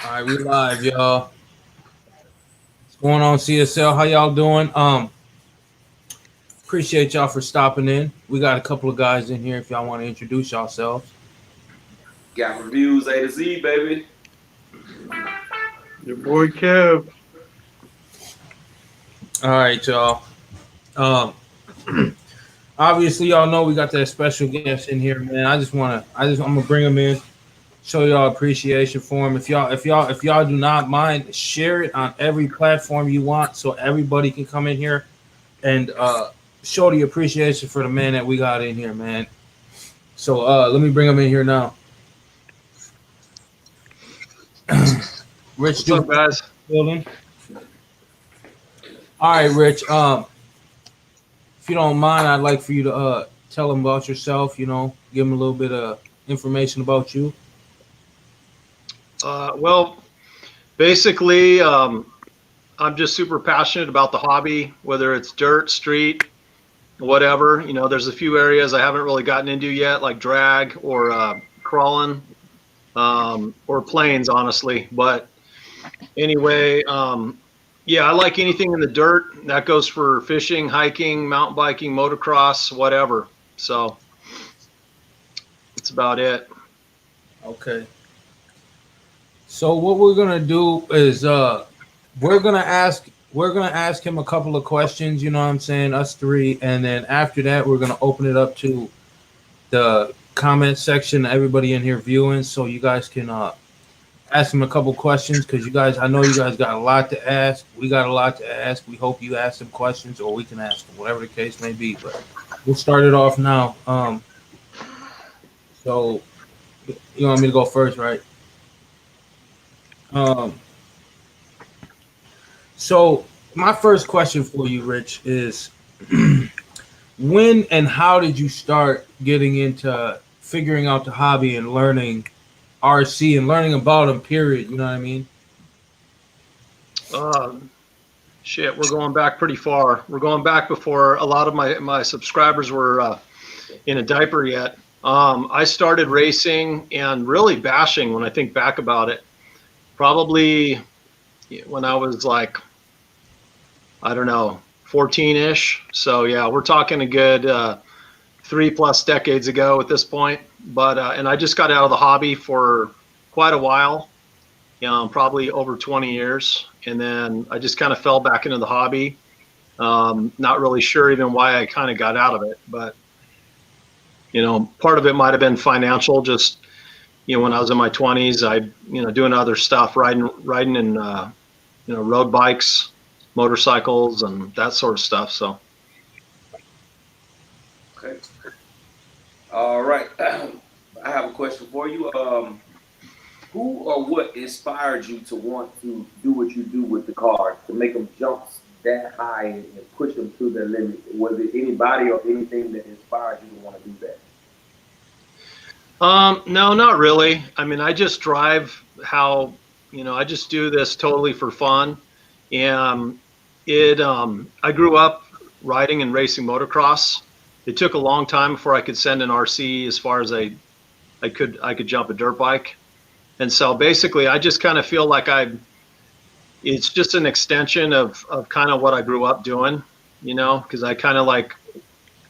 All right, we live, y'all. What's going on, CSL? How y'all doing? Appreciate y'all for stopping in. We got a couple of guys in here. If y'all want to introduce yourselves. Got reviews A to Z, baby. Your boy Kev. All right, y'all. Um, Obviously, y'all know we got that special guest in here, man. I'm gonna bring him in, show y'all appreciation for him. If y'all do not mind, share it on every platform you want, so everybody can come in here and show the appreciation for the man that we got in here, man. So let me bring him in here now. Rich What's up, Duperbash guys? building. All right, Rich. If you don't mind, I'd like for you to tell them about yourself. Give them a little bit of information about you. Well, basically, I'm just super passionate about the hobby, whether it's dirt, street, whatever. There's a few areas I haven't really gotten into yet, like drag or crawling or planes, honestly. But anyway, yeah, I like anything in the dirt. That goes for fishing, hiking, mountain biking, motocross, whatever. So that's about it. Okay. So what we're gonna do is we're gonna ask him a couple of questions. You know what I'm saying? Us three, and then after that, we're gonna open it up to the comment section. Everybody in here viewing, so you guys can ask him a couple questions because I know you guys got a lot to ask. We got a lot to ask. We hope you ask some questions, or we can ask them, whatever the case may be. But we'll start it off now. So you want me to go first, right? Um, so my first question for you, Rich, is when and how did you start getting into figuring out the hobby and learning RC and learning about them? Period. You know what I mean? Um, Shit, we're going back pretty far. We're going back before a lot of my subscribers were in a diaper yet. I started racing and really bashing when I think back about it. Probably when I was like, I don't know, 14-ish. So yeah, we're talking a good 3+ decades ago at this point. But and I just got out of the hobby for quite a while, probably over 20 years, and then I just kind of fell back into the hobby. Not really sure even why I kind of got out of it, but part of it might have been financial. Just when I was in my 20s, I doing other stuff, riding in road bikes, motorcycles, and that sort of stuff. So Okay. All right. I have a question for you. Who or what inspired you to want to do what you do with the cars, to make them jump that high and push them to their limit? Was it anybody or anything that inspired you to want to do that? no, not really. I mean, I just drive how I just do this totally for fun, and I grew up riding and racing motocross. It took a long time before I could send an RC as far as I could jump a dirt bike. And so basically I just kind of feel like it's just an extension of kind of what I grew up doing, because I kind of like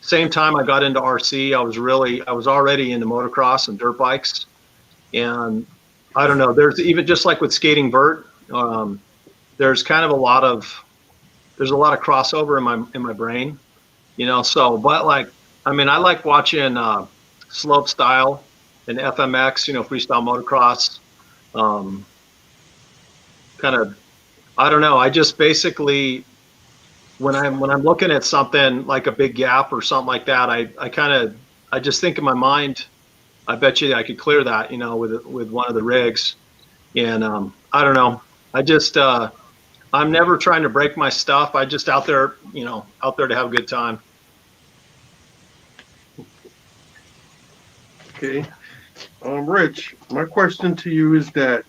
same time I got into RC, I was already into motocross and dirt bikes. And I don't know, there's even just like with skating vert, there's kind of there's a lot of crossover in my brain, so but like I mean I like watching slope style and FMX, freestyle motocross. Um, Kind of, I don't know. I just basically when I'm looking at something like a big gap or something like that, I just think in my mind, I bet you I could clear that, with one of the rigs. And I don't know. I just I'm never trying to break my stuff. I just out there to have a good time. Okay. Rich, my question to you is that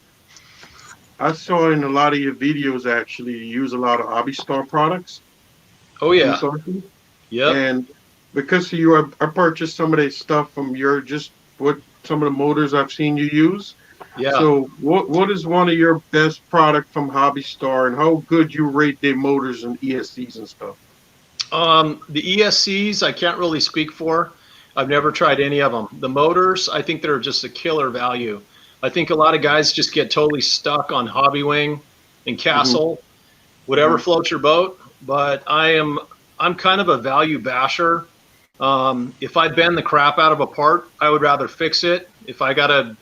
I saw in a lot of your videos actually you use a lot of Hobby Star products Oh in yeah. sourcing. Yep. And because of you, I purchased some of that stuff from your just what some of the motors I've seen you use. Yeah. So what is one of your best product from Hobby Star, and how good you rate their motors and ESCs and stuff? The ESCs, I can't really speak for. I've never tried any of them. The motors, I think they're just a killer value. I think a lot of guys just get totally stuck on Hobby Wing and Hmm. Castle, whatever floats your boat. But I'm kind of a value basher. If I bend the crap out of a part, I would rather fix it. If I gotta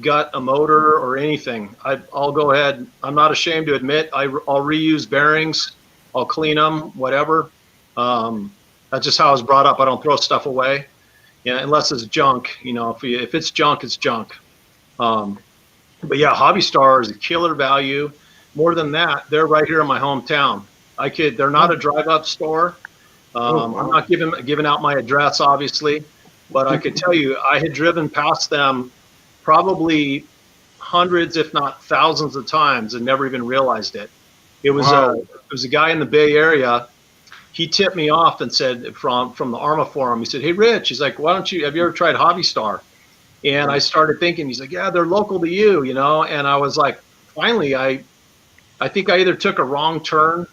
gut a motor or anything, I'll go ahead. I'm not ashamed to admit I'll reuse bearings. I'll clean them, whatever. Um, that's just how I was brought up. I don't throw stuff away, yeah, unless it's junk. If it's junk, it's junk. Um, but yeah, Hobby Star is a killer value. More than that, they're right here in my hometown. They're not a drive-up store. Oh I'm wow. not giving out my address, obviously, but I could tell you I had driven past them probably hundreds, if not thousands, of times and never even realized it. Wow. It was a guy in the Bay Area. He tipped me off and said from the Arma forum. He said, "Hey, Rich," he's like, have you ever tried Hobby Star?" And I started thinking, he's like, "Yeah, they're local to you, you know." And I was like, finally, I think I either took a wrong turn,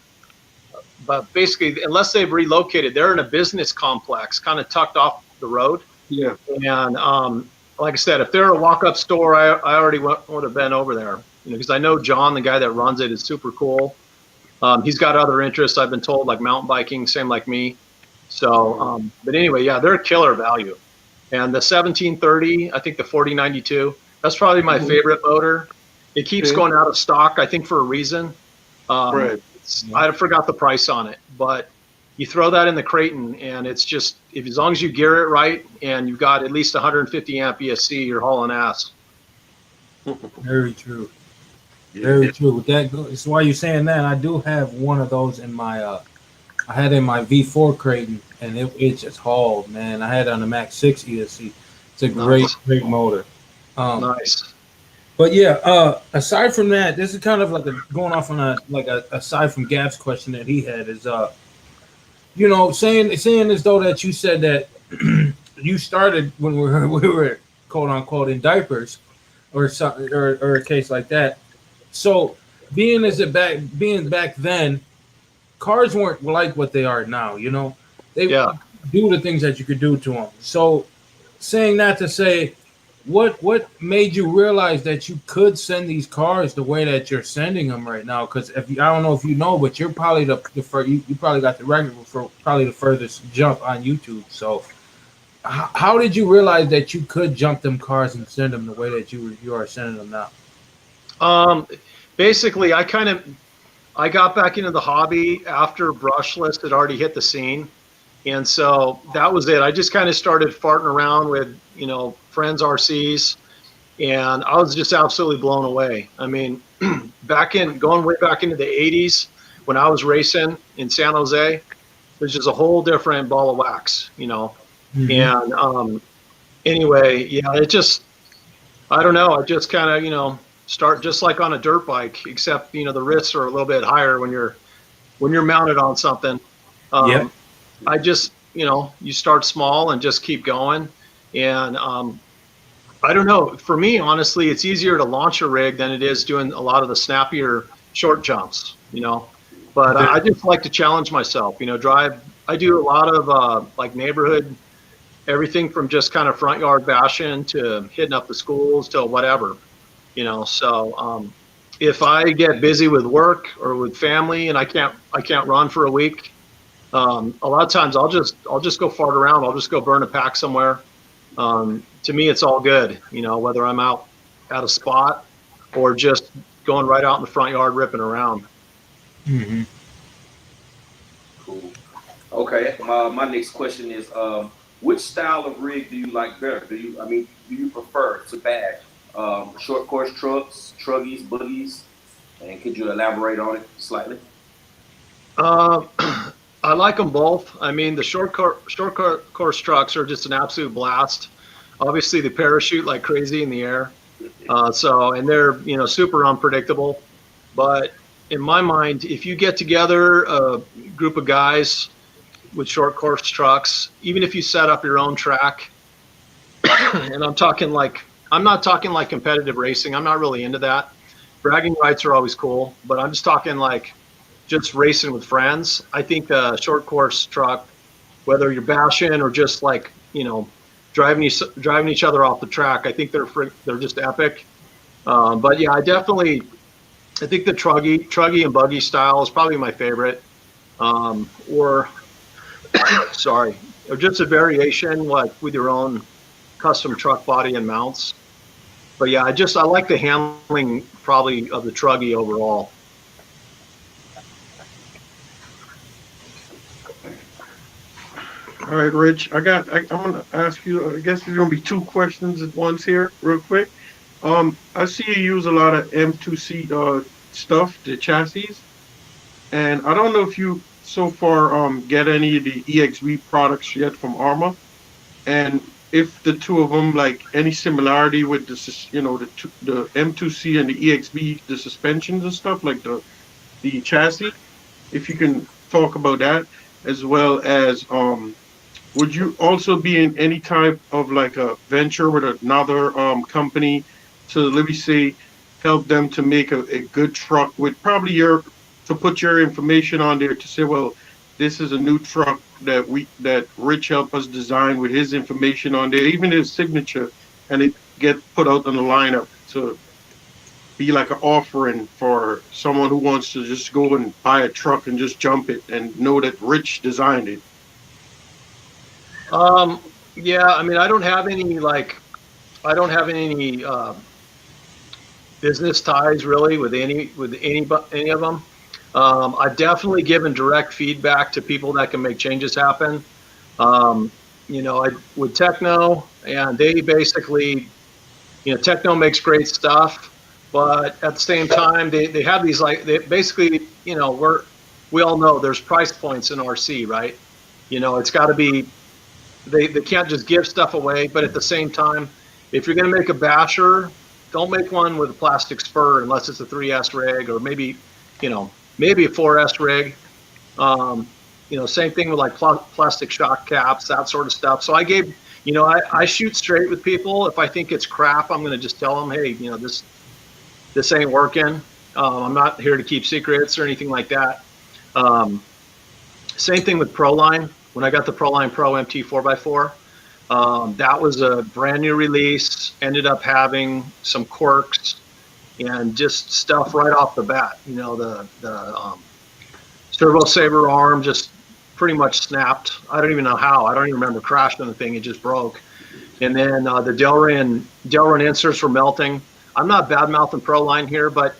but basically, unless they've relocated, they're in a business complex, kind of tucked off the road. Yeah. And like I said, if they're a walk-up store, I already would have been over there, because I know John, the guy that runs it, is super cool. He's got other interests, I've been told, like mountain biking, same like me. So, but anyway, yeah, they're a killer value. And the 1730, I think the 4092, that's probably my favorite motor. It keeps Okay. going out of stock, I think, for a reason. Right. I forgot the price on it, but you throw that in the Creighton, and it's just, if as long as you gear it right and you've got at least 150 amp ESC, you're hauling ass. Very true. Yeah. Very true. With that, that's why you're saying that. I do have one of those in my. I had in my V4 Creighton, and it just hauled, man. I had it on the Max 6 ESC. It's a Nice. great motor. Nice. But yeah, aside from that, this is kind of like going off on aside from Gab's question that he had is saying as though that you said that you started when we were quote unquote in diapers or something or a case like that. So being back then, cars weren't like what they are now. They Yeah. do the things that you could do to them. So saying that to say, what made you realize that you could send these cars the way that you're sending them right now? Because I don't know if you know, but you're probably you probably got the record for probably the furthest jump on YouTube. So how did you realize that you could jump them cars and send them the way that you are sending them now? Basically, I got back into the hobby after brushless had already hit the scene. And so that was it. I just kind of started farting around with, friends' RCs, and I was just absolutely blown away. I mean, going way back into the 80s when I was racing in San Jose, there's just a whole different ball of wax. Mm-hmm. And anyway, yeah, I don't know. I just kind of, start just like on a dirt bike, except, the risks are a little bit higher when you're mounted on something. Yeah. I just, you start small and just keep going. And I don't know. For me, honestly, it's easier to launch a rig than it is doing a lot of the snappier short jumps, But I just like to challenge myself, drive. I do a lot of like neighborhood, everything from just kind of front yard bashing to hitting up the schools to whatever, So if I get busy with work or with family and I can't run for a week, a lot of times I'll just go fart around. I'll just go burn a pack somewhere. To me, it's all good, whether I'm out at a spot or just going right out in the front yard ripping around. Mm-hmm. Cool. Okay. My next question is, which style of rig do you like better? Do you prefer to bash short course trucks, truggies, buggies? And could you elaborate on it slightly? I like them both. I mean, the short course trucks are just an absolute blast. Obviously, they parachute like crazy in the air. And they're, super unpredictable. But in my mind, if you get together a group of guys with short course trucks, even if you set up your own track, and I'm talking like, I'm not talking like competitive racing. I'm not really into that. Bragging rights are always cool, but I'm just talking like just racing with friends. I think a short course truck, whether you're bashing or just like, driving each other off the track, I think they're just epic. But yeah, I think the truggy and buggy style is probably my favorite. Or sorry, or just a variation like with your own custom truck body and mounts. But yeah, I like the handling probably of the truggy overall. All right, Rich. I'm gonna ask you. I guess there's gonna be two questions at once here, real quick. I see you use a lot of M2C stuff, the chassis, and I don't know if you so far get any of the EXV products yet from Arma, and if the two of them like any similarity with the M2C and the EXV, the suspensions and stuff like the chassis. If you can talk about that, as well as would you also be in any type of like a venture with another company to, let me say, help them to make a good truck with probably to put your information on there to say, well, this is a new truck that Rich helped us design with his information on there, even his signature, and it get put out on the lineup to be like an offering for someone who wants to just go and buy a truck and just jump it and know that Rich designed it. Yeah, I mean, I don't have any business ties really with any of them. I've definitely given direct feedback to people that can make changes happen. Um, with Techno, and they basically, Techno makes great stuff, but at the same time, they have these they basically, we all know there's price points in RC, right? It's got to be, they can't just give stuff away, but at the same time, if you're going to make a basher, don't make one with a plastic spur unless it's a 3S rig, or maybe a 4S rig. Um, Same thing with like plastic shock caps, that sort of stuff. So I shoot straight with people. If I think it's crap, I'm going to just tell them, hey, this ain't working. I'm not here to keep secrets or anything like that. Um, Same thing with Proline. When I got the Proline Pro MT 4x4, that was a brand new release. Ended up having some quirks and just stuff right off the bat. The servo saver arm just pretty much snapped. I don't even know how. I don't even remember crashing the thing. It just broke. And then the Delrin inserts were melting. I'm not bad mouthing Proline here, but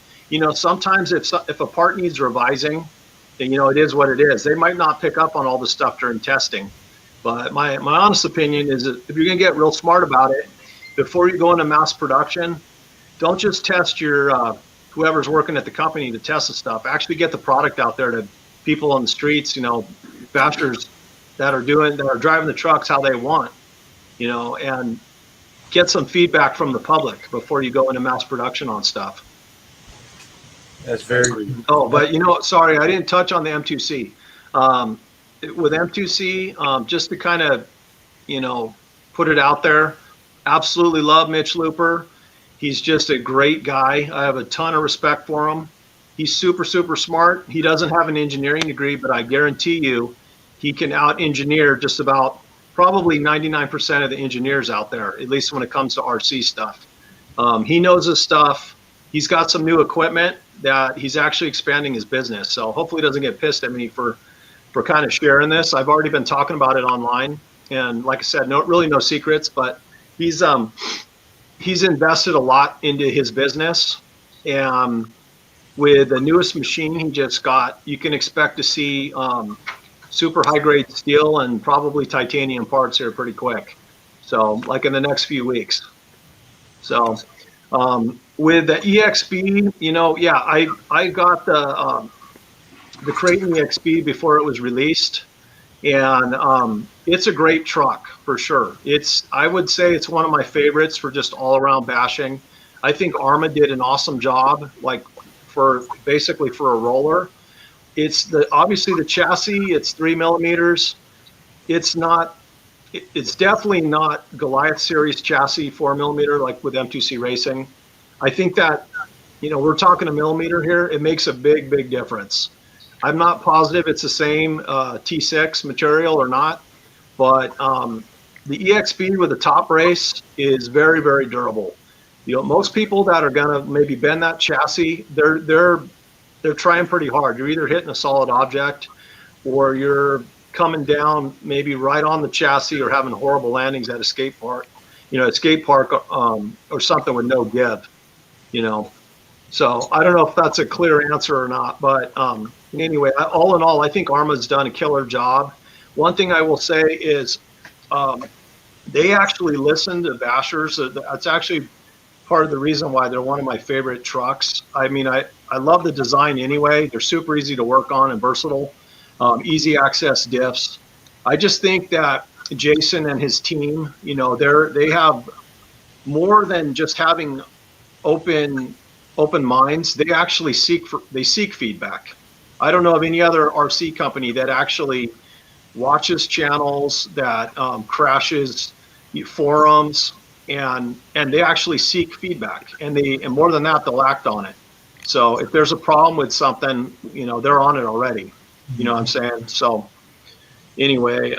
sometimes if a part needs revising, then it is what it is. They might not pick up on all the stuff during testing, but my honest opinion is that if you're going to get real smart about it, before you go into mass production, don't just test your whoever's working at the company to test the stuff. Actually get the product out there to people on the streets, bashers that are driving the trucks how they want, and get some feedback from the public before you go into mass production on stuff. That's very. Oh, but sorry, I didn't touch on the M2C. With M2C, just to kind of, put it out there, absolutely love Mitch Looper. He's just a great guy. I have a ton of respect for him. He's super, super smart. He doesn't have an engineering degree, but I guarantee you he can out-engineer just about probably 99% of the engineers out there, at least when it comes to RC stuff. He knows his stuff. He's got some new equipment that he's actually expanding his business. So hopefully he doesn't get pissed at me for kind of sharing this. I've already been talking about it online. And like I said, no secrets, but he's invested a lot into his business. And with the newest machine he just got, you can expect to see super high grade steel and probably titanium parts here pretty quick. So like in the next few weeks. So with the EXB, I got the Creighton EXB before it was released, and it's a great truck for sure. I would say it's one of my favorites for just all around bashing. I think Arma did an awesome job, basically for a roller. It's obviously the chassis. It's 3 millimeters. It's not it's definitely not Goliath series chassis 4mm like with M2C Racing. I think that, we're talking a millimeter here. It makes a big difference. I'm not positive it's the same T6 material or not, but the EXB with the top race is very durable. Most people that are gonna maybe bend that chassis, they're trying pretty hard. You're either hitting a solid object, or you're coming down maybe right on the chassis, or having horrible landings at a skate park, or something with no give. So I don't know if that's a clear answer or not, but anyway, all in all, I think Arma's done a killer job. One thing I will say is they actually listen to bashers. That's actually part of the reason why they're one of my favorite trucks. I mean, I love the design anyway. They're super easy to work on and versatile, easy access diffs. I just think that Jason and his team, they have more than just having open minds. They actually seek feedback. I don't know of any other RC company that actually watches channels, that crashes forums, and they actually seek feedback, and more than that, they'll act on it. So if there's a problem with something, they're on it already. You know what I'm saying? So anyway,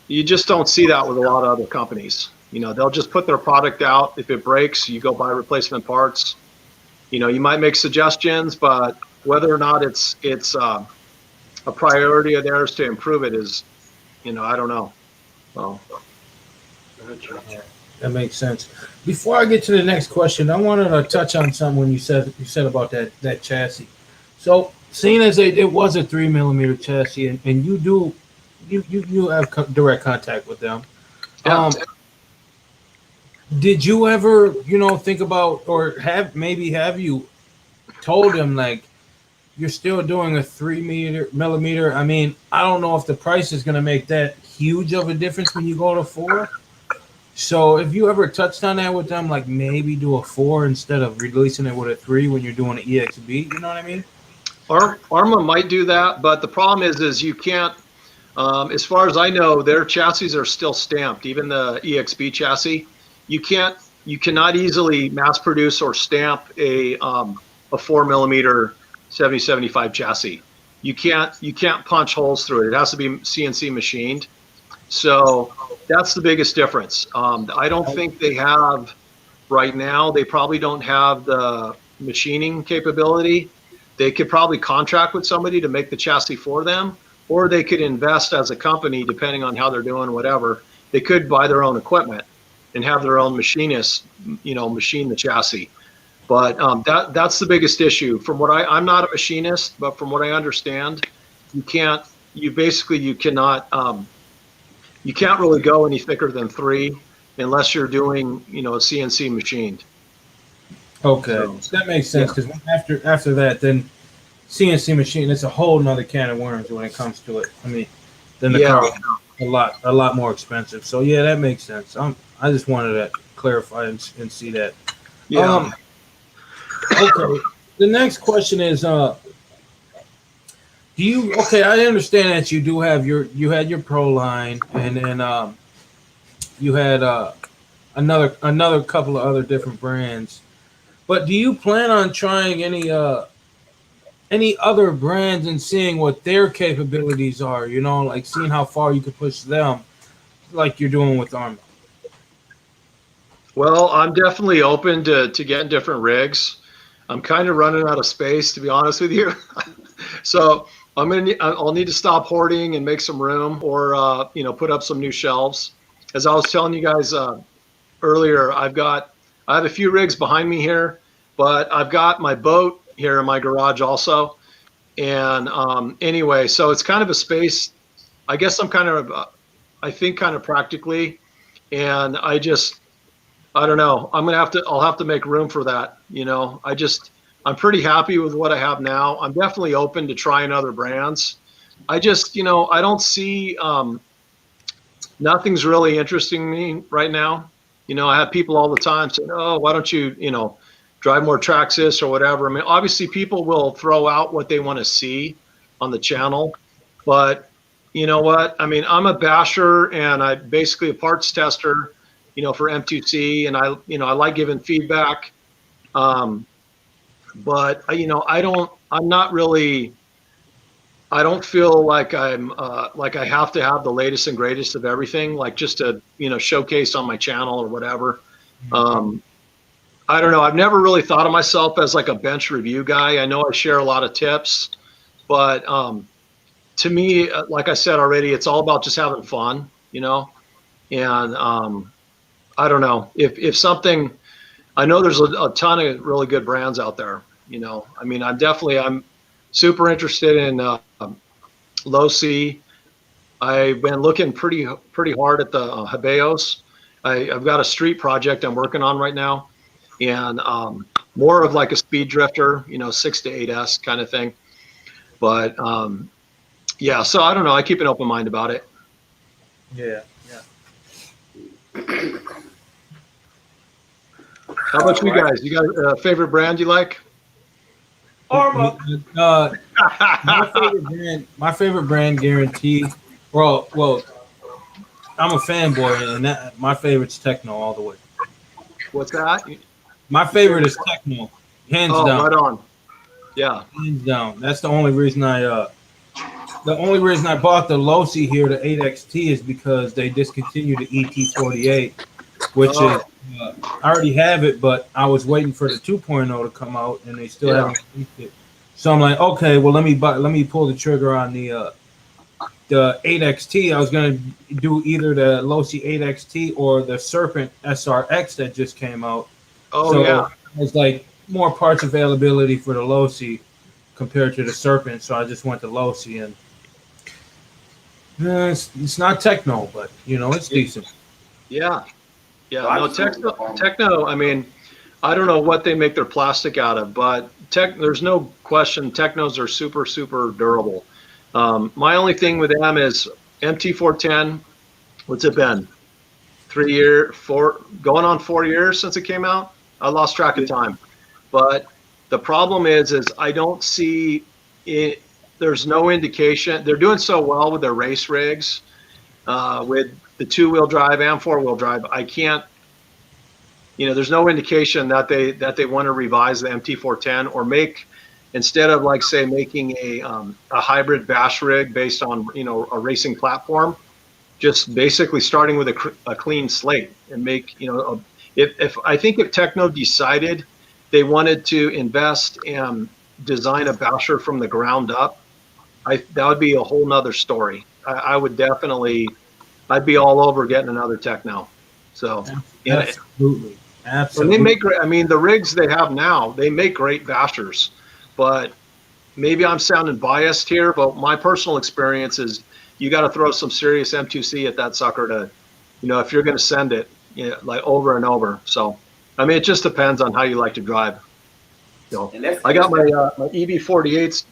you just don't see that with a lot of other companies. They'll just put their product out. If it breaks, you go buy replacement parts. You might make suggestions, but whether or not it's a priority of theirs to improve it is, I don't know. So. That makes sense. Before I get to the next question, I wanted to touch on something when you said about that chassis. So, seeing as it was a 3mm chassis, and you have direct contact with them, Yeah. did you ever think about, or have you told them, like, you're still doing a 3mm? I mean, I don't know if the price is going to make that huge of a difference when you go to 4. So if you ever touched on that with them, like maybe do a 4 instead of releasing it with a 3 when you're doing an EXB, you know what I mean? Arma might do that, but the problem is you can't. As far as I know, their chassis are still stamped. Even the EXB chassis, you cannot easily mass produce or stamp a 4mm 7075 chassis. You can't punch holes through it. It has to be CNC machined. So that's the biggest difference. I don't think they have right now. They probably don't have the machining capability. They could probably contract with somebody to make the chassis for them, or they could invest as a company, depending on how they're doing, whatever. They could buy their own equipment and have their own machinists, machine the chassis. But that's the biggest issue. From what I'm not a machinist, but from what I understand, you cannot really go any thicker than 3 unless you're doing, a CNC machined. Okay, so that makes sense, because after that, then CNC machine, it's a whole nother can of worms when it comes to it. I mean, then the car is a lot more expensive. So yeah, that makes sense. I just wanted to clarify and see that. Yeah. Okay. The next question is, I understand that you had your Pro line, and then you had another couple of other different brands. But do you plan on trying any other brands and seeing what their capabilities are? Like seeing how far you could push them, like you're doing with Arma. Well, I'm definitely open to getting different rigs. I'm kind of running out of space, to be honest with you. So I'll need to stop hoarding and make some room, or put up some new shelves. As I was telling you guys earlier, I have a few rigs behind me here, but I've got my boat here in my garage also. And anyway, so it's kind of a space. I guess I'm I think kind of practically, and I don't know. I'll have to make room for that. I'm pretty happy with what I have now. I'm definitely open to trying other brands. I don't see, nothing's really interesting me right now. I have people all the time saying, "Oh, why don't you, drive more Traxxas or whatever." I mean, obviously people will throw out what they want to see on the channel, but you know what? I mean, I'm a basher and I basically a parts tester, for M2C, and I like giving feedback. But I'm not really, I don't feel like like I have to have the latest and greatest of everything, like just to, showcase on my channel or whatever. I don't know. I've never really thought of myself as like a bench review guy. I know I share a lot of tips, but to me, like I said already, it's all about just having fun, and I don't know if something, I know there's a ton of really good brands out there, I mean, I'm super interested in low C. I've been looking pretty hard at the Habeos. I've got a street project I'm working on right now, and more of like a speed drifter, 6 to 8S kind of thing. But yeah, so I don't know. I keep an open mind about it. Yeah. How about you guys? You got a favorite brand you like? Armor. My favorite brand, guaranteed. Well, I'm a fanboy, and my favorite's Techno all the way. What's that? My favorite is Techno, hands down. Right on. Yeah, hands down. That's the only reason I bought the Losi here, the 8XT, is because they discontinued the ET48, which is I already have it, but I was waiting for the 2.0 to come out, and they still haven't released it. So I'm like, okay, well let me pull the trigger on the 8XT. I was gonna do either the Losi 8XT or the Serpent SRX that just came out. It's like more parts availability for the Losi compared to the Serpent, so I just went to Losi, and it's not Techno, but it's decent. Yeah. No, Techno. I mean, I don't know what they make their plastic out of, but there's no question Technos are super, super durable. My only thing with them is MT410. What's it been? 3 years, going on 4 years since it came out. I lost track of time, but the problem is I don't see it. There's no indication. They're doing so well with their race rigs, with the 2-wheel drive and 4-wheel drive. I can't. There's no indication that they want to revise the MT410 or make, instead of like say making a hybrid bash rig based on a racing platform, just basically starting with a clean slate and make if I think if Techno decided they wanted to invest and design a basher from the ground up, that would be a whole nother story. I would definitely, I'd be all over getting another Techno. So absolutely. And they make great. I mean, the rigs they have now, they make great bashers. But maybe I'm sounding biased here, but my personal experience is you got to throw some serious M2C at that sucker to, if you're going to send it, like over and over. So, I mean, it just depends on how you like to drive. I got my EB48s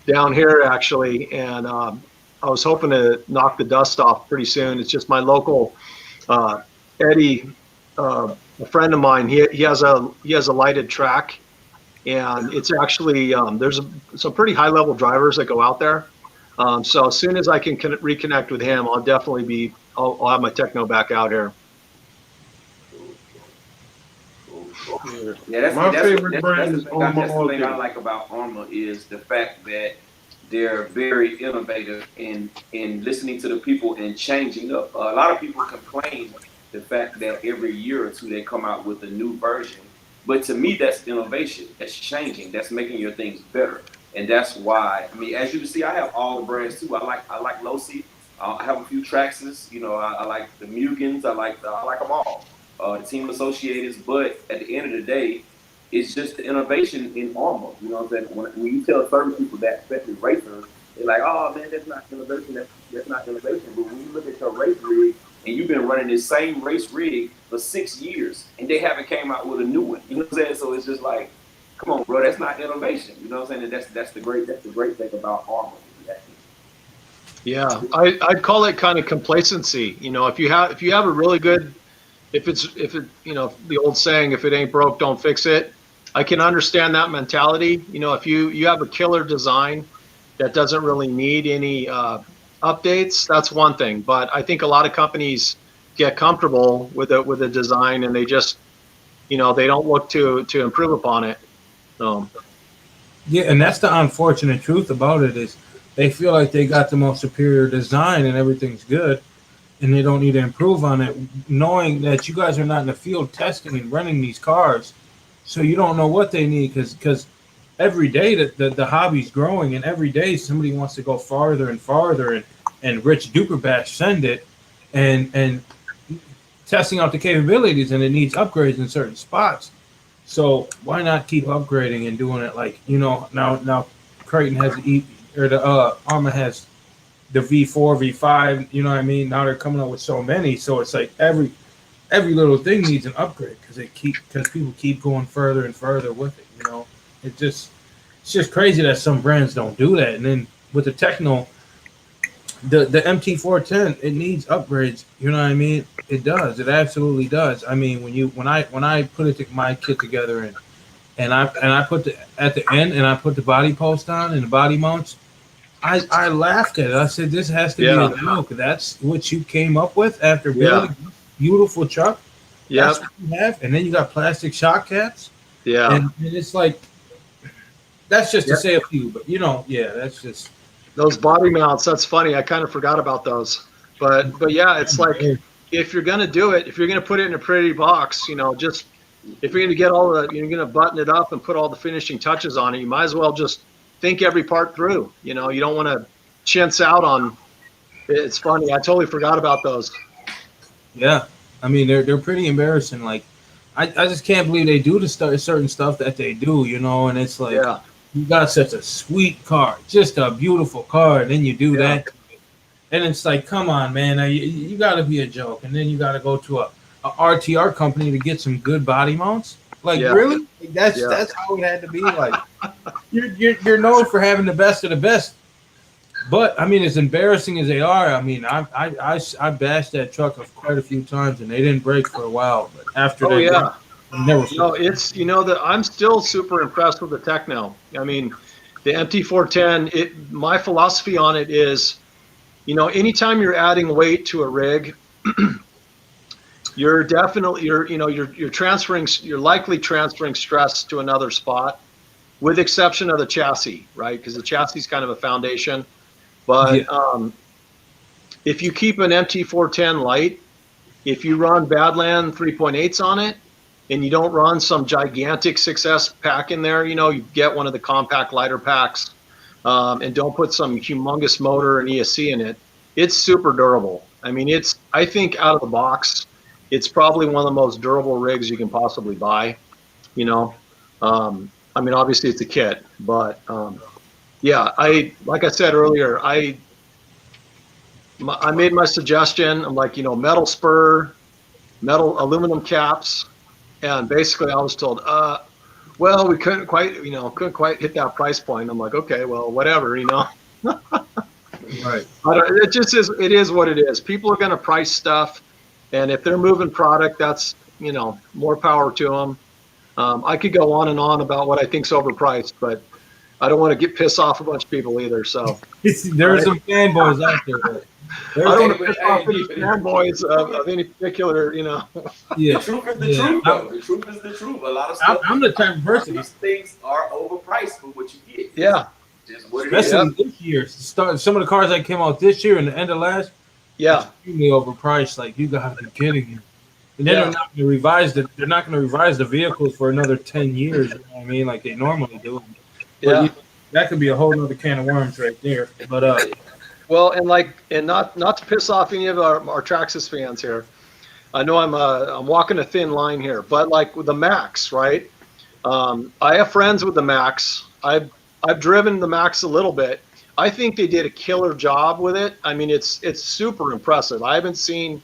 down here actually, and I was hoping to knock the dust off pretty soon. It's just my local Eddie, a friend of mine. He has a lighted track, and it's actually there's some pretty high level drivers that go out there. So as soon as I can reconnect with him, I'll definitely I'll have my Techno back out here. Yeah, My favorite brand is Armor. That's the thing I like about Armor is the fact that they're very innovative in listening to the people and changing up. A lot of people complain the fact that every year or two they come out with a new version, but to me that's innovation. That's changing. That's making your things better, and that's why. I mean, as you can see, I have all the brands too. I like Losi. I have a few Traxxas. I like the Mugans. I like them all. The Team Associateds, but at the end of the day, it's just the innovation in Armor. You know what I'm saying? When you tell certain people that, especially racers, they're like, "Oh man, that's not innovation. That's not innovation." But when you look at your race rig and you've been running this same race rig for 6 years and they haven't came out with a new one, you know what I'm saying? So it's just like, come on, bro, that's not innovation. You know what I'm saying? And that's the great thing about Armor. Yeah, I'd call it kind of complacency. If you have a really good, if the old saying, if it ain't broke, don't fix it. I can understand that mentality. If you have a killer design that doesn't really need any updates, that's one thing. But I think a lot of companies get comfortable with a design, and they just, they don't look to improve upon it. So Yeah, and that's the unfortunate truth about it is they feel like they got the most superior design and everything's good, and they don't need to improve on it, knowing that you guys are not in the field testing and running these cars, so you don't know what they need because every day the hobby's growing, and every day somebody wants to go farther and farther, and Rich Duperbash send it, and testing out the capabilities, and it needs upgrades in certain spots. So why not keep upgrading and doing it like now Creighton has the or the Arma has the V4, V5. You know what I mean? Now they're coming up with so many, so it's like every little thing needs an upgrade because people keep going further and further with it. It's just crazy that some brands don't do that. And then with the Techno, the MT410, it needs upgrades. You know what I mean? It does. It absolutely does. I mean, when I put my kit together and I put at the end and I put the body post on and the body mounts, I laughed at it. I said, "This has to be a joke. That's what you came up with after building a beautiful truck. That's what you have, and then you got plastic shock caps. And it's like that's just to say a few, but that's just." Those body mounts, that's funny. I kind of forgot about those. But yeah, it's like if you're going to do it, if you're going to put it in a pretty box, just if you're going to get you're going to button it up and put all the finishing touches on it, you might as well just think every part through. You don't want to chintz out on. It's funny. I totally forgot about those. Yeah. I mean, they're pretty embarrassing. Like, I just can't believe they do certain stuff that they do, and it's like, you got such a sweet car, just a beautiful car, and then you do that, and it's like, come on, man, you got to be a joke, and then you got to go to a RTR company to get some good body mounts. Like, really? That's how it had to be. Like, you're known for having the best of the best, but I mean, as embarrassing as they are, I mean, I bashed that truck quite a few times, and they didn't break for a while, but after that. Never. It's that I'm still super impressed with the Techno. I mean, the MT410. My philosophy on it is, anytime you're adding weight to a rig, you're likely transferring stress to another spot, with exception of the chassis, right? Because the chassis is kind of a foundation. But if you keep an MT410 light, if you run Badland 3.8s on it, and you don't run some gigantic 6S pack in there, you get one of the compact lighter packs, and don't put some humongous motor and ESC in it. It's super durable. I mean, I think out of the box, it's probably one of the most durable rigs you can possibly buy. I mean, obviously it's a kit, but like I said earlier, I made my suggestion. I'm like, metal spur, metal aluminum caps. And basically, I was told, well, we couldn't quite hit that price point. I'm like, okay, well, whatever, Right. It just is. It is what it is. People are going to price stuff, and if they're moving product, that's more power to them. I could go on and on about what I think's overpriced, but I don't want to piss off a bunch of people either. So there are some fanboys out there. I don't want to piss off any fanboys of any particular, Yeah. The truth is the truth, though. The truth is the truth. A lot of stuff. I'm the type of person. These things are overpriced for what you get. Yeah. Just what Especially this year. Some of the cars that came out this year and the end of last. Extremely overpriced. Like, you gotta be kidding me. And then they're not going to revise They're not going to revise the vehicles for another 10 years. You know what I mean? Like they normally do. But that could be a whole other can of worms right there. But well, and not to piss off any of our Traxxas fans here. I know I'm walking a thin line here, but like with the Max, right? I have friends with the Max. I've driven the Max a little bit. I think they did a killer job with it. I mean, it's super impressive. I haven't seen.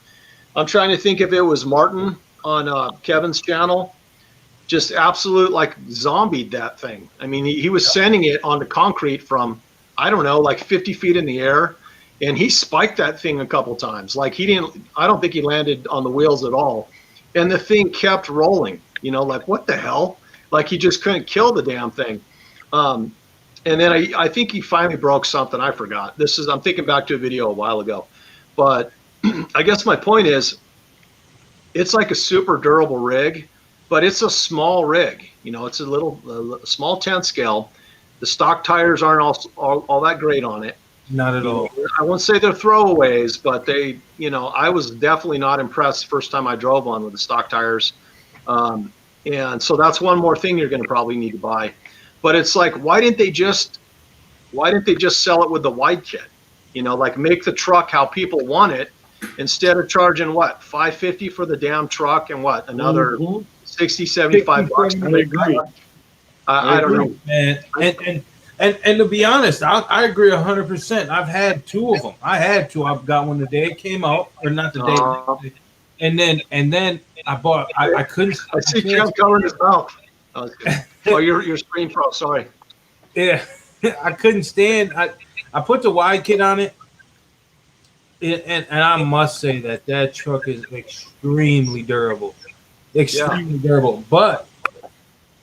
I'm trying to think if it was Martin on Kevin's channel. Just absolute like zombied that thing. I mean, he was sending it onto concrete from, I don't know, like 50 feet in the air, and he spiked that thing a couple times. Like I don't think he landed on the wheels at all, and the thing kept rolling. Like what the hell? Like he just couldn't kill the damn thing. And then I think he finally broke something. I forgot. I'm thinking back to a video a while ago, but I guess my point is, it's like a super durable rig, but it's a small rig. You know, it's a small 10 scale. The stock tires aren't all that great on it. Not at all. I won't say they're throwaways, but I was definitely not impressed the first time I drove one with the stock tires. And so that's one more thing you're going to probably need to buy. But it's like, why didn't they just sell it with the wide kit? You know, like make the truck how people want it instead of charging what, $550 for the damn truck and what, another 60, 75 bucks. I don't know, man. And to be honest, I agree 100%. I've had two of them. I've got one the day it came out, or not the day. And then I bought. I couldn't. I see Jim covering his mouth. Oh, your screen froze. Sorry. Yeah, I couldn't stand. I put the wide kit on it, and I must say that truck is extremely durable, durable. But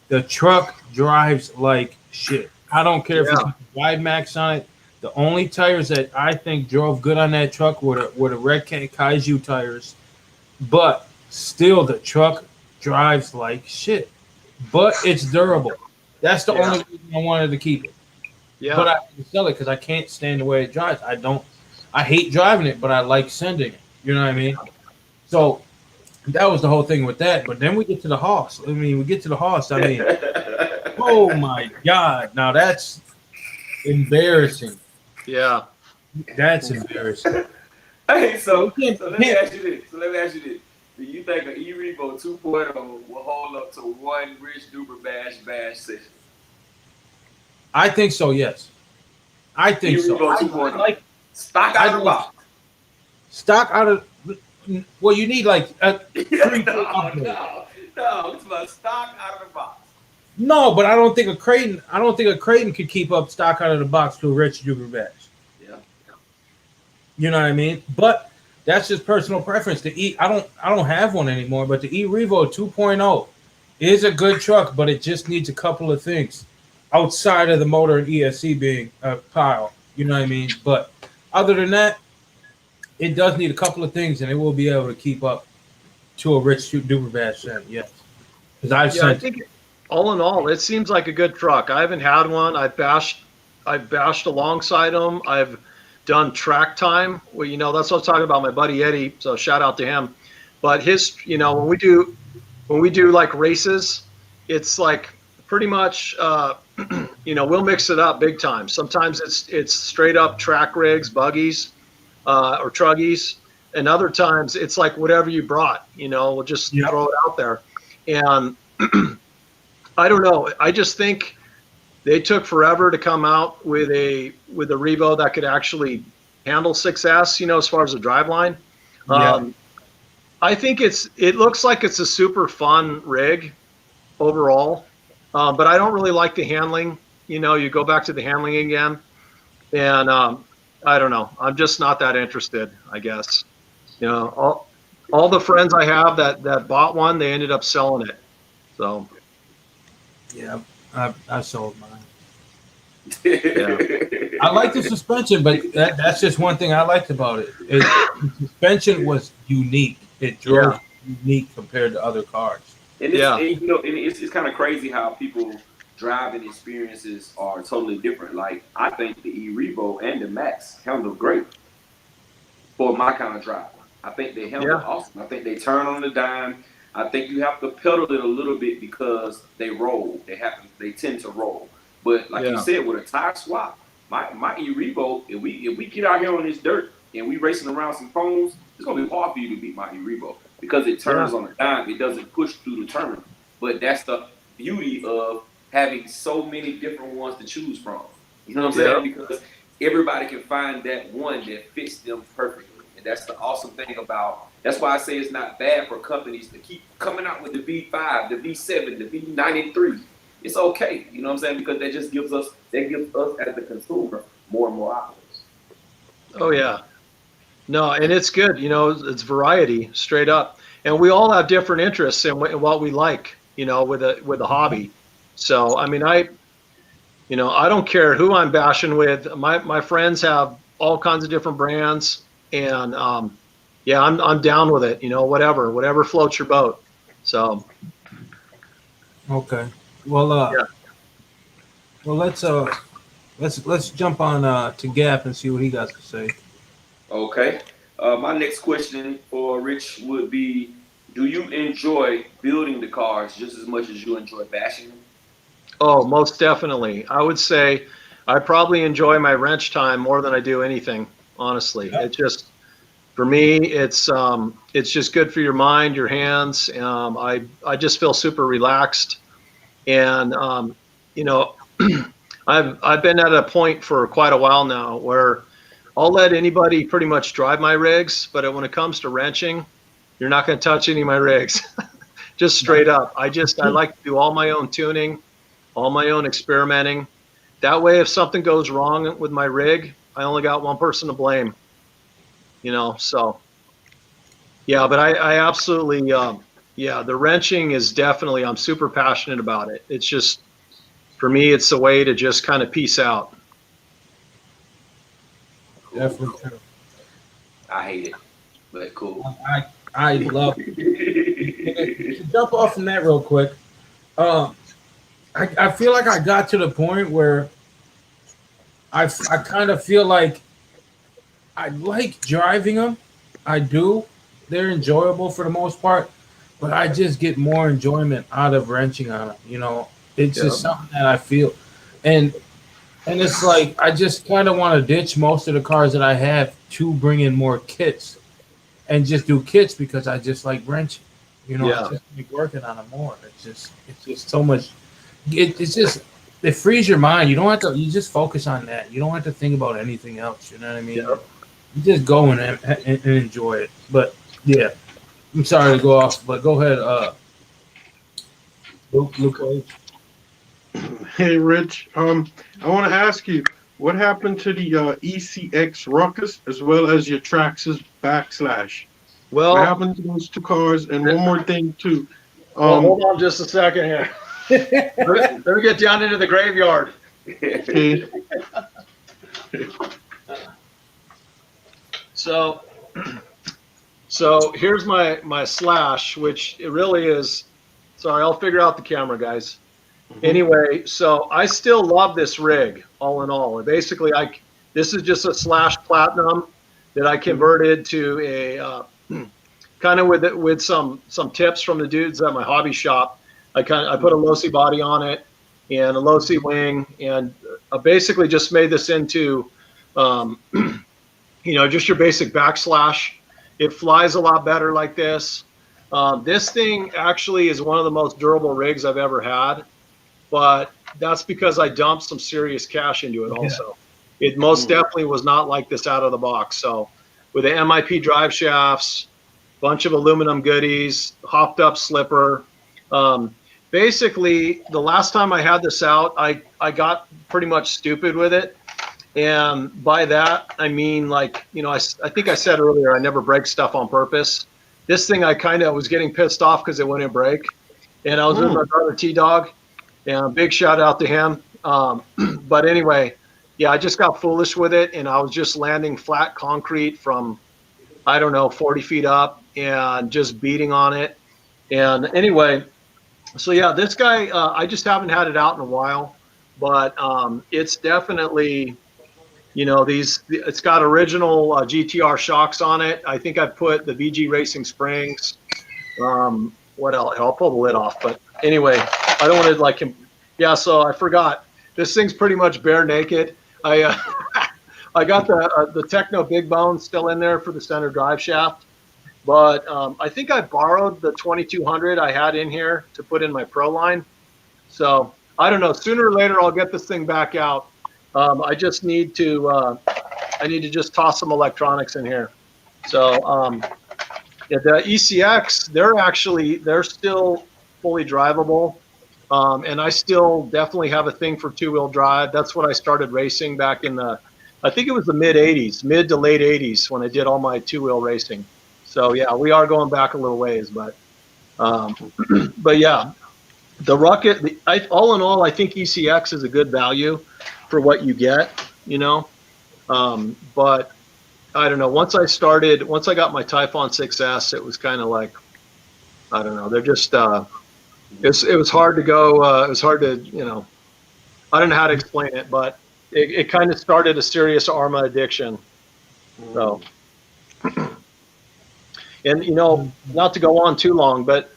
the truck drives like shit. I don't care if it's wide max on it. The only tires that I think drove good on that truck were the Red Kaiju tires. But still, the truck drives like shit. But it's durable. That's the only reason I wanted to keep it. Yeah. But I can sell it because I can't stand the way it drives. I hate driving it, but I like sending it. You know what I mean? So that was the whole thing with that. But then we get to the Hoss. Oh my God. Now that's embarrassing. Yeah. That's embarrassing. Hey, so let me ask you this. Do you think an E-Revo 2.0 will hold up to one Rich Duperbash bash session? I think so, yes. I think so. E-Revo 2.0. Like stock out of the box. Stock out of, well, you need like a No, it's about stock out of the box. No, but I don't think a Creighton could keep up stock out of the box to a Rich Duperbash. Yeah. You know what I mean? But that's just personal preference. I don't have one anymore, but the E-Revo 2.0 is a good truck, but it just needs a couple of things outside of the motor and ESC being a pile. You know what I mean? But other than that, it does need a couple of things, and it will be able to keep up to a Rich Duperbash set. Yes, because I think all in all, it seems like a good truck. I haven't had one. I've bashed alongside them. I've done track time. Well, that's what I was talking about. My buddy Eddie. So shout out to him. But his, when we do like races, it's like pretty much, we'll mix it up big time. Sometimes it's straight up track rigs, buggies, or truggies, and other times it's like whatever you brought. We'll just throw it out there. And I don't know. I just think they took forever to come out with a Revo that could actually handle 6S, as far as the driveline. I think it looks like it's a super fun rig overall, but I don't really like the handling. You go back to the handling again, and I don't know. I'm just not that interested, I guess. All the friends I have that bought one, they ended up selling it. So. Yeah, I sold mine. I like the suspension, but that's just one thing I liked about it. The suspension was unique. It drove unique compared to other cars. And it's kind of crazy how people driving experiences are totally different. Like I think the E-Revo and the Max handle great for my kind of drive. I think they handle awesome. I think they turn on the dime. I think you have to pedal it a little bit because they roll. They tend to roll. But like you said, with a tire swap, my E-Revo, if we get out here on this dirt and we racing around some cones, it's gonna be hard for you to beat my E-Revo because it turns on a dime. It doesn't push through the turn. But that's the beauty of having so many different ones to choose from. You know what I'm saying? Because everybody can find that one that fits them perfectly. And that's the awesome thing about. That's why I say it's not bad for companies to keep coming out with the V5, the V7, the V93. It's okay, you know what I'm saying? Because that just gives us as the consumer more and more options. Oh yeah, no, and it's good. It's variety, straight up, and we all have different interests in what we like. With a hobby. So I mean, You know, I don't care who I'm bashing with. My friends have all kinds of different brands, and yeah, I'm down with it. You know, whatever floats your boat. So Okay. Well, yeah. well, let's jump on to Gap and see what he got to say. Okay. My next question for Rich would be: do you enjoy building the cars just as much as you enjoy bashing them? Oh, most definitely. I would say I probably enjoy my wrench time more than I do anything. Honestly, it just for me, it's just good for your mind, your hands. I just feel super relaxed, and you know, I've been at a point for quite a while now where I'll let anybody pretty much drive my rigs, but when it comes to wrenching, you're not going to touch any of my rigs. Just straight up. I like to do all my own tuning, all my own experimenting. That way, if something goes wrong with my rig, I only got one person to blame. You know, so yeah. But I absolutely, yeah. The wrenching is definitely. I'm super passionate about it. It's just for me, it's a way to just kind of peace out. Cool, Definitely cool. true. I hate it, but cool. I love to jump off from that real quick. Um, I feel like I got to the point where I kind of feel like I like driving them. I do. They're enjoyable for the most part, but I just get more enjoyment out of wrenching on them. You know, it's Yeah. just something that I feel, and and it's like I just kind of want to ditch most of the cars that I have to bring in more kits and just do kits because I just like wrenching. You know, I Yeah. just like working on them more. It's just so much. It's just it frees your mind. You don't have to. You just focus on that. You don't have to think about anything else. You know what I mean? Yeah. You just go and enjoy it. But yeah, I'm sorry to go off, but go ahead, Luke Cage. Hey, Rich. I want to ask you, what happened to the ECX Ruckus as well as your Traxxas Backslash? What Well, happened to those two cars? And one more thing too. well, Um, hold on just a second here. Let me get down into the graveyard. okay, So, so here's my slash, which it really is. Sorry, I'll figure out the camera, guys. Anyway, so I still love this rig, all in all. Basically, this is just a slash platinum that I converted to a kind of with some tips from the dudes at my hobby shop. I put a low-C body on it and a low-C wing, and I basically just made this into um, just your basic backslash. It flies a lot better like this. This thing actually is one of the most durable rigs I've ever had, but that's because I dumped some serious cash into it also. It most definitely was not like this out of the box. So with the MIP drive shafts, bunch of aluminum goodies, hopped up slipper. Um, Basically, the last time I had this out, I got pretty much stupid with it. And by that, I mean, like, I think I said earlier, I never break stuff on purpose. This thing, I kind of was getting pissed off because it wouldn't break. And I was with my brother T-Dog, and big shout out to him. But anyway, yeah, I just got foolish with it, and I was just landing flat concrete from, I don't know, 40 feet up and just beating on it. And anyway, so yeah, this guy, I just haven't had it out in a while, but it's definitely, it's got original GTR shocks on it. I think I put the VG Racing springs. What else? I'll pull the lid off. But anyway, I don't want to like him. Yeah, so I forgot. This thing's pretty much bare naked. I got the Techno Big Bone still in there for the center drive shaft. But I think I borrowed the 2200 I had in here to put in my Pro line. So I don't know. Sooner or later, I'll get this thing back out. I just need to just toss some electronics in here. So yeah, the ECX, they're still fully drivable. And I still definitely have a thing for two-wheel drive. That's what I started racing back in I think it was the mid to late 80s when I did all my two-wheel racing. So yeah, we are going back a little ways, but but yeah. the Rocket, all in all, I think ECX is a good value for what you get, you know. But I don't know. Once I got my Typhon 6S, it was kind of like, I don't know. They're just, it was hard to go. It was hard to, you know, I don't know how to explain it, but it kind of started a serious Arma addiction. So, and you know, not to go on too long, but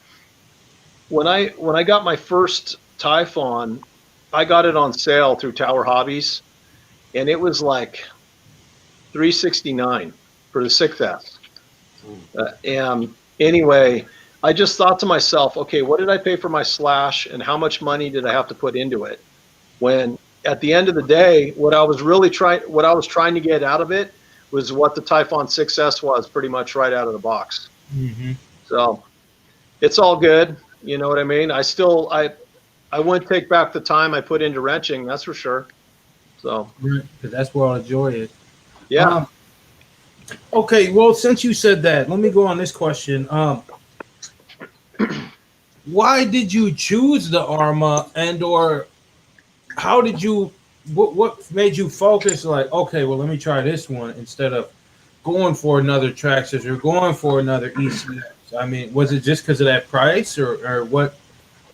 when I got my first Typhon, I got it on sale through Tower Hobbies, and it was like $369 for the 6S. And anyway, I just thought to myself, okay, what did I pay for my Slash, and how much money did I have to put into it? When at the end of the day, what I was trying to get out of it was what the Typhon 6S was, pretty much right out of the box. Mm-hmm. So it's all good. You know what I mean? I wouldn't take back the time I put into wrenching, that's for sure. So Because that's where all the joy is. yeah. Okay, well, since you said that, let me go on this question. Why did you choose the Arma, and or how did you? What made you focus? Like, okay, well, let me try this one instead of going for another Traxxas or going for another ECX. I mean, was it just because of that price, or what?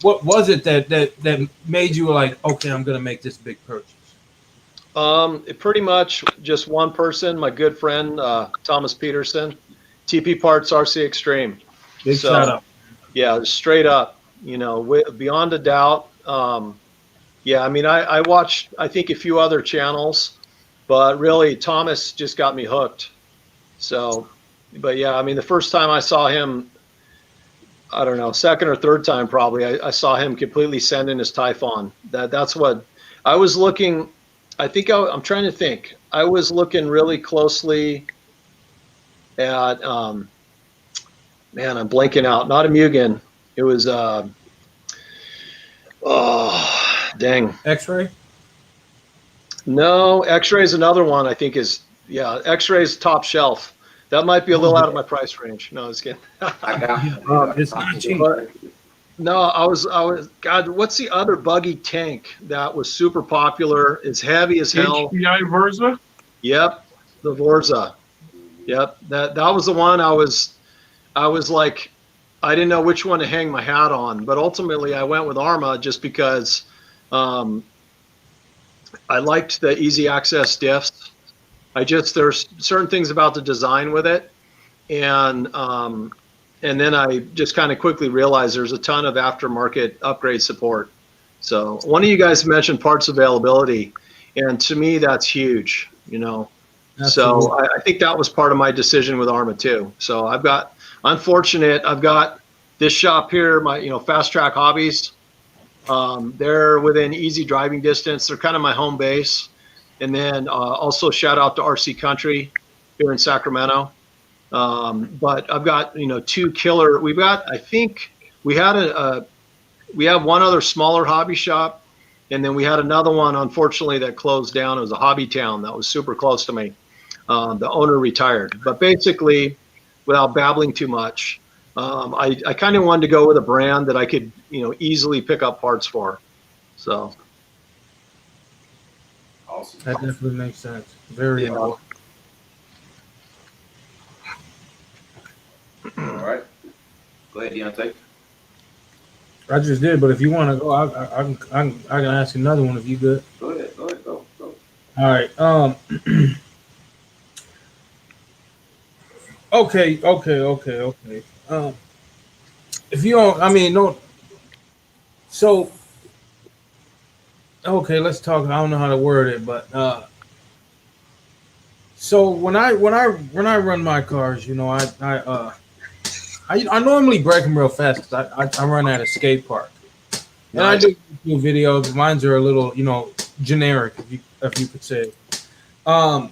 What was it that made you like, okay, I'm gonna make this big purchase? It pretty much just one person, my good friend Thomas Peterson, TP Parts RC Extreme. Big So, shout out. yeah, straight up, you know, beyond a doubt. Yeah, I mean, I watched, I think, a few other channels, but really Thomas just got me hooked. So, but yeah, I mean, the first time I saw him, I don't know, second or third time probably, I saw him completely send in his Typhon. That's what I was looking. I think I'm trying to think. I was looking really closely at, man, I'm blanking out. Not a Mugen. It was, oh, dang. X-ray. No, X-Ray is another one. I think yeah, X-Ray is top shelf. That might be a little out of my price range. No, I was kidding. I got It's not cheap. No, I was. God, what's the other buggy tank that was super popular? It's heavy as hell. HPI Versa. Yep, the Vorza. Yep, that was the one. I was like, I didn't know which one to hang my hat on, but ultimately I went with Arma just because I liked the easy access diffs. There's certain things about the design with it, and then I just kind of quickly realized there's a ton of aftermarket upgrade support. So one of you guys mentioned parts availability, and to me that's huge, you know. Absolutely. So I think that was part of my decision with Arma too. So I've got this shop here, my, you know, Fast Track Hobbies. They're within easy driving distance. They're kind of my home base. And then also shout out to RC Country here in Sacramento. But I've got, you know, two killer. I think we have one other smaller hobby shop, and then we had another one, unfortunately, that closed down. It was a hobby town that was super close to me. The owner retired. But basically, without babbling too much, I kind of wanted to go with a brand that I could, you know, easily pick up parts for. So. Awesome. That definitely makes sense. Very All right. Go ahead, Deontay. I just did, but if you want to go, I can ask another one if you good. Go ahead. Go. All right. Okay. If you don't, I mean, no. So, okay, let's talk. I don't know how to word it, but so when I run my cars, you know, I normally break them real fast because I run at a skate park, and I do videos. Mine's are a little, you know, generic, if you could say. And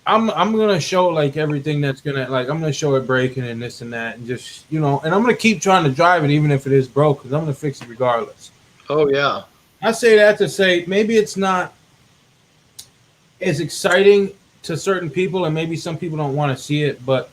I'm gonna show like everything that's gonna, like, I'm gonna show it breaking and this and that, and just, you know, and I'm gonna keep trying to drive it even if it is broke, because I'm gonna fix it regardless. Oh yeah. I say that to say maybe it's not as exciting to certain people, and maybe some people don't want to see it, but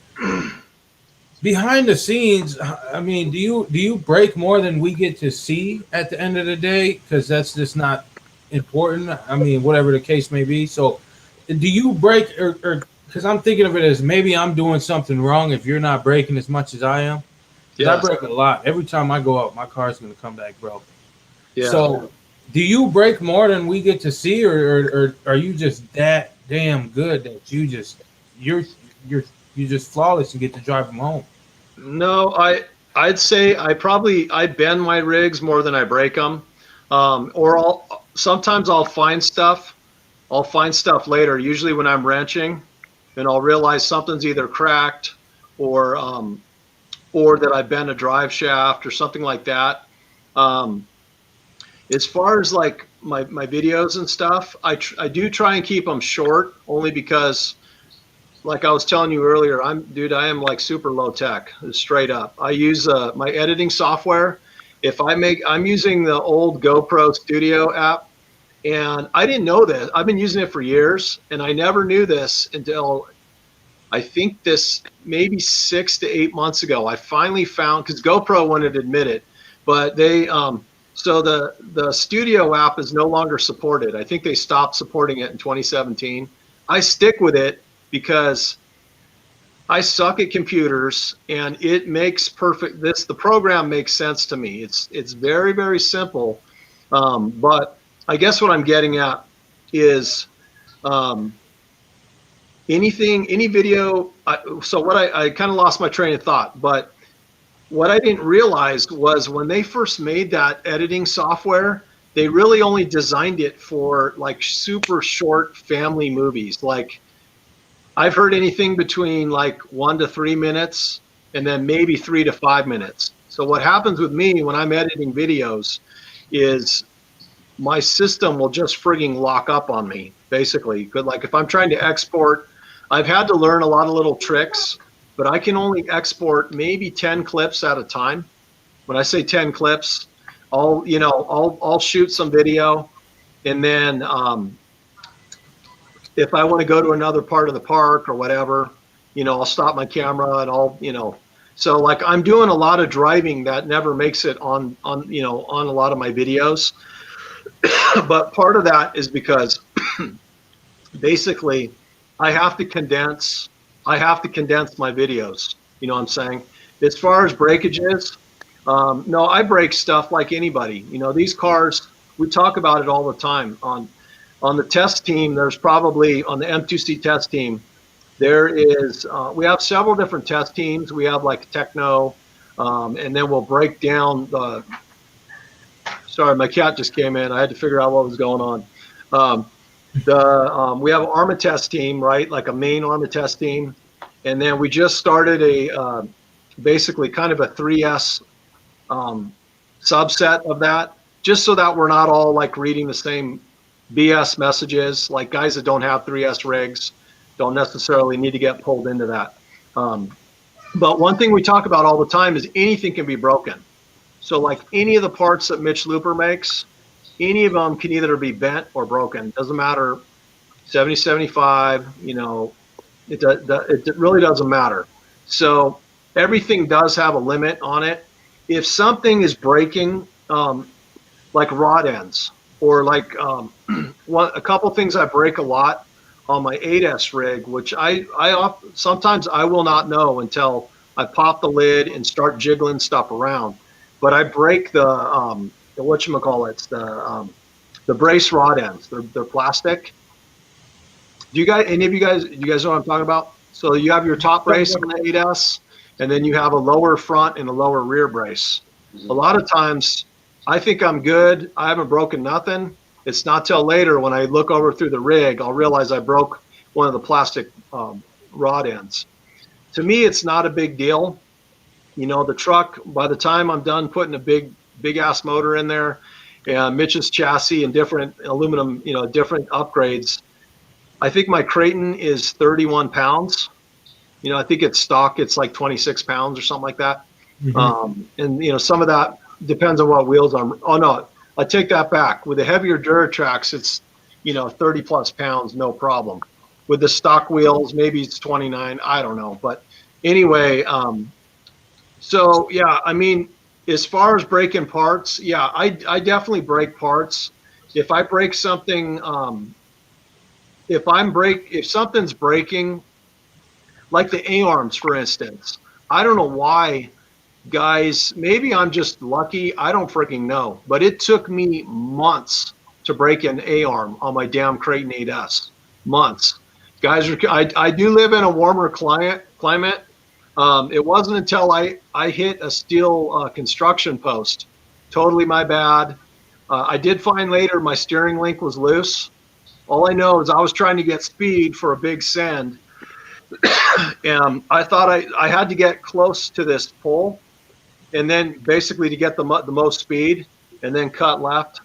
behind the scenes, I mean, do you break more than we get to see at the end of the day? Because that's just not important. I mean, whatever the case may be. So, do you break or because I'm thinking of it as maybe I'm doing something wrong if you're not breaking as much as I am. Because I Yes. break a lot. Every time I go out, my car's gonna come back broken. Yeah. So, do you break more than we get to see, or are you just that damn good that you're you're you just flawless and get to drive them home? No, I'd say I bend my rigs more than I break them, or sometimes I'll find stuff. I'll find stuff later, usually when I'm wrenching, and I'll realize something's either cracked or um, or that I bent a drive shaft or something like that. Um, as far as like my videos and stuff, I do try and keep them short, only because like I was telling you earlier, I am like super low tech, straight up. I use my editing software. I'm using the old GoPro Studio app, and I didn't know this. I've been using it for years, and I never knew this until I think this maybe 6 to 8 months ago. I finally found, because GoPro wouldn't admit it, but so the Studio app is no longer supported. I think they stopped supporting it in 2017. I stick with it because I suck at computers, and it makes the program makes sense to me. It's very, very simple. But I guess what I'm getting at is um, any video. So what I kind of lost my train of thought, but what I didn't realize was when they first made that editing software, they really only designed it for like super short family movies. Like I've heard anything between like 1 to 3 minutes and then maybe 3 to 5 minutes. So what happens with me when I'm editing videos is my system will just frigging lock up on me, basically. But like if I'm trying to export, I've had to learn a lot of little tricks, but I can only export maybe 10 clips at a time. When I say 10 clips, I'll shoot some video, and then if I want to go to another part of the park or whatever, I'll stop my camera and so like I'm doing a lot of driving that never makes it on a lot of my videos. But part of that is because basically I have to condense my videos. You know what I'm saying? As far as breakages, no, I break stuff like anybody. These cars, we talk about it all the time. On the test team, there's probably on the M2C test team, we have several different test teams. We have like Techno, and then we'll break down sorry, my cat just came in. I had to figure out what was going on. We have an ARMA test team, right? Like a main ARMA test team. And then we just started basically kind of a 3S subset of that, just so that we're not all like reading the same BS messages. Like guys that don't have 3S rigs don't necessarily need to get pulled into that. But one thing we talk about all the time is anything can be broken. So like any of the parts that Mitch Looper makes, any of them can either be bent or broken. Doesn't matter, 70, 75, it really doesn't matter. So everything does have a limit on it. If something is breaking, like rod ends, or like a couple things I break a lot on my 8S rig, which sometimes I will not know until I pop the lid and start jiggling stuff around. But I break the whatchamacallits, the brace rod ends. They're plastic. Do you guys know what I'm talking about? So you have your top brace on the 8S, and then you have a lower front and a lower rear brace. A lot of times I think I'm good. I haven't broken nothing. It's not till later when I look over through the rig, I'll realize I broke one of the plastic rod ends. To me, it's not a big deal. The truck, by the time I'm done putting a big ass motor in there, Mitch's chassis and different aluminum, different upgrades, I think my Creighton is 31 pounds. I think it's stock, it's like 26 pounds or something like that. Mm-hmm. And some of that depends on what wheels I'm. Oh no, I take that back. With the heavier Duratrax, it's 30 plus pounds, no problem. With the stock wheels, maybe it's 29. I don't know, but anyway, So yeah, I mean, as far as breaking parts, yeah, I definitely break parts. If I break something, if something's breaking, like the A-arms, for instance, I don't know why, guys. Maybe I'm just lucky. I don't freaking know. But it took me months to break an A-arm on my damn Creighton 8S. Months, guys. I do live in a warmer climate. It wasn't until I hit a steel construction post. Totally my bad. I did find later my steering link was loose. All I know is I was trying to get speed for a big send, and I thought I had to get close to this pole, and then basically to get the most speed, and then cut left.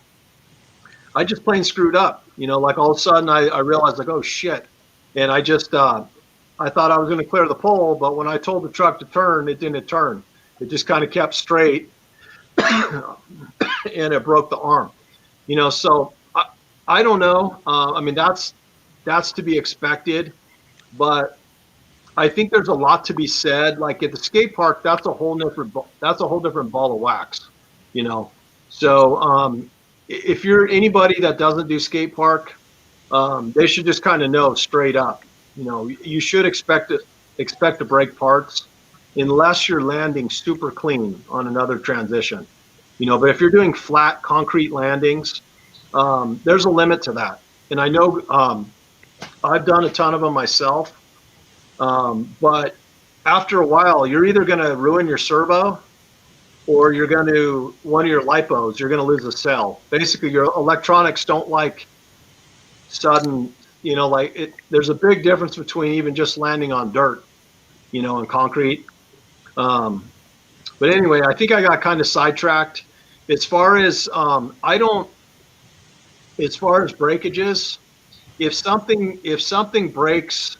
I just plain screwed up. Like all of a sudden I realized like, oh shit, and I just I thought I was going to clear the pole, but when I told the truck to turn, it didn't turn. It just kind of kept straight, and it broke the arm. So I don't know. I mean, that's to be expected, but I think there's a lot to be said. Like at the skate park, that's a whole different ball of wax. You know, so if you're anybody that doesn't do skate park, they should just kind of know straight up. You should expect to break parts unless you're landing super clean on another transition. But if you're doing flat concrete landings, there's a limit to that. And I know I've done a ton of them myself, but after a while, you're either going to ruin your servo or you're going to, one of your lipos, you're going to lose a cell. Basically, your electronics don't like sudden, there's a big difference between even just landing on dirt, and concrete. But anyway, I think I got kind of sidetracked. As far as as far as breakages, if something breaks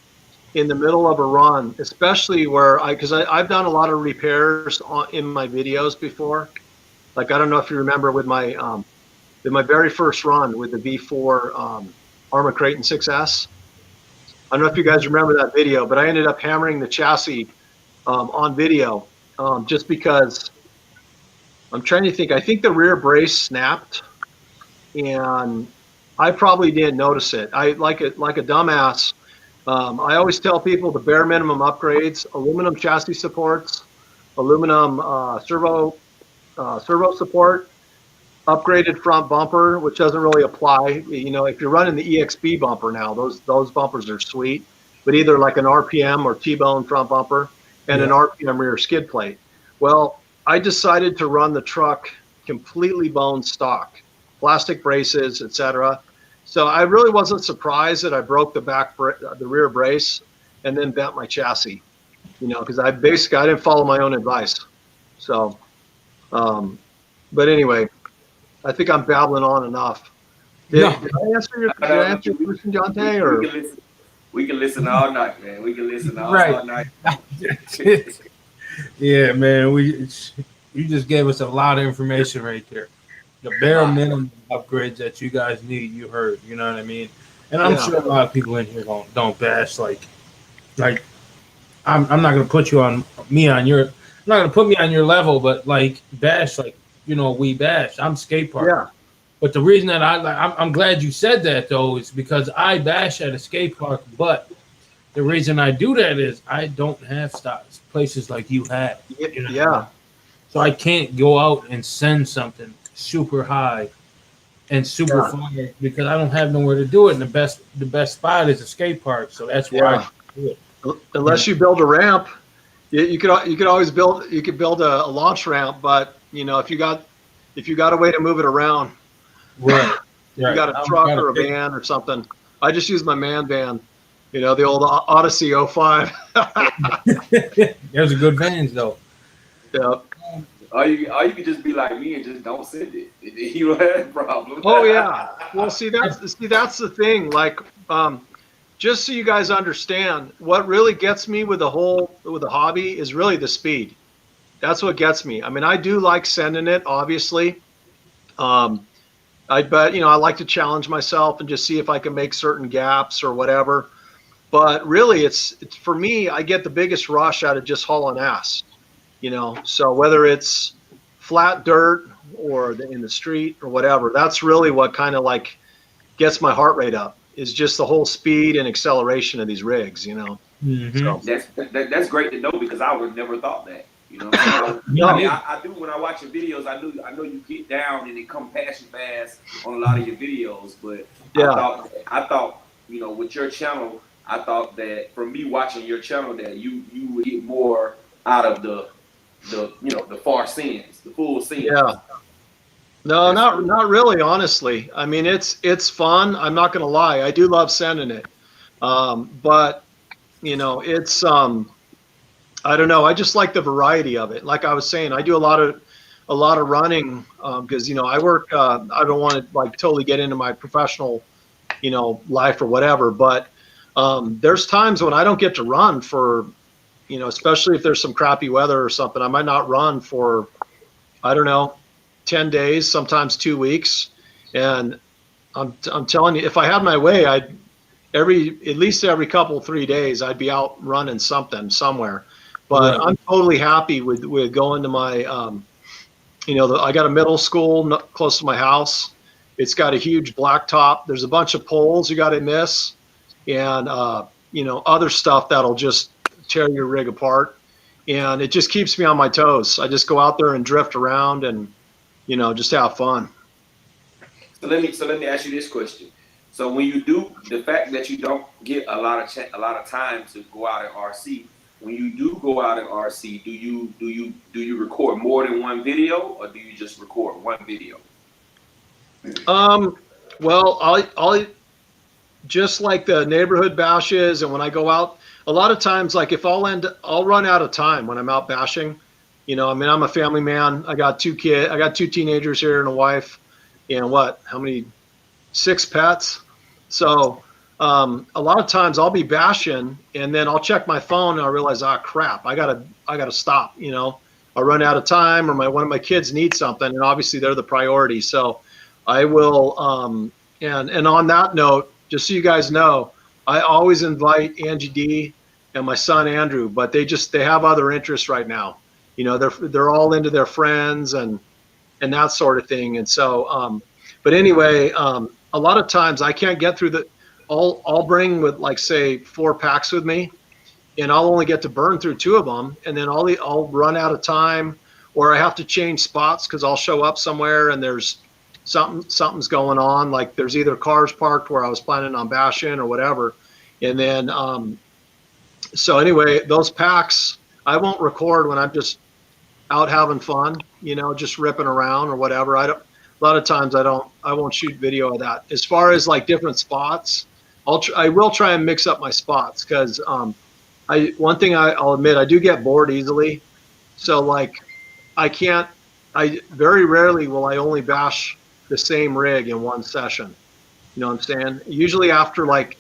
in the middle of a run, especially because I've done a lot of repairs in my videos before. Like I don't know if you remember with my very first run with the V4 Arma Creighton 6S. I don't know if you guys remember that video, but I ended up hammering the chassis on video just because I'm trying to think. I think the rear brace snapped, and I probably didn't notice it. I like a dumbass. I always tell people the bare minimum upgrades: aluminum chassis supports, aluminum servo support, upgraded front bumper, which doesn't really apply. If you're running the EXB bumper now, those bumpers are sweet, but either like an RPM or T-bone front bumper and an RPM rear skid plate. Well, I decided to run the truck completely bone stock, plastic braces, etc. So I really wasn't surprised that I broke the rear brace and then bent my chassis, because I didn't follow my own advice. So, but anyway, I think I'm babbling on enough. Did I answer your question, Jonte? Or we can listen all night, man. We can listen all night. Yeah, man. You just gave us a lot of information right there. The bare minimum upgrades that you guys need, you heard. You know what I mean? And I'm sure a lot of people in here don't bash like I'm not gonna put I'm not gonna put me on your level, but like bash we bash. I'm skate park. Yeah. But the reason that I'm glad you said that though is because I bash at a skate park, but the reason I do that is I don't have places like you have. Yeah. So I can't go out and send something super high and super far because I don't have nowhere to do it. And the best spot is a skate park. So that's why I do it. Unless you build a ramp, you could always build a launch ramp, but if you got a way to move it around, right? You got a truck or a van or something. I just use my man van, the old Odyssey 05. There's a good vans though. Yeah. Or you could just be like me and just don't send it. You don't have a problem. Oh yeah. Well, see that's the thing. Like, just so you guys understand, what really gets me with the hobby is really the speed. That's what gets me. I mean, I do like sending it, obviously. I like to challenge myself and just see if I can make certain gaps or whatever. But really, it's for me, I get the biggest rush out of just hauling ass. So whether it's flat dirt or in the street or whatever, that's really what kind of like gets my heart rate up, is just the whole speed and acceleration of these rigs. Mm-hmm. So That's great to know, because I would have never thought that. You know what I'm saying? no, I do, when I watch your videos. I know you get down and it come past you fast on a lot of your videos. But yeah. I thought, with your channel, I thought that from me watching your channel that you would get more out of the far scenes, the full scenes. Yeah. No, That's cool. not really, honestly. I mean, it's fun. I'm not going to lie. I do love sending it. But it's I don't know. I just like the variety of it. Like I was saying, I do a lot of running because I work. I don't want to like totally get into my professional life or whatever. But there's times when I don't get to run for especially if there's some crappy weather or something. I might not run for, I don't know, 10 days, sometimes 2 weeks. And I'm telling you, if I had my way, at least every couple, 3 days, I'd be out running something somewhere. But Right. I'm totally happy with going to my, I got a middle school close to my house. It's got a huge blacktop. There's a bunch of poles you got to miss, and other stuff that'll just tear your rig apart. And it just keeps me on my toes. I just go out there and drift around and just have fun. So let me ask you this question. So when you do, the fact that you don't get a lot of time to go out at RC, when you do go out at RC, do you record more than one video, or do you just record one video? Well, I'll just like the neighborhood bashes, and when I go out, a lot of times, like if I'll run out of time when I'm out bashing. I mean, I'm a family man. I got 2 kids. I got 2 teenagers here and a wife, and how many? 6 pets. So a lot of times I'll be bashing, and then I'll check my phone and I realize, crap, I gotta stop. I'll run out of time, or one of my kids needs something, and obviously they're the priority. So I will. And on that note, just so you guys know, I always invite Angie D and my son Andrew, but they have other interests right now. They're all into their friends and that sort of thing. And so, but anyway, a lot of times I can't get through I'll bring with like say 4 packs with me, and I'll only get to burn through 2 of them, and then I'll run out of time, or I have to change spots because I'll show up somewhere and there's something's going on. Like there's either cars parked where I was planning on bashing or whatever. And then, so anyway, those packs, I won't record when I'm just out having fun, just ripping around or whatever. A lot of times I won't shoot video of that. As far as like different spots, I will try and mix up my spots, because one thing I'll admit, I do get bored easily. So like I very rarely will I only bash the same rig in one session. You know what I'm saying? Usually after like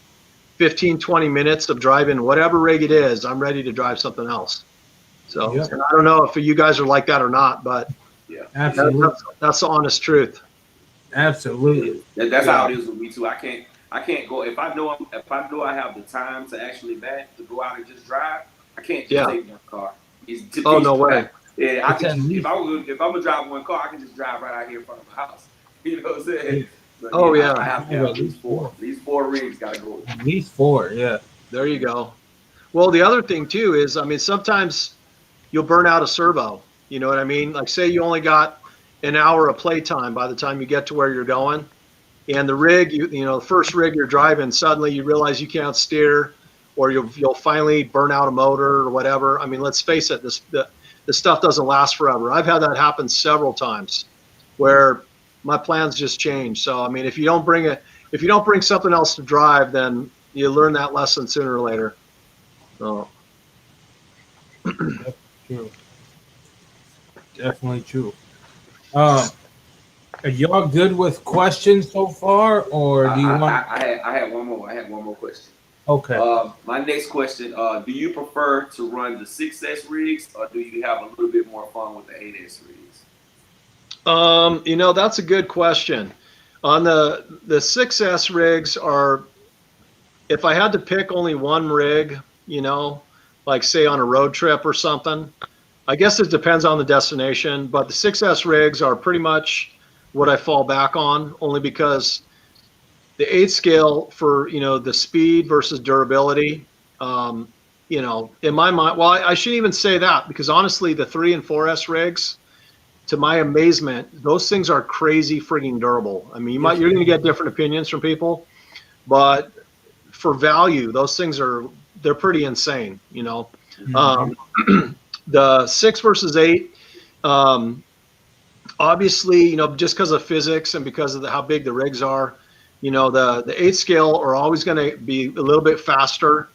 15, 20 minutes of driving whatever rig it is, I'm ready to drive something else. So Yeah. And I don't know if you guys are like that or not, but Yeah, Absolutely. that's the honest truth. Absolutely. that's how it is with me too. I can't go if I know I have the time to actually to go out and just drive. I can't just take one car. No way. Yeah, if I'm gonna drive one car, I can just drive right out here in front of my house. You know what I'm saying? But, I have to have at least 4. These 4 rigs gotta go. At least 4, yeah. There you go. Well, the other thing too is, I mean, sometimes you'll burn out a servo. You know what I mean? Like say you only got an hour of playtime by the time you get to where you're going, and the rig, the first rig you're driving, suddenly you realize you can't steer, or you'll finally burn out a motor or whatever. I mean, let's face it, this stuff doesn't last forever. I've had that happen several times, where my plans just change. So I mean, if you don't bring something else to drive, then you learn that lesson sooner or later. So. True. Definitely true. Are y'all good with questions so far, or do you want? I had one more. I had one more question. Okay. My next question: do you prefer to run the 6S rigs, or do you have a little bit more fun with the 8S rigs? That's a good question. On the 6S rigs are, if I had to pick only one rig, like say on a road trip or something, I guess it depends on the destination, but the 6S rigs are pretty much what I fall back on, only because the 8 scale for, the speed versus durability, in my mind, well, I shouldn't even say that, because honestly, the 3 and 4S rigs, to my amazement, those things are crazy frigging durable. I mean, you're going to get different opinions from people, but for value, those things they're pretty insane, The 6 versus 8, obviously, just because of physics and because of how big the rigs are, the 8 scale are always going to be a little bit faster.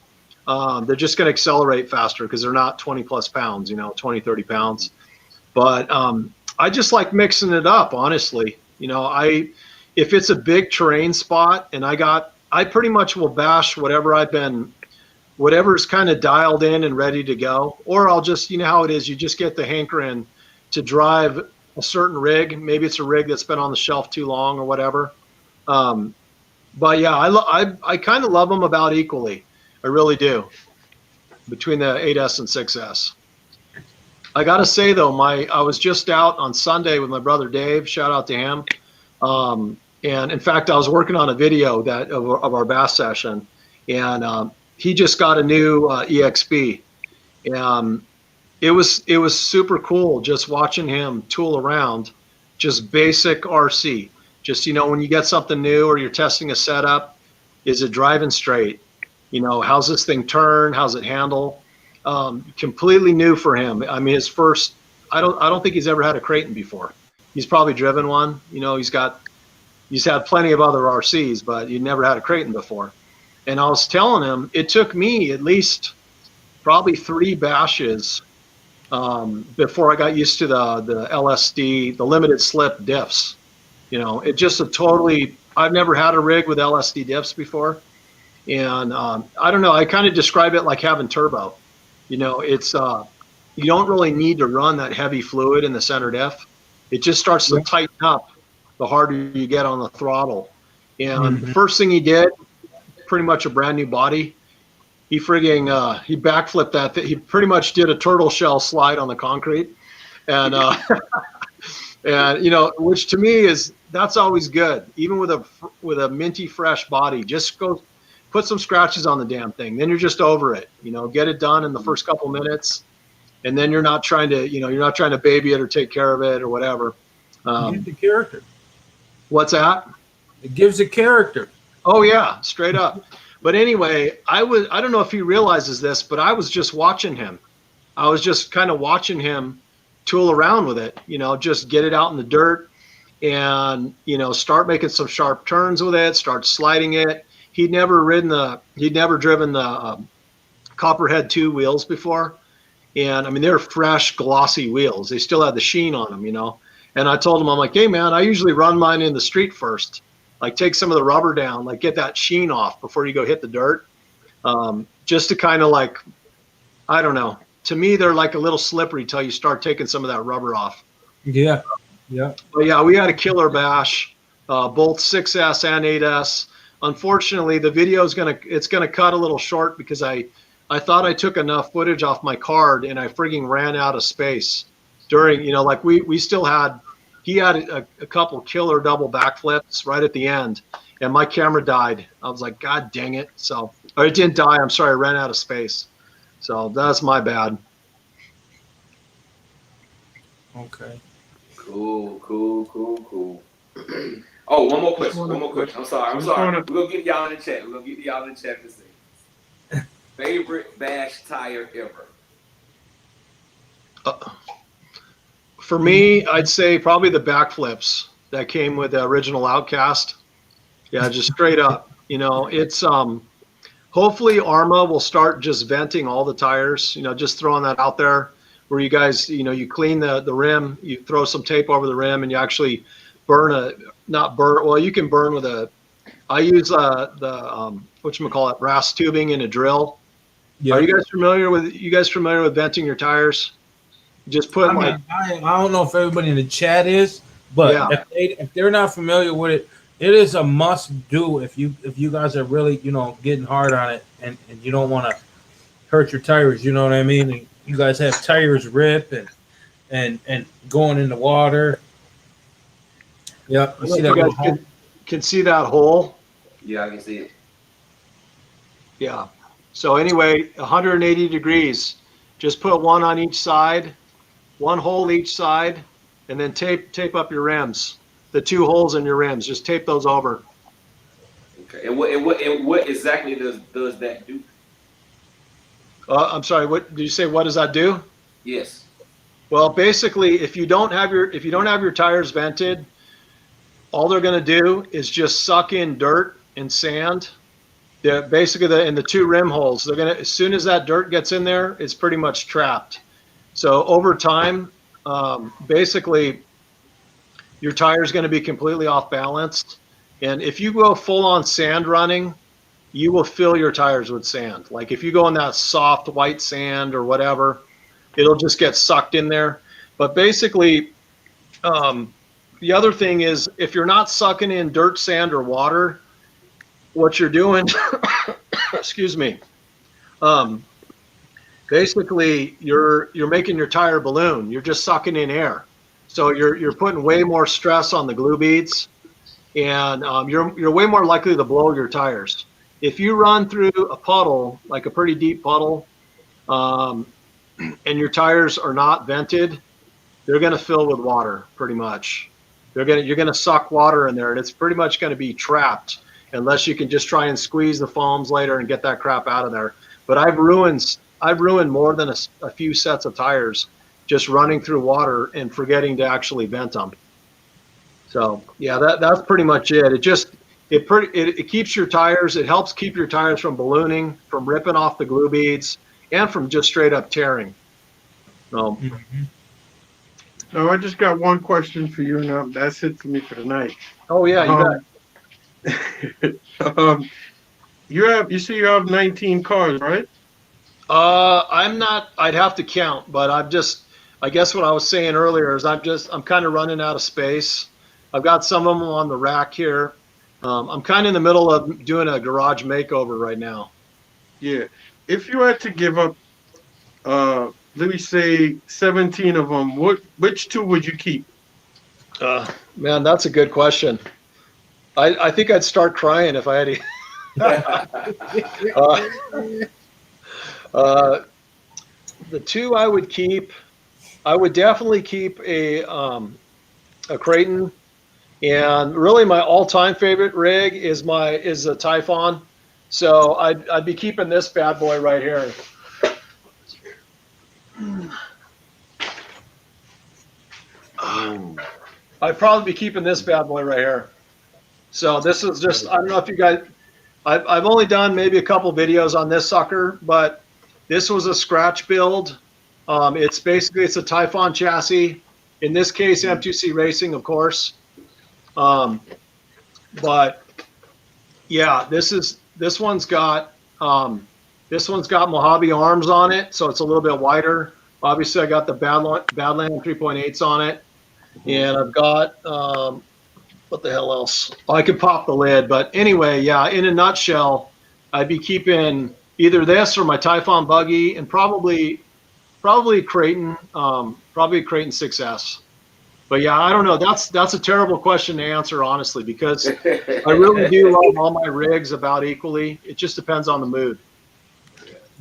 They're just going to accelerate faster because they're not 20 plus pounds, 20, 30 pounds. But I just like mixing it up, honestly. If it's a big terrain spot and I pretty much will bash whatever's kind of dialed in and ready to go. Or I'll just, how it is, you just get the hankering to drive a certain rig. Maybe it's a rig that's been on the shelf too long or whatever. But yeah, I kind of love them about equally. I really do, between the 8S and 6S. I got to say, though, I was just out on Sunday with my brother Dave. Shout out to him. And in fact, I was working on a video of our bass session, and he just got a new EXP. It was super cool just watching him tool around, just basic RC. Just, when you get something new or you're testing a setup, is it driving straight? How's this thing turn? How's it handle? Completely new for him. I mean, his first, I don't think he's ever had a Creighton before. He's probably driven one. He's had plenty of other RCs, but he never had a Creighton before. And I was telling him, it took me at least probably 3 bashes before I got used to the LSD, the limited slip diffs. It just I've never had a rig with LSD diffs before. And I don't know, I kind of describe it like having turbo. It's you don't really need to run that heavy fluid in the center diff. It just starts to tighten up the harder you get on the throttle. And the first thing he did, pretty much a brand new body, he backflipped that. He pretty much did a turtle shell slide on the concrete. And and which to me that's always good. Even with a minty fresh body, just go put some scratches on the damn thing. Then you're just over it. Get it done in the first couple minutes, and then you're not trying to baby it or take care of it or whatever. It gives the character. What's that? It gives a character. Oh yeah, straight up. But anyway, I don't know if he realizes this, but I was just watching him. I was just kind of watching him tool around with it, just get it out in the dirt and, start making some sharp turns with it, start sliding it. He'd never driven the Copperhead 2 wheels before. And I mean, they're fresh, glossy wheels. They still had the sheen on them, And I told him, I'm like, hey man, I usually run mine in the street first. Like take some of the rubber down, like get that sheen off before you go hit the dirt. Just to kind of like, I don't know. To me, they're like a little slippery till you start taking some of that rubber off. Yeah. Yeah. But yeah, we had a killer bash, both 6S and 8S. Unfortunately, the video is it's gonna cut a little short because I thought I took enough footage off my card and I frigging ran out of space during, like we still had, he had a couple killer double backflips right at the end and my camera died. I was like, God dang it. Or it didn't die. I'm sorry. I ran out of space. So that's my bad. Okay. Cool. Oh, one more question. I'm sorry. We're gonna get y'all in the chat. To say favorite bash tire ever. For me, I'd say probably the backflips that came with the original Outcast. Yeah, just straight up. It's hopefully Arma will start just venting all the tires. Just throwing that out there. Where you guys, you clean the rim, you throw some tape over the rim, and you actually you can burn with I use the whatchamacallit, brass tubing in a drill. Yeah. Are you guys familiar with venting your tires? Just put I don't know if everybody in the chat is, but yeah. if they're not familiar with it, it is a must do if you guys are really, getting hard on it and you don't want to hurt your tires, you know what I mean? You guys have tires rip and going in the water. Yep, I you don't see know that if you little guys hole? can see that hole. Yeah, I can see it. Yeah. So anyway, 180 degrees. Just put one on each side, one hole each side, and then tape up your rims. The two holes in your rims. Just tape those over. Okay. And what exactly does that do? I'm sorry. What did you say? What does that do? Yes. Well, basically, if you don't have your tires vented, all they're going to do is just suck in dirt and sand. They're basically in the two rim holes. They're gonna, as soon as that dirt gets in there, it's pretty much trapped. So over time, basically, your tire is going to be completely off balance. And if you go full on sand running, you will fill your tires with sand. Like if you go in that soft white sand or whatever, it'll just get sucked in there. But basically, the other thing is if you're not sucking in dirt, sand, or water, what you're doing, excuse me, um, basically you're making your tire balloon. You're just sucking in air, so you're putting way more stress on the glue beads, and you're way more likely to blow your tires. If you run through a puddle, like a pretty deep puddle, um, and your tires are not vented, they're going to fill with water pretty much. You're going to suck water in there, and it's pretty much going to be trapped unless you can just try and squeeze the foams later and get that crap out of there. But I've ruined more than a few sets of tires just running through water and forgetting to actually vent them. So yeah, that's pretty much it. It keeps your tires. It helps keep your tires from ballooning, from ripping off the glue beads, and from just straight up tearing. So. Now I just got one question for you, and that's it for me for tonight. Oh yeah, you bet. You say you have 19 cars, right? I'm not. I'd have to count, but I guess what I was saying earlier is I'm kind of running out of space. I've got some of them on the rack here. I'm kind of in the middle of doing a garage makeover right now. Yeah. If you had to give up, let me say 17 of them, which two would you keep? Man, that's a good question. I think I'd start crying if I had to. The two I would keep, I would definitely keep a Creighton, and really my all-time favorite rig is a Typhon. So I'd be keeping this bad boy right here. I'd probably be keeping this bad boy right here. So this is just, I don't know if you guys, I've only done maybe a couple videos on this sucker, but this was a scratch build. It's a Typhon chassis. In this case, M2C Racing, of course. But yeah, this one's got Mojave arms on it, so it's a little bit wider. Obviously, I got the Badland 3.8s on it, and I've got what the hell else? Oh, I could pop the lid, but anyway, yeah. In a nutshell, I'd be keeping either this or my Typhon buggy, and probably Creighton, probably Creighton 6S. But yeah, I don't know. That's a terrible question to answer, honestly, because I really do love all my rigs about equally. It just depends on the mood.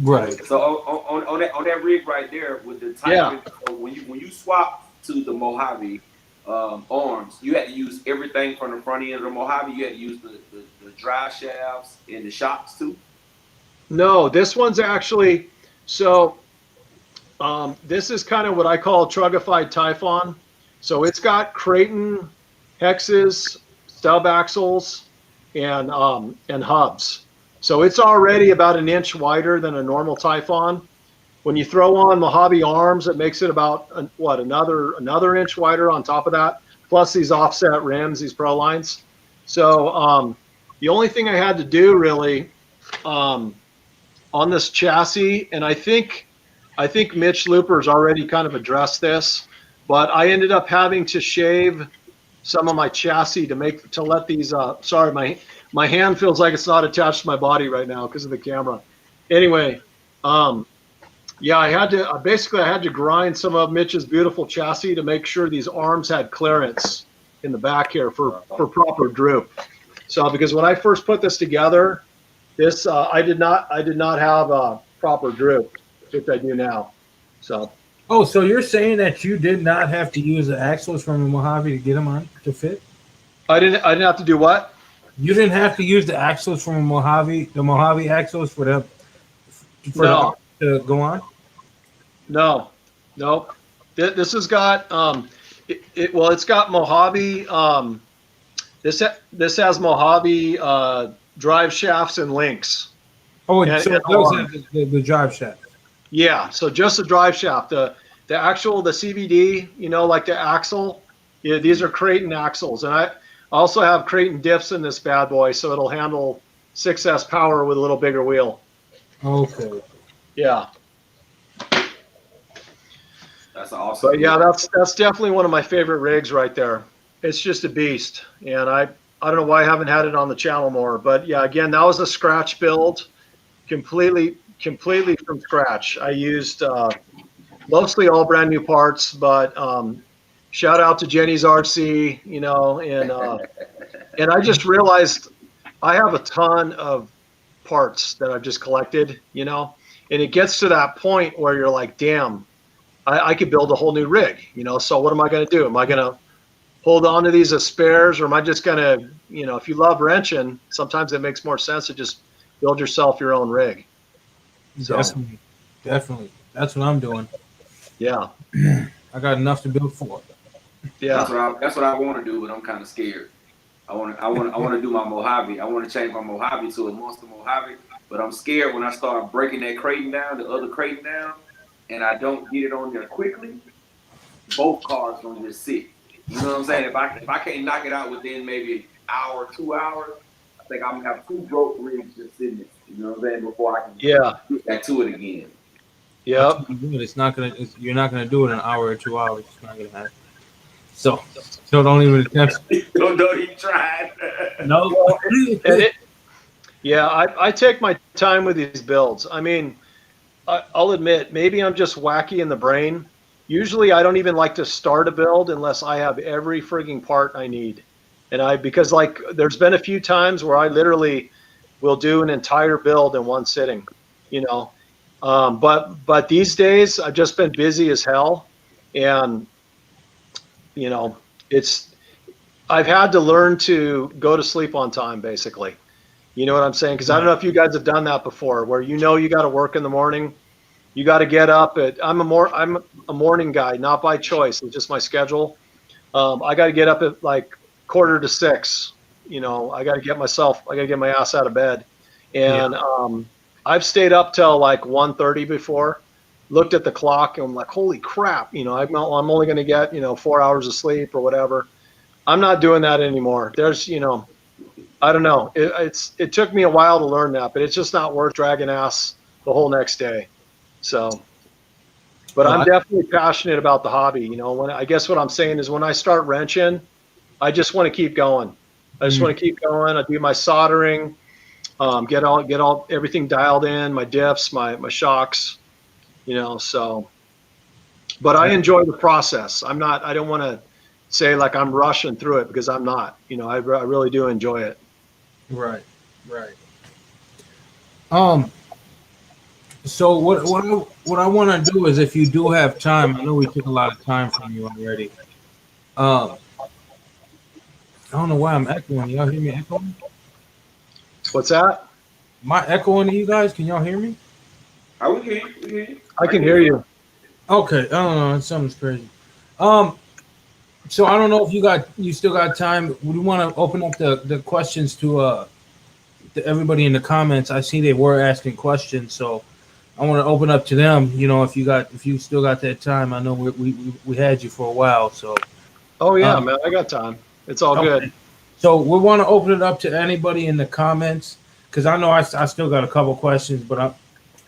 Right. So on that rig right there with the type, Yeah. so when you swap to the Mojave arms, you had to use everything from the front end of the Mojave. You had to use the drive shafts and the shocks too. No, this one's actually so. This is kind of what I call trugified Typhon. So it's got Creighton hexes, stub axles, and hubs. So it's already about an inch wider than a normal Typhon. When you throw on Mojave arms, it makes it about another inch wider on top of that. Plus these offset rims, these Pro lines. So the only thing I had to do really on this chassis, and I think Mitch Looper's already kind of addressed this, but I ended up having to shave some of my chassis to let these. Sorry, my hand feels like it's not attached to my body right now because of the camera. Anyway, Yeah, I had to basically I had to grind some of Mitch's beautiful chassis to make sure these arms had clearance in the back here for proper droop. So because when I first put this together, this I did not have a proper droop, which I do now. So Oh, so you're saying that you did not have to use the axles from the Mojave to get them on to fit? I didn't have to do what? You didn't have to use the axles from the Mojave axles for the No, to go on. no, nope. This has got well, it's got Mojave. This has Mojave drive shafts and links. Oh, And, so and it does arms. have the drive shaft. Yeah, so just the drive shaft, the CVD, like the axle. Yeah, these are Creighton axles, and I also have Creighton diffs in this bad boy, so it'll handle 6S power with a little bigger wheel. Okay. Yeah. That's awesome. But yeah, that's definitely one of my favorite rigs right there. It's just a beast, and I don't know why I haven't had it on the channel more. But yeah, again, that was a scratch build, completely from scratch. I used mostly all brand new parts, but shout out to Jenny's RC, and I just realized I have a ton of parts that I've just collected, and it gets to that point where you're like, damn, I could build a whole new rig, so what am I going to do? Am I going to hold on to these as spares, or am I just going to, if you love wrenching, sometimes it makes more sense to just build yourself your own rig. So, Definitely. That's what I'm doing. yeah. I got enough to build for. Yeah. That's what I want to do, but I'm kind of scared. I want to do my Mojave. I want to change my Mojave to a Monster Mojave, but I'm scared when I start breaking that Creighton down, the other Creighton down, and I don't get it on there quickly. Both cars gonna just sit. You know what I'm saying? If I can't knock it out within maybe an hour, 2 hours, I think I'm gonna have 2 broke rigs just sitting there. You know what I'm saying? Before I can get back to it again. Yep. It's not gonna. You're not gonna do it in an hour or 2 hours. It's not gonna happen. So don't even attempt. don't even try. No. I take my time with these builds. I mean, I'll admit, maybe I'm just wacky in the brain. Usually I don't even like to start a build unless I have every frigging part I need. And because like there's been a few times where I literally will do an entire build in one sitting, but these days I've just been busy as hell, and I've had to learn to go to sleep on time, basically. You know what I'm saying? Because I don't know if you guys have done that before, where you got to work in the morning. You got to get up at. I'm a morning guy, not by choice. It's just my schedule. I got to get up at like 5:45. I got to get my ass out of bed, and I've stayed up till like 1:30 before. Looked at the clock and I'm like, holy crap! I'm only going to get 4 hours of sleep or whatever. I'm not doing that anymore. There's I don't know. It took me a while to learn that, but it's just not worth dragging ass the whole next day. So, but I'm definitely passionate about the hobby. I guess what I'm saying is when I start wrenching, I just want to keep going. I just want to keep going. I do my soldering, get all everything dialed in, my diffs, my shocks, so. But I enjoy the process. I don't want to say like I'm rushing through it, because I'm not. I really do enjoy it. Right. So what I want to do is, if you do have time, I know we took a lot of time from you already. I don't know why I'm echoing. Y'all hear me echoing? What's that? Am I echoing to you guys? Can y'all hear me? I would hear you. I can hear you. Okay. I don't know. Something's crazy. So I don't know if you still got time. We want to open up the questions to everybody in the comments. I see they were asking questions, so I want to open up to them. If you still got that time. I know we had you for a while, so. Oh yeah, man, I got time. It's all good. So we want to open it up to anybody in the comments, because I know I still got a couple questions, but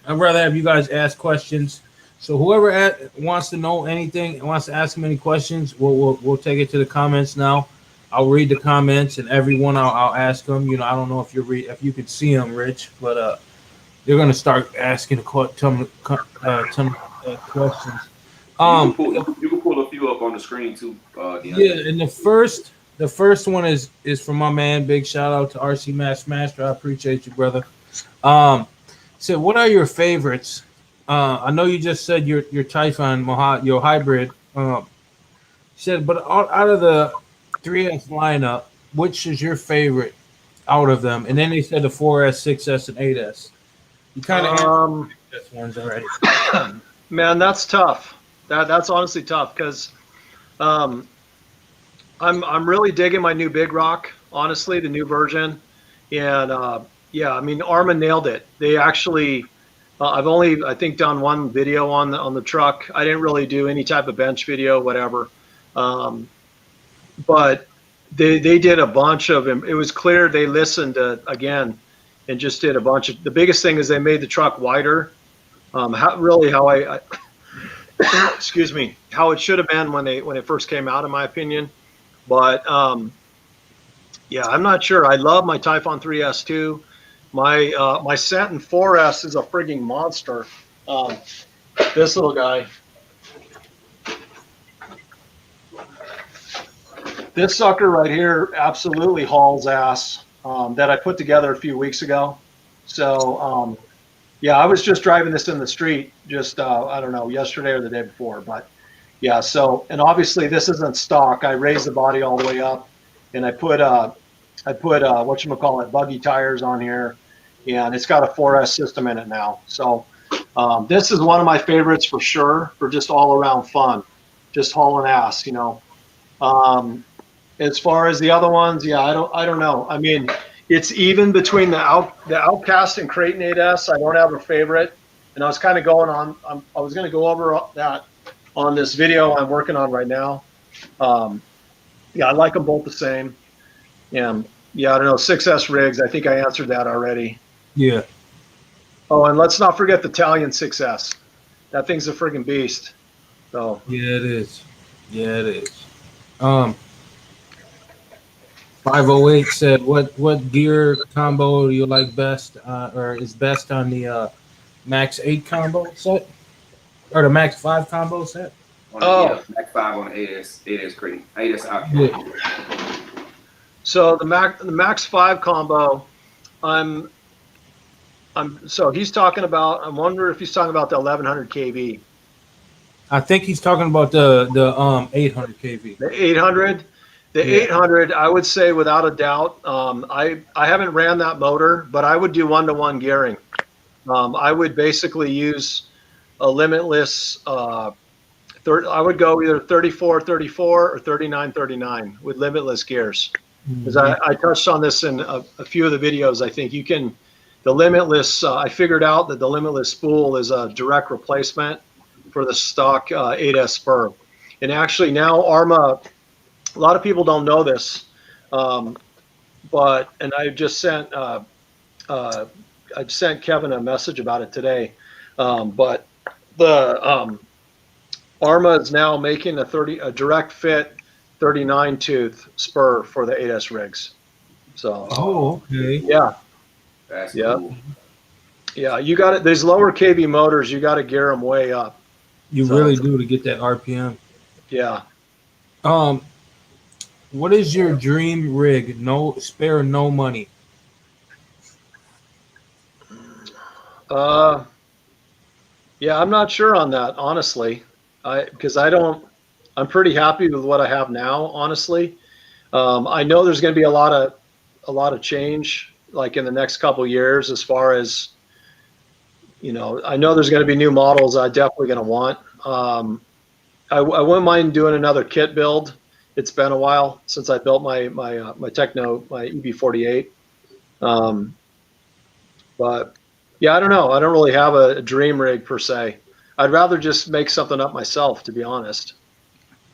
I'd rather have you guys ask questions. So whoever wants to know anything, wants to ask them any questions, we'll take it to the comments now. I'll read the comments, and everyone I'll ask them. I don't know if you can see them, Rich, but they're gonna start asking a ton of questions. You can pull a few up on the screen too, Yeah, Deontay. and the first one is from my man. Big shout out to RC Master. I appreciate you, brother. So what are your favorites? I know you just said your Typhon your hybrid. Said, but out of the 3S lineup, which is your favorite out of them? And then they said the 4S, 6S, and 8S. You kind of answered Um, the 6S ones already. man, that's tough. That's honestly tough because um, I'm really digging my new Big Rock. Honestly, the new version, and yeah, I mean Arma nailed it. They actually, I've only I think done one video on the truck. I didn't really do any type of bench video, whatever. Um, but they did a bunch of them. It was clear they listened again and just did a bunch of. The biggest thing is they made the truck wider. How I excuse me, how it should have been when it first came out, in my opinion. But yeah, I'm not sure. I love my Typhon 3S too. My Sentin 4S is a frigging monster. This little guy. This sucker right here absolutely hauls ass, that I put together a few weeks ago. So yeah, I was just driving this in the street just I don't know, yesterday or the day before, but yeah. So, and obviously this isn't stock. I raised the body all the way up, and I put whatchamacallit, buggy tires on here, and it's got a 4S system in it now. So this is one of my favorites for sure, for just all around fun, just hauling ass, you know. As far as the other ones, yeah, I don't know. I mean, it's even between the Outcast and Creighton 8S. I don't have a favorite, and I was kind of going on. I was going to go over that on this video I'm working on right now. Yeah, I like them both the same. And yeah, I don't know, 6S rigs. I think I answered that already. Yeah. Oh, and let's not forget the Italian 6S. That thing's a friggin' beast. So Yeah, it is. Yeah, it is. 508 said, what gear combo do you like best, or is best on the Max 8 combo set, or the Max 5 combo set? Yeah, Mac 5 on the 8S Creighton. 8S out. Yeah. So the Max 5 combo, so he's talking about. I wonder if he's talking about the 1100 kV. I think he's talking about the 800 kV. The 800. The 800, I would say without a doubt. I haven't ran that motor, but I would do 1-to-1 gearing. I would basically use a limitless. I would go either 34-34 or 39-39 with limitless gears. Because I touched on this in a few of the videos. I think you can. The limitless. I figured out that the limitless spool is a direct replacement for the stock 8S spur, and actually now Arma. A lot of people don't know this, but I just sent Kevin a message about it today. But the Arma is now making a direct fit 39 tooth spur for the 8S rigs. So okay. Yeah. That's cool. Yeah, you got it. These lower kV motors, you got to gear them way up. You really do to get that RPM. Yeah. What is your dream rig? No spare, no money. Yeah, I'm not sure on that, honestly. Because I'm pretty happy with what I have now, honestly. I know there's going to be a lot of change, like in the next couple of years, as far as, you know, I know there's going to be new models I'm definitely going to want. I wouldn't mind doing another kit build. It's been a while since I built my Techno, my EB48. But yeah, I don't know. I don't really have a dream rig per se. I'd rather just make something up myself, to be honest.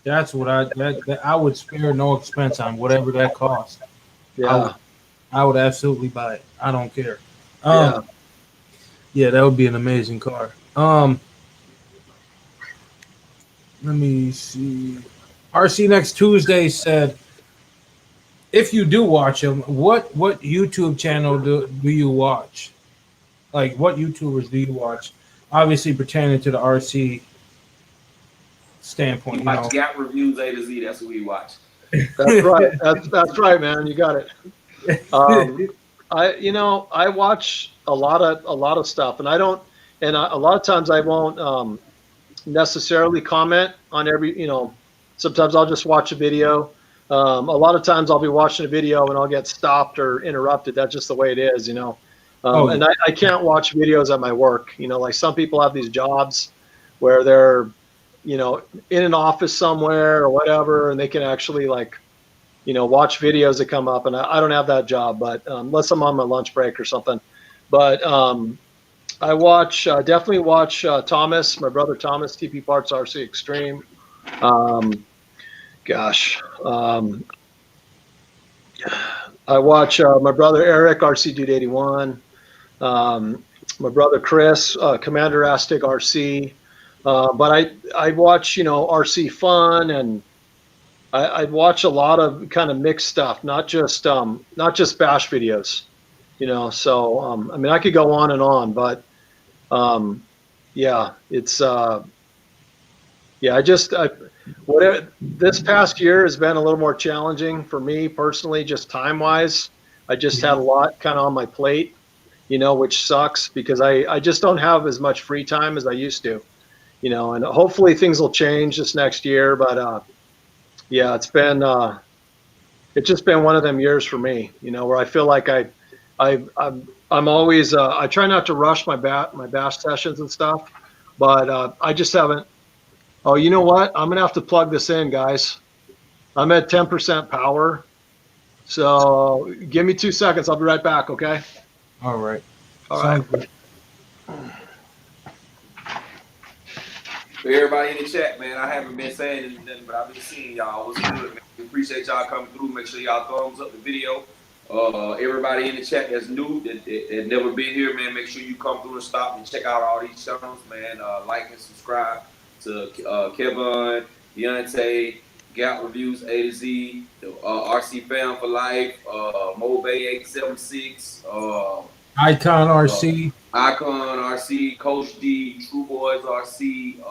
That's what I would spare no expense on whatever that costs. Yeah. I would absolutely buy it. I don't care. Yeah, that would be an amazing car. Let me see. RC Next Tuesday said, if you do watch them, what YouTube channel do you watch? Like, what YouTubers do you watch? Obviously, pertaining to the RC standpoint, We watch Gap Reviews A to Z. That's what we watch. That's right. That's right, man. You got it. I watch a lot of stuff, and I don't, and a lot of times I won't necessarily comment on every, sometimes I'll just watch a video. A lot of times I'll be watching a video and I'll get stopped or interrupted. That's just the way it is. Oh, yeah. And I can't watch videos at my work. Like some people have these jobs where they're, in an office somewhere or whatever, and they can actually watch videos that come up. And I don't have that job, but unless I'm on my lunch break or something. But I definitely watch Thomas, my brother Thomas, TP Parts RC Extreme. I watch my brother Eric, RC Dude 81. My brother Chris, Commander Astig RC. But I watch, RC Fun, and I watch a lot of kind of mixed stuff, not just bash videos, So I mean, I could go on and on, but yeah, it's whatever. This past year has been a little more challenging for me personally, just time wise. I just had a lot kind of on my plate, which sucks because I just don't have as much free time as I used to, and hopefully things will change this next year. But yeah, it's just been one of them years for me, where I feel like I'm always I try not to rush my bash sessions and stuff, but I just haven't. Oh, you know what? I'm gonna have to plug this in, guys. I'm at 10% power, so give me 2 seconds. I'll be right back. Okay. All right. All right. Good. For everybody in the chat, man, I haven't been saying nothing, but I've been seeing y'all. What's good, man? We appreciate y'all coming through. Make sure y'all thumbs up the video. Everybody in the chat that's new, that never been here, man, make sure you come through and stop and check out all these channels, man. Like and subscribe to Kevin, Deontay, Gap Reviews A to Z, RC Fam for Life, Mobay 876, Icon RC. Icon RC, Coach D, True Boys RC,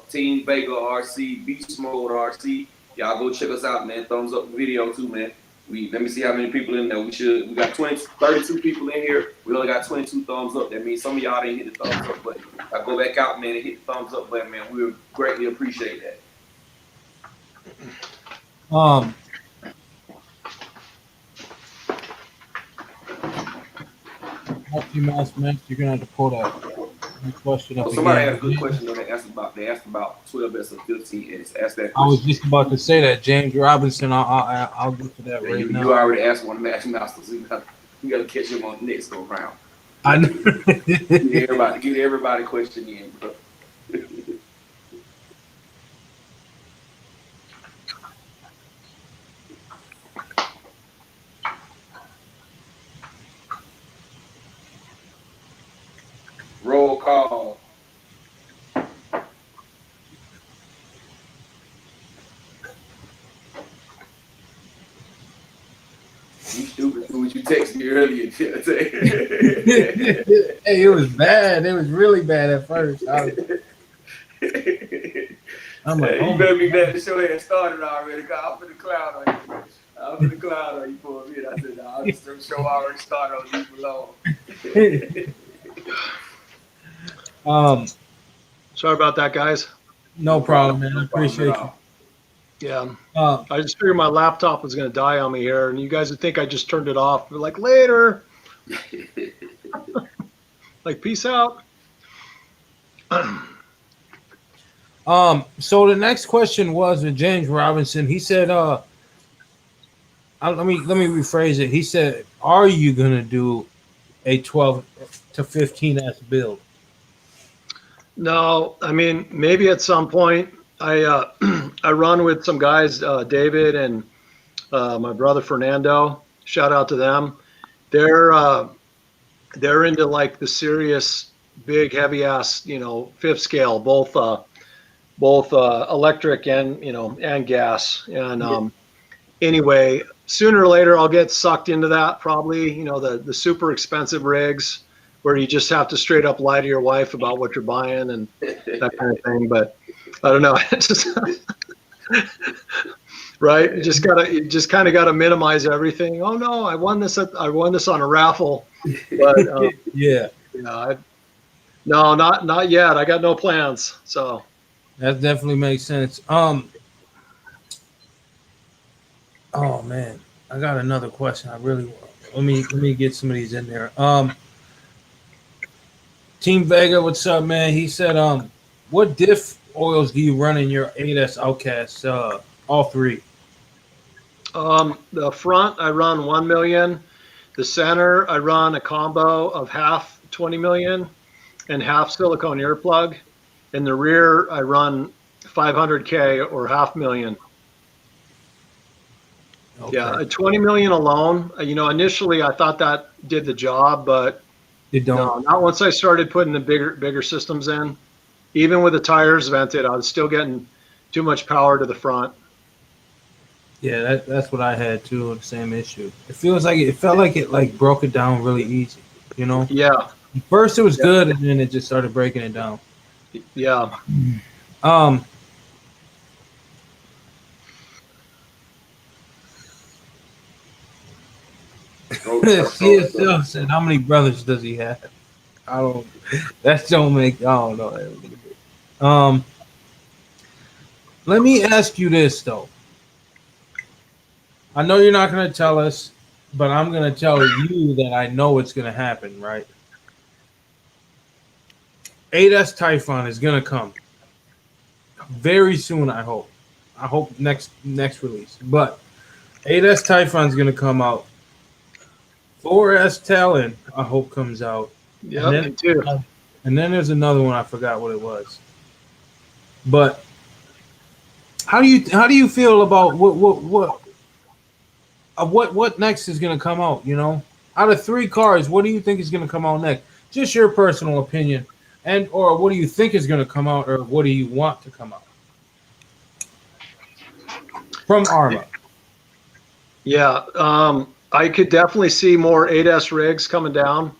Team Vega RC, Beast Mode RC. Y'all go check us out, man. Thumbs up the video too, man. Let me see how many people in there. We got 32 people in here. We only got 22 thumbs up. That means some of y'all didn't hit the thumbs up button. I go back out, man, and hit the thumbs up button, man. We would greatly appreciate that. Multi-mass match, you're gonna have to pull that question up. Somebody again. had a good question though. They asked about 12S or 15S. Ask that question. I was just about to say that, James Robinson. I'll get to that right now. You already asked one of the Match Masters. You gotta catch him on the next go round. I know. Give everybody a question in, bro. Roll call. You stupid. What you texted me earlier. Hey, it was bad. It was really bad at first. I'm like, you better be glad the show had started already. I'm for the clown on you. I'm for the clown on you for a minute. I said, nah, the show already started on you alone. Sorry about that, guys. No problem, man. I appreciate you. Yeah. I just figured my laptop was going to die on me here, and you guys would think I just turned it off. We're like, later. Like, peace out. So the next question was with James Robinson. He said, let me rephrase it. He said, are you gonna do a 12 to 15S build? No, I mean, maybe at some point. I run with some guys, David and my brother Fernando. Shout out to them. They're into like the serious, big, heavy ass, fifth scale, both electric and and gas. And anyway, sooner or later I'll get sucked into that. Probably, the super expensive rigs. where you just have to straight up lie to your wife about what you're buying and that kind of thing. But I don't know. It's just, right? You just kind of gotta minimize everything. Oh no, I won this on a raffle, but Yeah, no, not yet. I got no plans. So that definitely makes sense. Oh man, I got another question. I really let me get some of these in there. Team Vega, what's up, man? He said, what diff oils do you run in your 8S Outcast? All three. the front I run 1 million. The center I run a combo of half 20 million and half silicone earplug. In the rear I run 500K or half million. Okay. Yeah, 20 million alone. Initially I thought that did the job, but It don't. no, not once I started putting the bigger systems in. Even with the tires vented, I was still getting too much power to the front. Yeah, that's what I had too. The same issue. It felt like it like broke it down really easy. You know, Yeah, at first it was good, and then it just started breaking it down. yeah. Um, CSL said, "How many brothers does he have?" I don't. That don't make. I don't know. Let me ask you this though. I know you're not going to tell us, but I'm going to tell you that I know it's going to happen, right? 8S Typhon is going to come very soon, I hope. I hope next release. But 8S Typhon is going to come out. 4S Talon, I hope, comes out. Yeah, me too. And then there's another one, I forgot what it was. But how do you feel about what next is going to come out, you know? Out of 3 cars, what do you think is going to come out next? Just your personal opinion. And or what do you think is going to come out, or what do you want to come out? From Arma. Yeah, I could definitely see more 8S rigs coming down.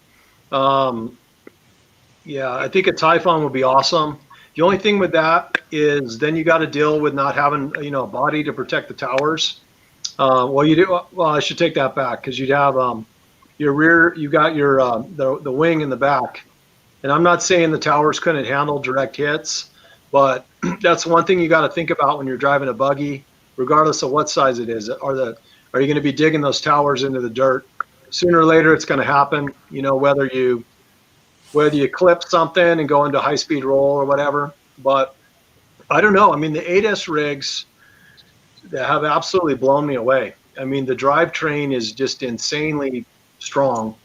Yeah, I think a Typhon would be awesome. The only thing with that is then you got to deal with not having a body to protect the towers. Well, you do. Well, I should take that back because you'd have your rear. You got your the wing in the back, and I'm not saying the towers couldn't handle direct hits, but that's one thing you got to think about when you're driving a buggy, regardless of what size it is. Are you going to be digging those towers into the dirt? Sooner or later, it's going to happen. Whether you clip something and go into high-speed roll or whatever. But I don't know. I mean, the 8S rigs that have absolutely blown me away. I mean, the drivetrain is just insanely strong.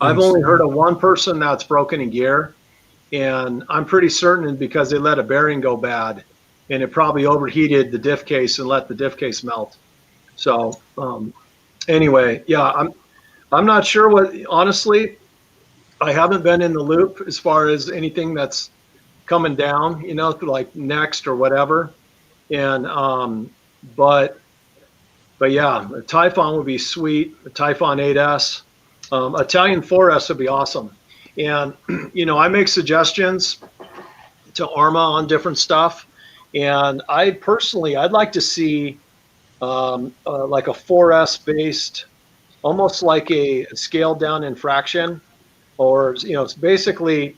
I've only heard of one person that's broken in gear, and I'm pretty certain because they let a bearing go bad, and it probably overheated the diff case and let the diff case melt. So anyway, yeah, I'm not sure what. Honestly, I haven't been in the loop as far as anything that's coming down, like next or whatever. And but yeah, a Typhon would be sweet. A Typhon 8S, Italian 4S would be awesome. And I make suggestions to Arma on different stuff. And I'd like to see like a 4S based, almost like a scaled down infraction, or it's basically.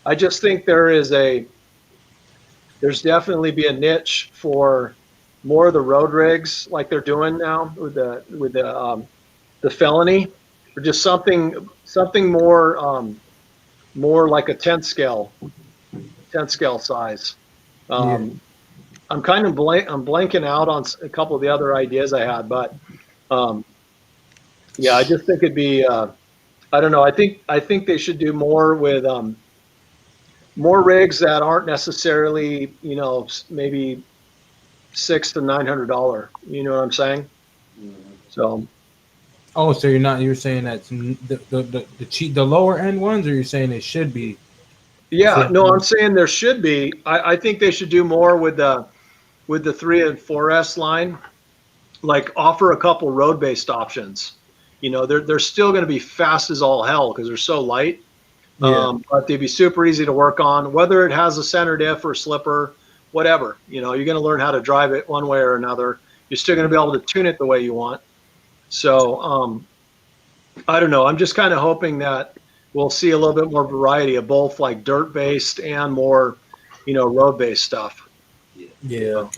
I just think there's definitely be a niche for more of the road rigs like they're doing now with the felony, or just something more like a 10 scale size. Yeah. I'm kind of I'm blanking out on a couple of the other ideas I had, but yeah, I just think it'd be I don't know. I think they should do more with more rigs that aren't necessarily, maybe $600 to $900. You know what I'm saying? So. Oh, so you're saying that the lower end ones, or you're saying it should be? Yeah, no, I'm saying there should be. I think they should do more with the 3 and 4S line, like offer a couple road based options. They're still going to be fast as all hell because they're so light. Yeah. But they'd be super easy to work on, whether it has a center diff or slipper, whatever. You're going to learn how to drive it one way or another. You're still going to be able to tune it the way you want. So I don't know. I'm just kind of hoping that we'll see a little bit more variety of both like dirt based and more, road based stuff. Yeah.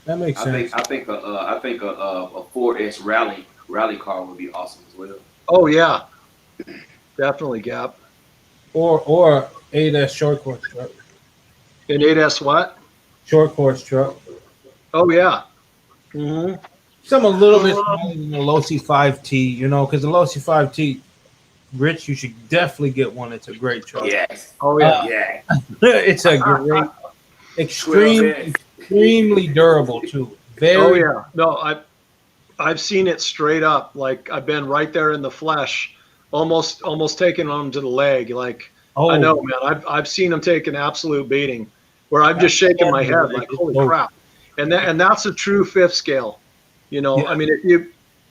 That makes sense. I think a 4S rally car would be awesome as well. Oh yeah, definitely, Gap. Or 8S short course truck. An 8S what? Short course truck. Oh yeah. Mm-hmm. Some a little bit smaller than the Losi 5T, because the Losi 5T, Rich, you should definitely get one. It's a great truck. Yes. Oh yeah. Yeah. It's a great, extremely durable too. Very. Oh yeah. No, I've seen it straight up. Like I've been right there in the flesh, almost taking them to the leg. Like I know, man. I've seen them take an absolute beating, where I'm just shaking my head like, holy crap. And that's a true fifth scale. I mean,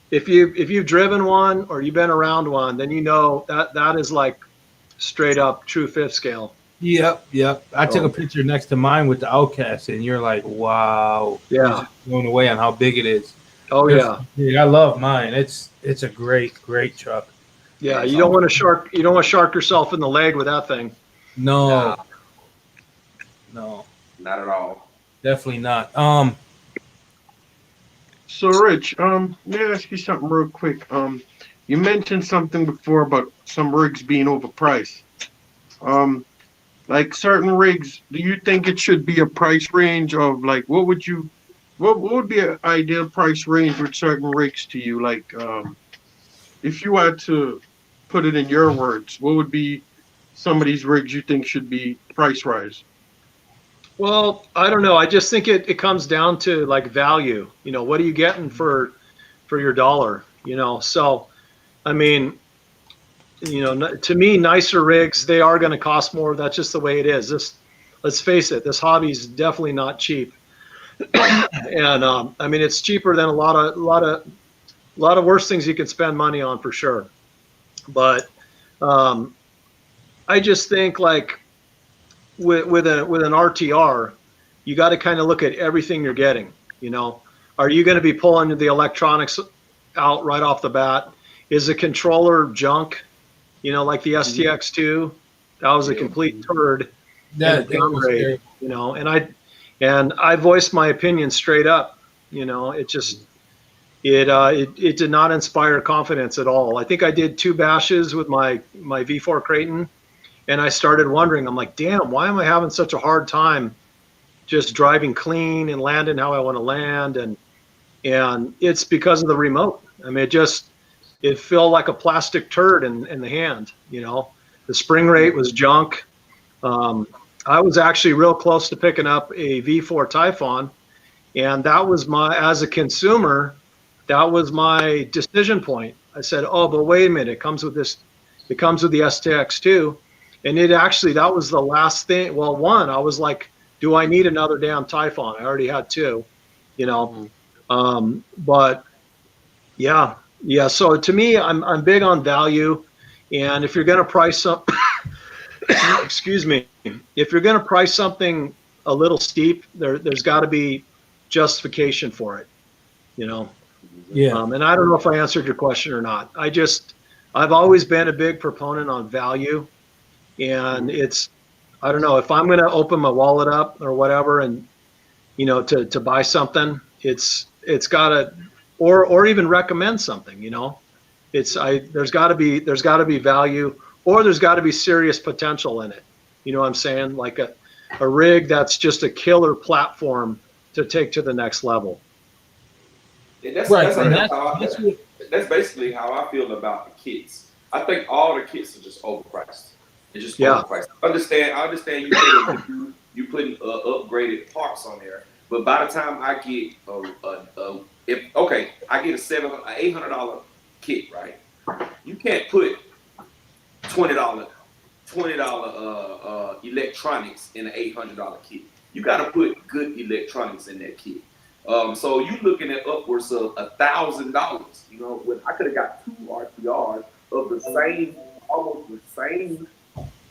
if you've driven one or you've been around one, then that is like straight up true fifth scale. Yep. I took a picture next to mine with the Outcast, and you're like, wow. Yeah. You're just blown away on how big it is. Oh yeah. I love mine. It's a great truck. Yeah, you don't want to shark yourself in the leg with that thing. No. Not at all. Definitely not. So, Rich, let me ask you something real quick. You mentioned something before about some rigs being overpriced. Like certain rigs, do you think it should be a price range of like what would be an ideal price range with certain rigs to you? Like, if you had to put it in your words, what would be some of these rigs you think should be price rise? Well, I don't know. I just think it comes down to like value. What are you getting for your dollar? So, I mean, to me, nicer rigs, they are going to cost more. That's just the way it is. Let's face it, this hobby is definitely not cheap. And I mean, it's cheaper than a lot of worse things you can spend money on for sure. But I just think like with an RTR, you got to kind of look at everything you're getting. Are you going to be pulling the electronics out right off the bat? Is the controller junk? Like the STX2, that was a complete turd. That downgrade. And I voiced my opinion straight up. It just it did not inspire confidence at all. I think I did 2 bashes with my V4 Creighton, and I started wondering. I'm like, damn, why am I having such a hard time just driving clean and landing how I want to land? And it's because of the remote. I mean, it felt like a plastic turd in the hand. The spring rate was junk. I was actually real close to picking up a V4 Typhon, and that was as a consumer, that was my decision point. I said, oh, but wait a minute, it comes with the STX2, and that was the last thing. Well, one, I was like, do I need another damn Typhon? I already had 2, but yeah. So to me, I'm big on value, and if you're going to price up, excuse me, if you're going to price something a little steep, there's got to be justification for it, Yeah. And I don't know if I answered your question or not. I've always been a big proponent on value, and I don't know if I'm going to open my wallet up or whatever, and to buy something, it's got to. Or even recommend something, there's got to be value, or there's got to be serious potential in it. You know what I'm saying? Like a rig that's just a killer platform to take to the next level. Yeah, Right. That's basically how I feel about the kits. I think all the kits are just overpriced. They're just overpriced. I understand you putting upgraded parts on there, but by the time I get I get a $800 kit, right? You can't put $20 electronics in an $800 kit. You got to put good electronics in that kit. So you looking at upwards of $1,000. When I could have got 2 RTRs of almost the same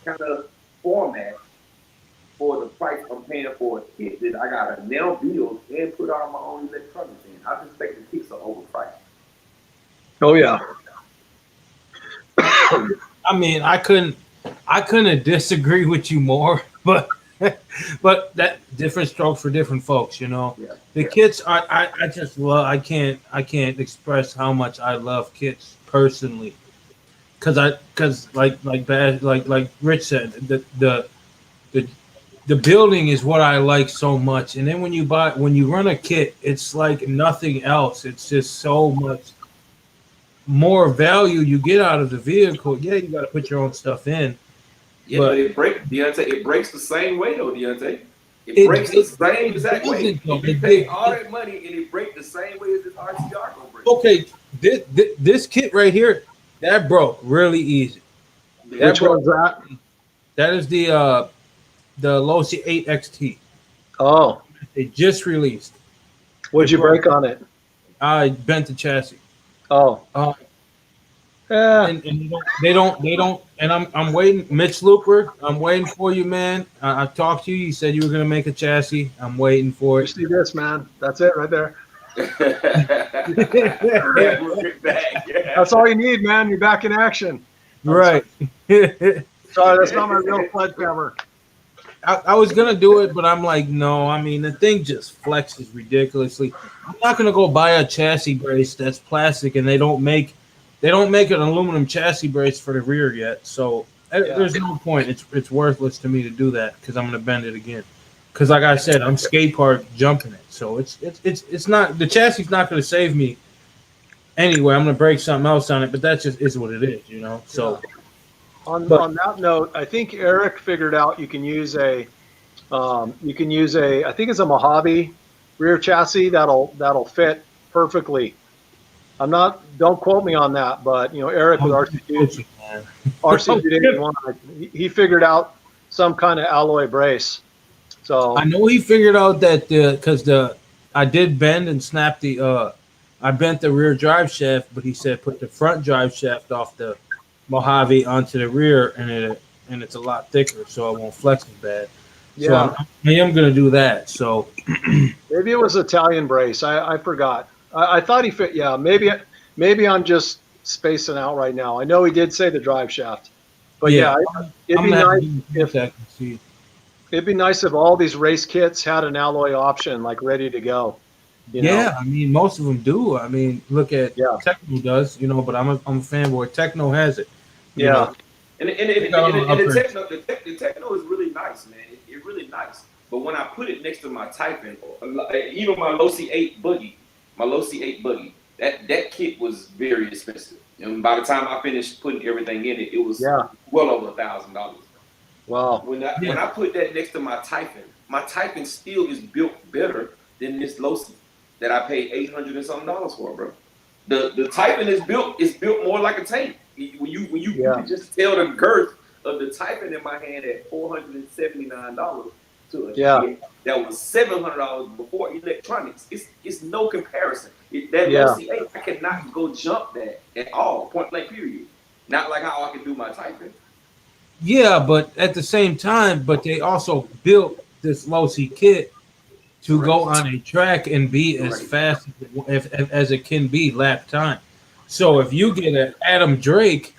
kind of format for the price I'm paying for a kit that I got to nail bills and put all my own electronics in. I just think the kits are overpriced. Oh yeah. I mean, I couldn't disagree with you more, but but that different strokes for different folks, you know. Yeah. The Yeah. kits, I just love. I can't express how much I love kits personally, because like bad like Rich said, the the building is what I like so much, and then when you run a kit, it's like nothing else. It's just so much more value you get out of the vehicle. Yeah, you got to put your own stuff in, Yeah, but but it breaks, Deontay. It breaks the same way though, Deontay. It it breaks the it, same it exact way. doesn't though. You pay all that money and it breaks the same way as this RCR gonna break. Okay, this kit right here that broke really easy. Yeah. That Which broke. one's that? That is the Losi 8 XT. Oh, They just released. what'd It you broke. break on it? I bent the chassis. Oh, Uh, yeah. and they don't and I'm waiting. Mitch Looper, I'm waiting for you, man. I talked to you. You said you were gonna make a chassis. I'm waiting for You it. see this, man? That's it right there. Yeah, we'll get back. Yeah. That's all you need, man. You're back in action. Right. Sorry, that's not my real sledgehammer. I was gonna do it, but I'm like, no. I mean, the thing just flexes ridiculously. I'm not gonna go buy a chassis brace that's plastic, and they don't make an aluminum chassis brace for the rear yet. So Yeah. there's no point. It's worthless to me to do that because I'm gonna bend it again. Because like I said, I'm skate park jumping it, so it's not the chassis not gonna save me anyway. I'm gonna break something else on it, but that just is what it is, you know. So. On But- on that note, I think Eric figured out you can use a I think it's a Mojave rear chassis that'll fit perfectly. Don't quote me on that, but Eric with RC281, he figured out some kind of alloy brace. So I know he figured out that because I did bend and snap I bent the rear drive shaft, but he said put the front drive shaft off the Mojave onto the rear, and it's a lot thicker, so it won't flex as bad. So yeah, I am gonna do that. So maybe it was Italian brace. I forgot. I thought he fit. Yeah, maybe I'm just spacing out right now. I know he did say the drive shaft, but yeah, it'd I'm be gonna have nice to do if that and see. it'd be nice if all these race kits had an alloy option, like ready to go. You know? Yeah, I mean most of them do. I mean, look at Yeah. Techno does, but I'm a fanboy. Techno has it. You Yeah. know. And the techno is really nice, man. It's really nice. But when I put it next to my typing, even my Losi 8 buggy, that kit was very expensive. And by the time I finished putting everything in it, it was well over $1,000. Wow. When I put that next to my typing still is built better than this Losi that I paid $800 and something for, bro. The typing is built more like a tank. When you can just tell the girth of the typing in my hand at $479 to a kit that was $700 before electronics. It's no comparison. That Losi 8, I cannot go jump that at all, point blank period. Not like how I can do my typing. Yeah, but at the same time, they also built this Losi kit to go on a track and be as fast as it can be lap time. So if you get an Adam Drake,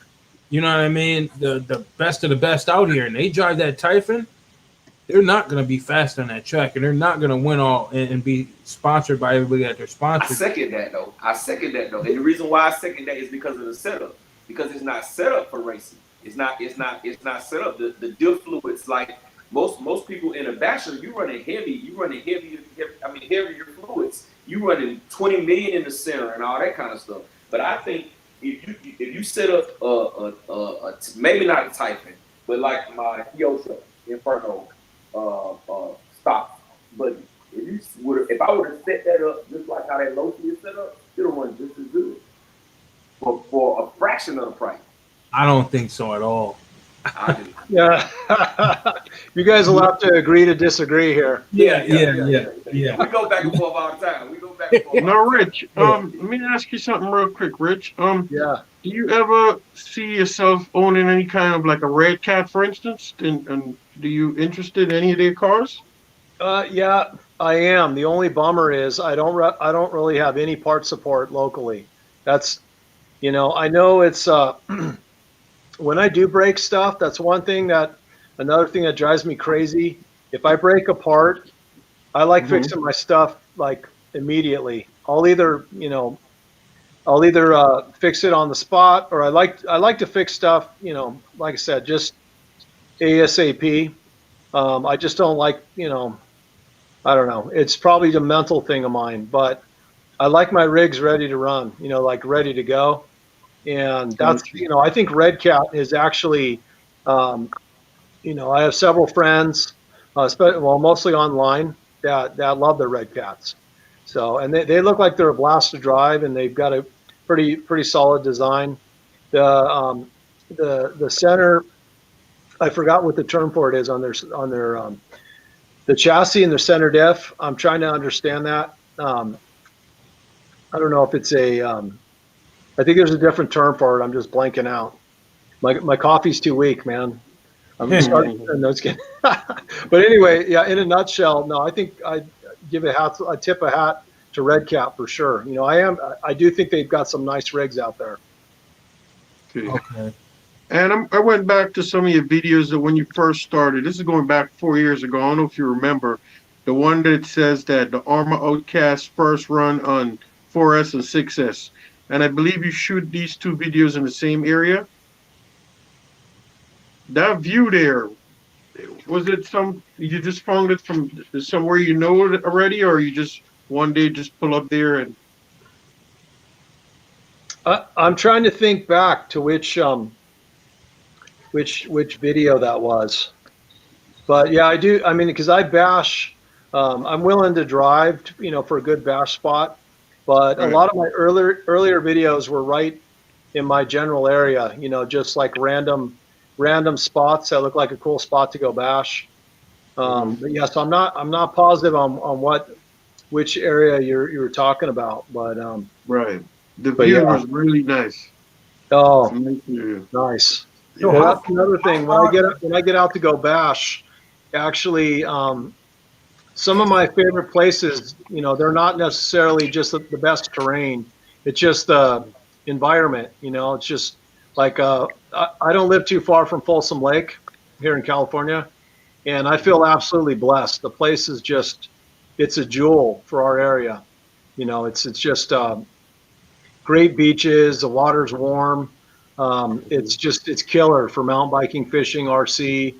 you know what I mean, the best of the best out here, and they drive that Typhon, they're not going to be fast on that track, and they're not going to win all and be sponsored by everybody that they're sponsored. I second that though. And the reason why I second that is because of the setup. Because it's not set up for racing. It's not set up. The diff fluids, like most people in a basher, heavier fluids. You running 20 million in the center and all that kind of stuff. But I think if you set up maybe not a Typhon, but like my Hyosha Inferno stock, but if I would have set that up just like how that Losi is set up, it'll run just as good for a fraction of the price. I don't think so at all. I do. Yeah. You guys will have to agree to disagree here. Yeah. We go back and forth all the time. We go back and forth. Now, Rich, let me ask you something real quick, Rich. Yeah. Do you ever see yourself owning any kind of like a red cat, for instance? And do you interested in any of their cars? Yeah, I am. The only bummer is I don't really have any part support locally. That's, I know it's when I do break stuff, that's another thing that drives me crazy. If I break a part, I like fixing my stuff like immediately. I'll either fix it on the spot, or I like to fix stuff, like I said, just ASAP. I just don't like, I don't know. It's probably a mental thing of mine, but I like my rigs ready to run, like ready to go. And that's, I think Red Cat is actually, I have several friends, mostly online that love their Red Cats. So, and they look like they're a blast to drive, and they've got a pretty solid design. The center, I forgot what the term for it is on their the chassis and their center diff. I'm trying to understand that. I don't know if it's I think there's a different term for it. I'm just blanking out. My coffee's too weak, man. I'm starting. No, it's kidding. But anyway, yeah. In a nutshell, no. I think I tip a hat to Red Cat for sure. I do think they've got some nice rigs out there. Okay. And I went back to some of your videos that when you first started. This is going back 4 years ago. I don't know if you remember the one that says that the Armor Outcast first run on 4S and 6S. And I believe you shoot these two videos in the same area. That view there, was it you just found it from somewhere you know it already, or you just one day just pull up there and? I'm trying to think back to which video that was. But yeah, I do. I mean, because I bash, I'm willing to drive, for a good bash spot. But Right. a lot of my earlier videos were right in my general area, just like random spots that look like a cool spot to go bash. But yeah, so I'm not positive on which area you're talking about, but Right. The view yeah. was really nice. Oh, Yeah. nice. So Well, how- that's another thing. When I get out to go bash, actually, some of my favorite places, they're not necessarily just the best terrain. It's just the environment. It's just like I don't live too far from Folsom Lake here in California, and I feel absolutely blessed. The place is it's a jewel for our area. It's just great beaches. The water's warm. It's killer for mountain biking, fishing, RC,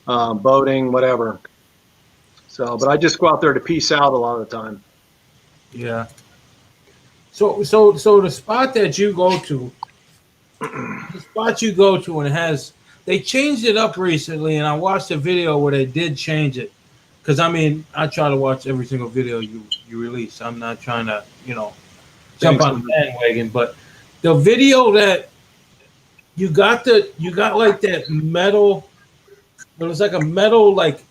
boating, whatever. So, but I just go out there to peace out a lot of the time. Yeah. So the spot that you go to, and they changed it up recently, and I watched a video where they did change it. Because I try to watch every single video you release. I'm not trying to, jump Thanks, on the bandwagon, but the video that you got like that metal. It was like a metal, like,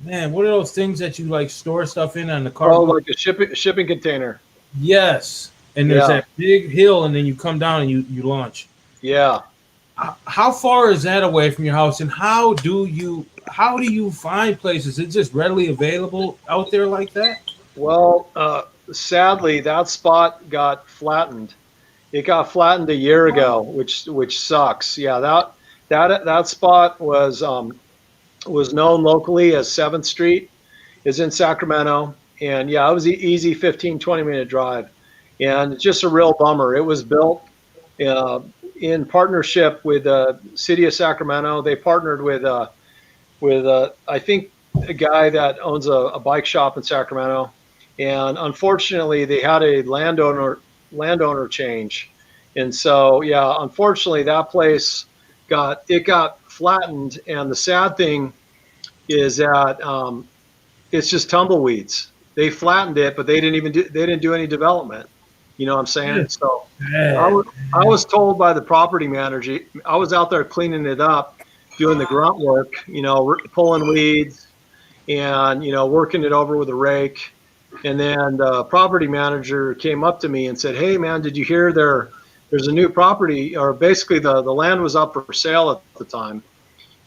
man, what are those things that you like store stuff in on the car? Oh, like a shipping container. Yes, and there's that big hill, and then you come down and you launch. Yeah. How far is that away from your house, and how do you find places? Is it just readily available out there like that? Well, sadly, that spot got flattened. It got flattened a year ago, which sucks. Yeah, that spot was known locally as 7th Street, is in Sacramento, and yeah, it was an easy 15-20 minute drive, and it's just a real bummer. It was built in partnership with the city of Sacramento. They partnered with I think a guy that owns a bike shop in Sacramento, and unfortunately they had a landowner change, and so yeah, unfortunately that place got flattened, and the sad thing is that it's just tumbleweeds. They flattened it, but they didn't do any development. You know what I'm saying? So I was told by the property manager, I was out there cleaning it up, doing the grunt work, pulling weeds and, working it over with a rake. And then the property manager came up to me and said, "Hey man, did you hear there's a new property, or basically the land was up for sale at the time."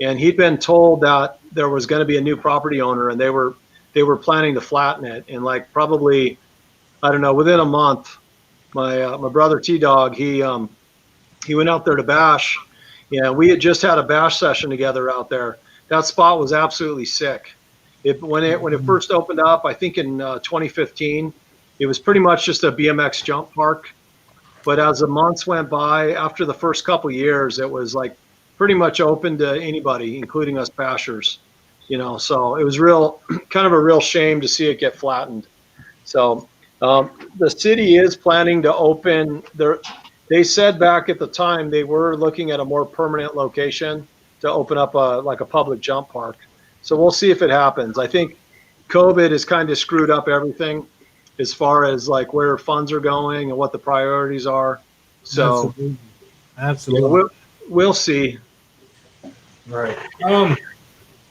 And he'd been told that there was going to be a new property owner, and they were planning to flatten it. And like probably, I don't know, within a month, my brother T-Dog, he went out there to bash. Yeah, we had just had a bash session together out there. That spot was absolutely sick. When it first opened up, I think in 2015, it was pretty much just a BMX jump park. But as the months went by, after the first couple of years, it was like pretty much open to anybody, including us bashers. So it was kind of a real shame to see it get flattened. So the city is planning to open their. They said back at the time they were looking at a more permanent location to open up a public jump park. So we'll see if it happens. I think COVID has kind of screwed up everything as far as like where funds are going and what the priorities are. So Absolutely. We'll see. Right. I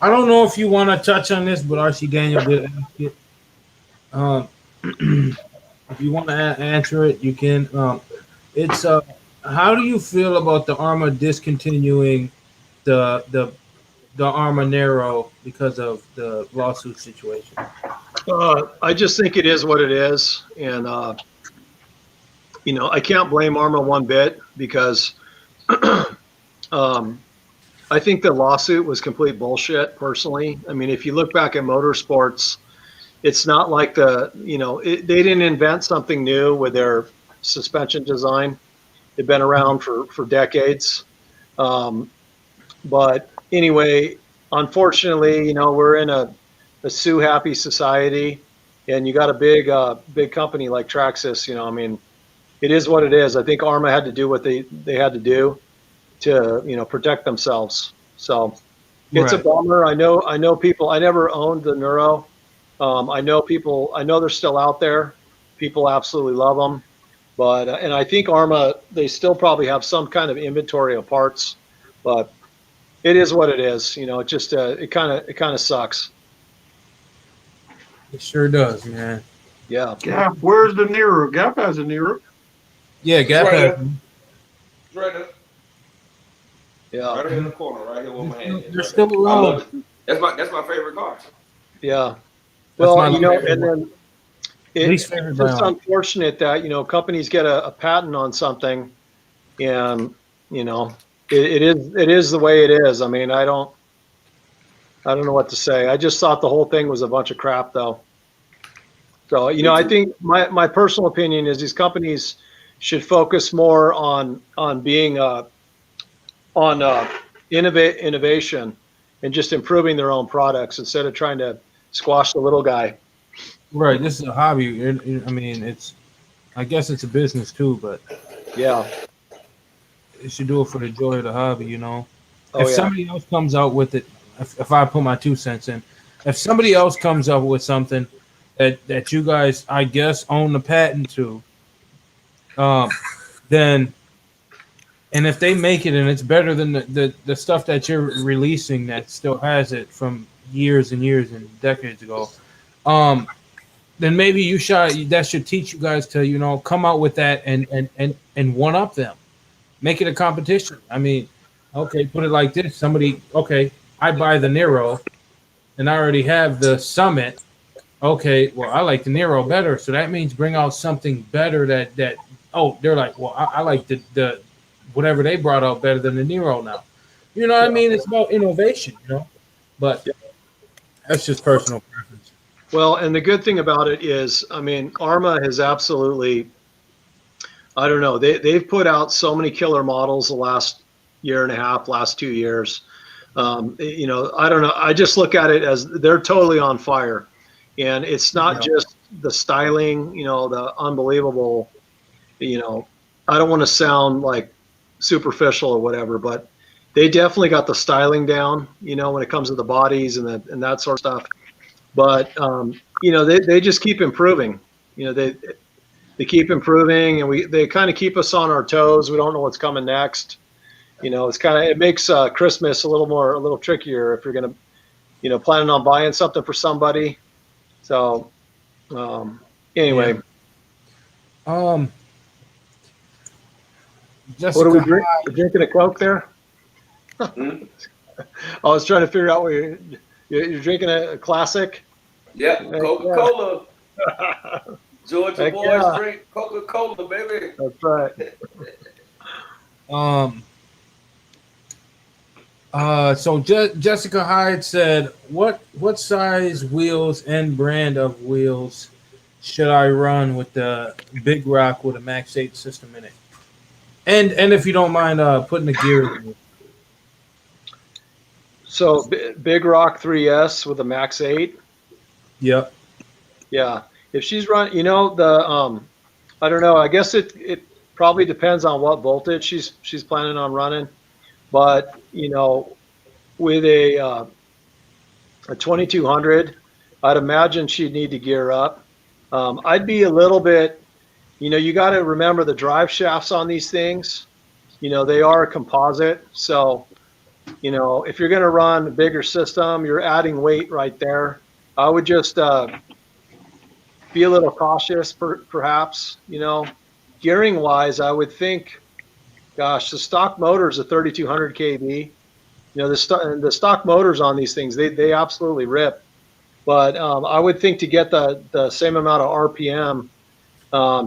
don't know if you want to touch on this, but RC Daniel did ask it. If you want to answer it, you can. It's how do you feel about the Arma discontinuing the Arma Nero because of the lawsuit situation? I just think it is what it is, and I can't blame Arma one bit because I think the lawsuit was complete bullshit. Personally, I mean, if you look back at motorsports, it's not like they didn't invent something new with their suspension design. They've been around for decades. But anyway, unfortunately, we're in a sue happy society, and you got a big company like Traxxas. I mean, it is what it is. I think Arma had to do what they had to do to protect themselves. So it's a bummer. I know people. I never owned the Neuro. I know people. I know they're still out there. People absolutely love them. But and I think Arma, they still probably have some kind of inventory of parts, but it is what it is. It just it kind of sucks. It sure does, man. Yeah. Gap, where's the Nero? Gap has a Nero. Yeah, Gap Right has. there. Right there. Yeah. Right here in the corner, right here with my hand. They're still around. That's my favorite car. Yeah. Well, my and then least it's favorite just brand. unfortunate that companies get a patent on something, and it is the way it is. I mean, I don't know what to say. I just thought the whole thing was a bunch of crap, though. So I think my personal opinion is these companies should focus more on being innovation and just improving their own products instead of trying to squash the little guy. Right. This is a hobby. I mean, I guess it's a business too, but Yeah. you should do it for the joy of the hobby, Oh, if yeah. somebody else comes out with it, if I put my 2 cents in, if somebody else comes up with something that you guys, I guess, own the patent to, then, and if they make it and it's better than the stuff that you're releasing that still has it from years and years and decades ago, then maybe that should teach you guys to come out with that and one up them, make it a competition. I mean, okay, put it like this: I buy the Nero, and I already have the Summit. Okay, well, I like the Nero better, so that means bring out something better that they're like, well, I like the whatever they brought out better than the Nero now. You know what I mean? It's about innovation, but that's just personal preference. Well, and the good thing about it is, I mean, Arma has absolutely, I don't know, they've put out so many killer models the last year and a half, last 2 years. I don't know. I just look at it as they're totally on fire. And it's not just the styling, the unbelievable, I don't want to sound like superficial or whatever, but they definitely got the styling down, when it comes to the bodies and that sort of stuff. But they just keep improving. They keep improving, and they kind of keep us on our toes. We don't know what's coming next. it's it makes Christmas a little trickier if you're gonna, planning on buying something for somebody. So anyway, Um, what are we Jessica, drink? We're drinking a Coke there. Hmm? I was trying to figure out where you're drinking a classic. Yep, Heck Coca-Cola. yeah. Georgia Heck boys yeah. drink Coca-Cola, baby. That's right. um, so Jessica Hyde said, what size wheels and brand of wheels should I run with the Big Rock with a Max 8 system in it? And if you don't mind, putting the gears in it. So Big Rock 3S with a Max 8. Yep. Yeah. If she's run, I don't know. I guess it probably depends on what voltage she's planning on running. But with a 2200, I'd imagine she'd need to gear up. I'd be a little bit, you got to remember the drive shafts on these things. They are a composite, so if you're going to run a bigger system, you're adding weight right there. I would just be a little cautious, perhaps. Gearing wise, I would think, gosh, the stock motor is a 3200 kV. The stock motors on these things, they absolutely rip. But I would think to get the same amount of RPM,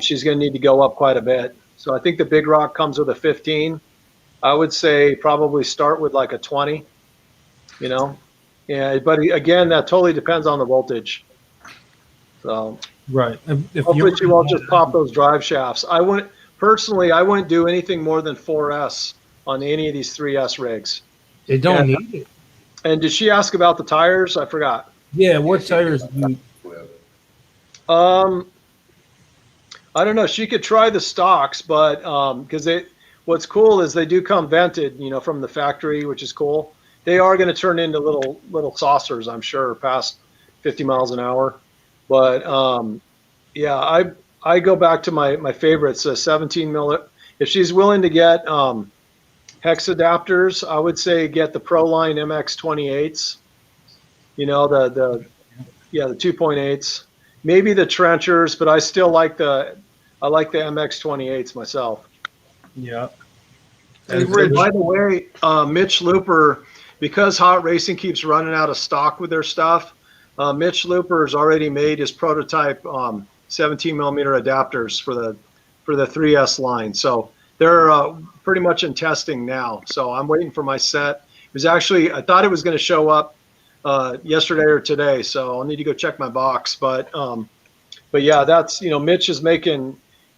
she's going to need to go up quite a bit. So I think the Big Rock comes with a 15. I would say probably start with like a 20. Yeah, but again, that totally depends on the voltage. So Right. If hopefully you're she won't just pop those drive shafts. I wouldn't do anything more than 4S on any of these 3S rigs. they don't need it. And did she ask about the tires? I forgot. Yeah. Yeah, What tires do you? well, I don't know. She could try the stocks, but because what's cool is they do come vented, from the factory, which is cool. They are going to turn into little saucers, I'm sure, past 50 miles an hour. But yeah, I go back to my favorites, 17 mil. If she's willing to get hex adapters, I would say get the Proline MX28s. The 2.8s, maybe the trenchers, but I still like the MX28s myself. Yeah. Hey, Rich. By the way, Mitch Looper, because Hot Racing keeps running out of stock with their stuff, Mitch Looper's already made his prototype 17 millimeter adapters for the 3S line. So they're pretty much in testing now. So I'm waiting for my set. I thought it was going to show up yesterday or today, so I'll need to go check my box. But yeah, that's Mitch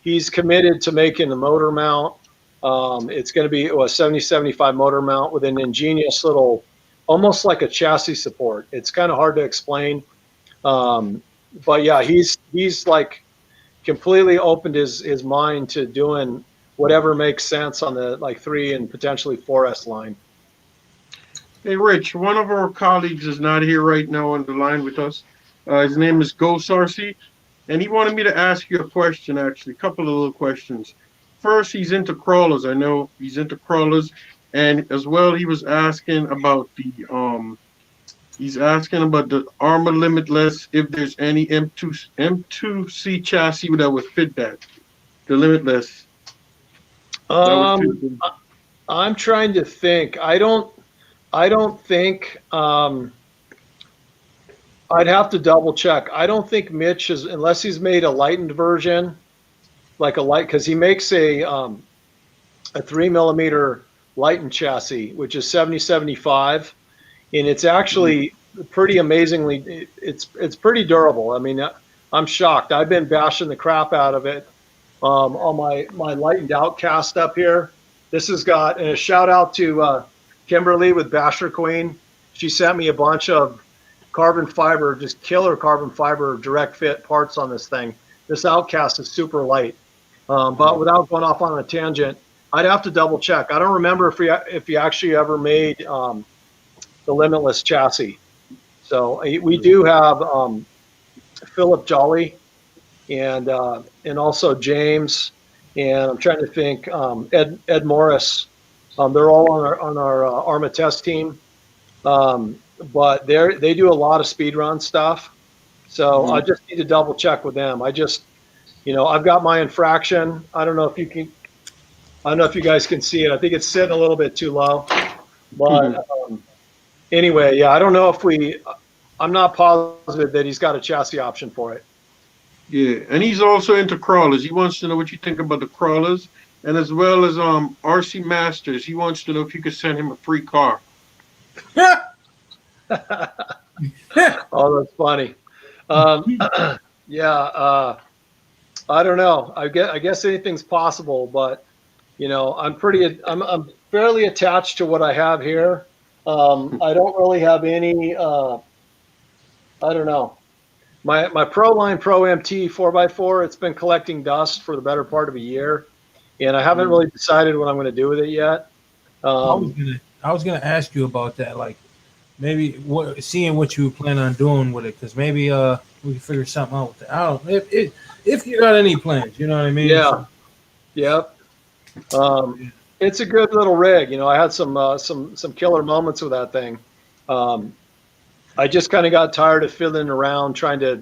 he's committed to making the motor mount. It's going to be a 7075 motor mount with an ingenious little, almost like a chassis support. It's kind of hard to explain, but yeah, he's like completely opened his mind to doing whatever makes sense on the 3 and potentially 4S line. Hey, Rich, one of our colleagues is not here right now on the line with us. His name is Go Sarsi, and he wanted me to ask you a question, actually, a couple of little questions. First, he's into crawlers. I know he's into crawlers, and as well, he was asking about the Armor Limitless, if there's any M2C chassis that would fit that, the Limitless. I'm trying to think. I don't think I'd have to double check. I don't think Mitch is, unless he's made a lightened version, because he makes a 3 millimeter lightened chassis, which is 7075, and it's actually pretty amazingly, it's pretty durable. I mean, I'm shocked. I've been bashing the crap out of it on my lightened outcast up here. This has got, and a shout out to Kimberly with Basher Queen. She sent me a bunch of carbon fiber, just killer carbon fiber direct fit parts on this thing. This outcast is super light. But without going off on a tangent, I'd have to double check. I don't remember if he actually ever made the Limitless chassis. So we do have Philip Jolly and also James, and I'm trying to think Ed Morris They're all on our ARMA test team, but they do a lot of speed run stuff. So I just need to double check with them. I've got my infraction. I don't know if you can. I don't know if you guys can see it. I think it's sitting a little bit too low. But anyway, yeah, I don't know if I'm not positive that he's got a chassis option for it. Yeah, and he's also into crawlers. He wants to know what you think about the crawlers, and as well as RC Masters. He wants to know if you could send him a free car. Oh, that's funny. Yeah, I don't know. I guess anything's possible, but I'm fairly attached to what I have here. I don't really have any. I don't know. My Proline Pro MT 4x4, it's been collecting dust for the better part of a year, and I haven't really decided what I'm going to do with it yet. I was gonna ask you about that, like maybe seeing what you plan on doing with it, because maybe we can figure something out with it. I don't if you got any plans, you know what I mean? Yeah. Yep. It's a good little rig. I had some killer moments with that thing. I just kind of got tired of fiddling around trying to,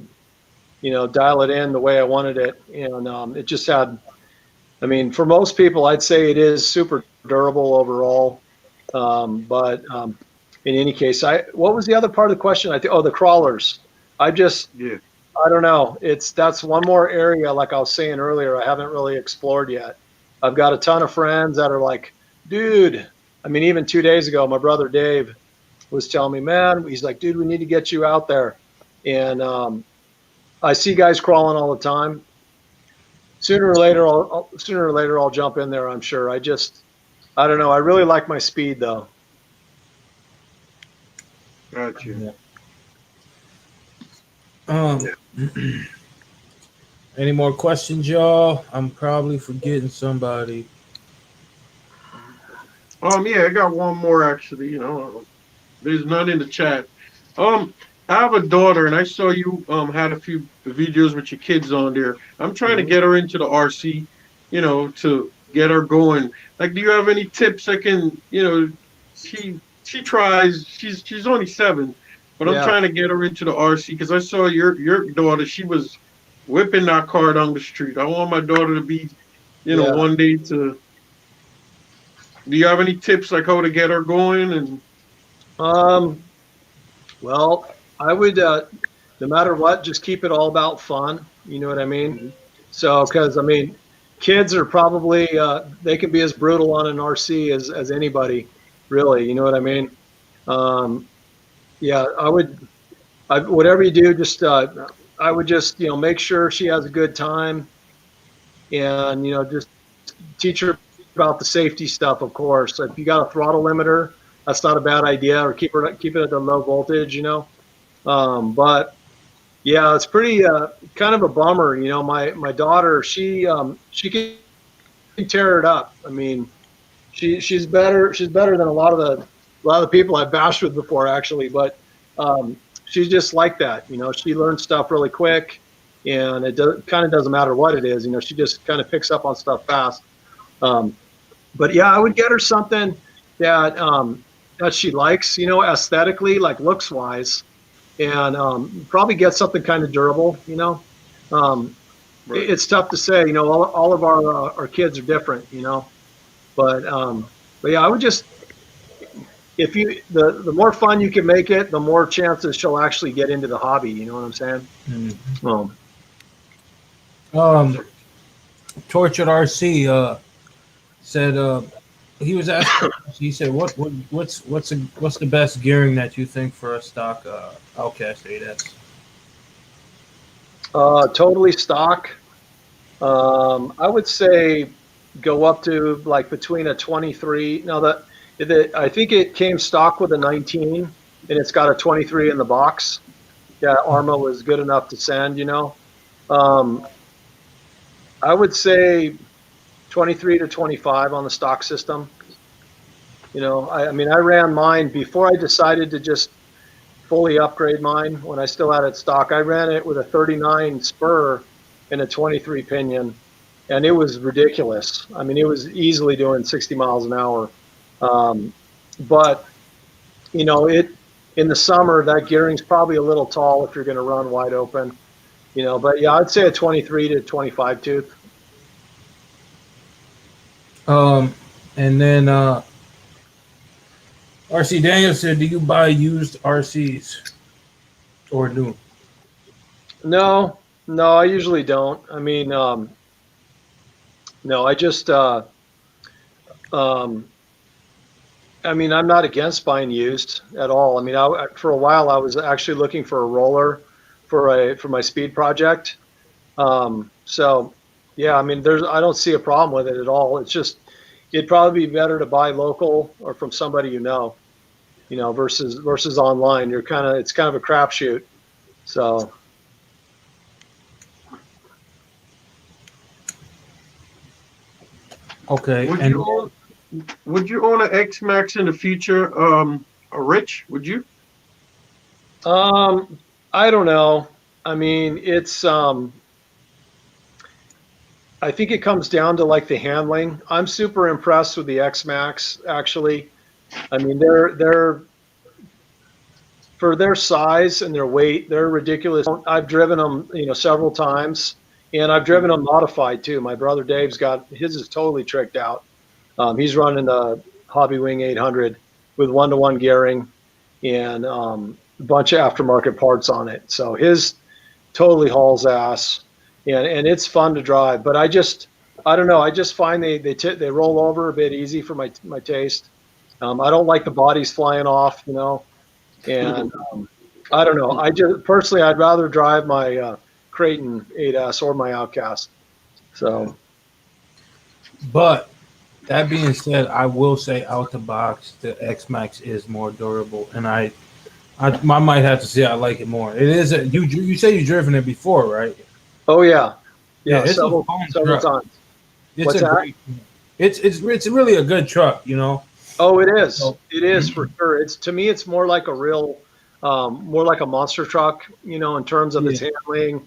dial it in the way I wanted it, and it just had. I mean, for most people, I'd say it is super durable overall. But in any case, what was the other part of the question? The crawlers. I don't know. That's one more area, like I was saying earlier, I haven't really explored yet. I've got a ton of friends that are like, dude. I mean, even 2 days ago, my brother Dave was telling me, man, he's like, dude, we need to get you out there. And I see guys crawling all the time. Sooner or later, I'll jump in there. I'm sure. I don't know. I really like my speed, though. Gotcha. Any more questions, y'all? I'm probably forgetting somebody. Yeah, I got one more actually. There's none in the chat. I have a daughter, and I saw you had a few videos with your kids on there. I'm trying to get her into the RC, to get her going. Like, do you have any tips I can, she tries. She's only 7, but I'm trying to get her into the RC because I saw your daughter. She was whipping that car down the street. I want my daughter to be, one day to. Do you have any tips like how to get her going? And well, I would no matter what, just keep it all about fun. You know what I mean? Mm-hmm. So, because kids are probably they can be as brutal on an RC as anybody, really. You know what I mean? Yeah, whatever you do, just I would just make sure she has a good time, and just teach her about the safety stuff, of course. If you got a throttle limiter, that's not a bad idea, or keep it at the low voltage, But yeah, it's pretty kind of a bummer, My daughter, she can tear it up. I mean, she's better than a lot of the people I've bashed with before, actually. But she's just like that, She learns stuff really quick, and it kind of doesn't matter what it is, She just kind of picks up on stuff fast. But yeah, I would get her something that she likes, aesthetically, like looks wise, and probably get something kind of durable, Right. It's tough to say, all of our kids are different, but yeah, I would just, the more fun you can make it, the more chances she'll actually get into the hobby. You know what I'm saying? Mm-hmm. Tortured RC said he was asking. He said, "What's the best gearing that you think for a stock Outcast 8S?" Totally stock. I would say go up to like between a 23. Now I think it came stock with a 19, and it's got a 23 in the box. Yeah, Arma was good enough to send. I would say 23 to 25 on the stock system. I ran mine before I decided to just fully upgrade mine. When I still had it stock, I ran it with a 39 spur and a 23 pinion, and it was ridiculous. It was easily doing 60 miles an hour. But you know, it in the summer that gearing's probably a little tall if you're going to run wide open. You know, but yeah, I'd say a 23 to 25 tooth. And then RC Daniel said, "Do you buy used RCs or new?" No, no, I usually don't. I mean, no, I just, um, I mean, I'm not against buying used at all. I mean, for a while I was actually looking for a roller for my speed project. So yeah, I mean, I don't see a problem with it at all. It's just, it'd probably be better to buy local or from somebody you know, versus online. It's kind of a crapshoot. So Okay, Would and you own Would you own an X Max in the future? A Rich? Would you? I don't know. I mean, I think it comes down to like the handling. I'm super impressed with the X Max actually. I mean, they're for their size and their weight, they're ridiculous. I've driven them, you know, several times, and I've driven them modified too. My brother Dave's got his is totally tricked out. He's running the Hobby Wing 800 with one-to-one gearing and a bunch of aftermarket parts on it. So his totally hauls ass, and it's fun to drive. But I don't know. I just find they roll over a bit easy for my taste. I don't like the bodies flying off, you know, and I don't know. I just personally, I'd rather drive my Creighton 8S or my Outcast. So but that being said, I will say out the box, the X Max is more durable, and I might have to say I like it more. It is you say you've driven it before, right? oh yeah, Yeah, yeah, it's a fun several truck. times. It's What's a that? great. It's really a good truck, you know. Oh, it is. So, It is for sure. It's to me, it's more like a real, more like a monster truck, you know, in terms of its yeah, handling.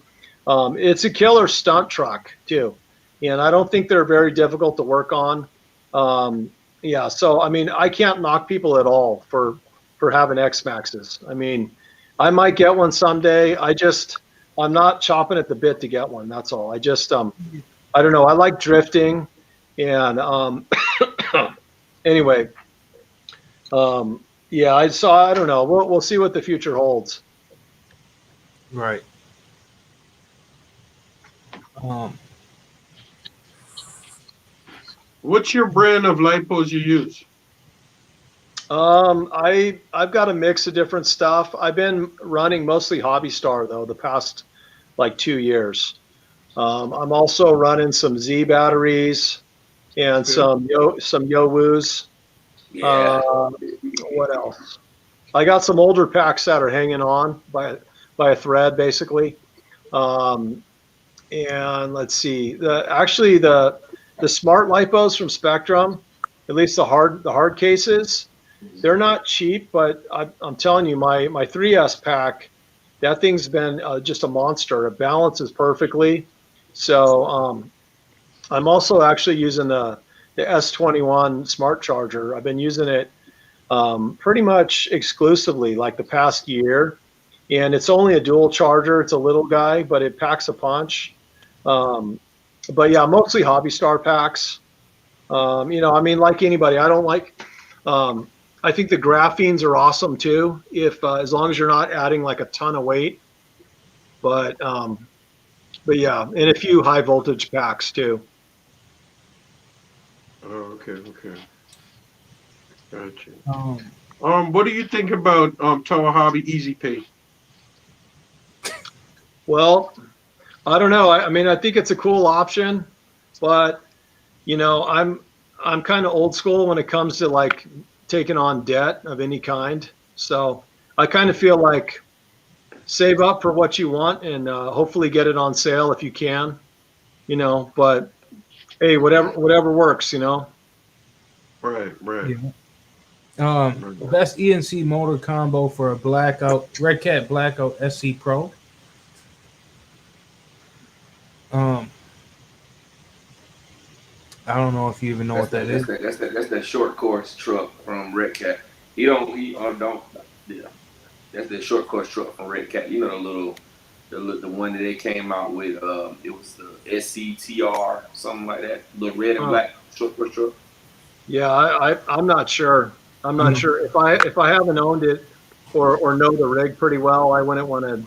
It's a killer stunt truck too, and I don't think they're very difficult to work on. Yeah, so I mean, I can't knock people at all for having X Maxes. I mean, I might get one someday. I'm not chopping at the bit to get one. That's all. I don't know. I like drifting, and anyway. Yeah, I don't know. We'll see what the future holds. right. Um, What's your brand of lipos you use? I've got a mix of different stuff. I've been running mostly Hobby Star though the past like 2 years. I'm also running some Z batteries and Okay. some Yowus. Yeah. Uh, what else? I got some older packs that are hanging on by a thread basically. Um, and let's see, the smart lipos from Spectrum, at least the hard cases, they're not cheap, but I'm telling you, my 3S pack, that thing's been just a monster. It balances perfectly. So I'm also actually using the S21 smart charger. I've been using it pretty much exclusively like the past year, and it's only a dual charger. It's a little guy, but it packs a punch. Um, but yeah, mostly Hobby Star packs. You know, I mean, like anybody, I don't like. I think the graphenes are awesome too, if as long as you're not adding like a ton of weight. But yeah, and a few high voltage packs too. Oh, okay, okay, gotcha. um, What do you think about Tower Hobby Easy Pay? Well, I don't know. I mean, I think it's a cool option, but you know, I'm kind of old school when it comes to like taking on debt of any kind. So I kind of feel like save up for what you want and hopefully get it on sale if you can, you know. But hey, whatever works, you know. Right, right, yeah. right. Best ENC motor combo for a blackout Red Cat Blackout SC Pro. Um, I don't know if you even know what that is. That's that short course truck from Red Cat. He don't. He don't. Yeah. That's the short course truck from Red Cat. You know the one that they came out with. It was the SCTR, something like that. The red and black short course truck. Yeah, I'm not sure. I'm not Mhm. sure if I haven't owned it or know the rig pretty well, I wouldn't want to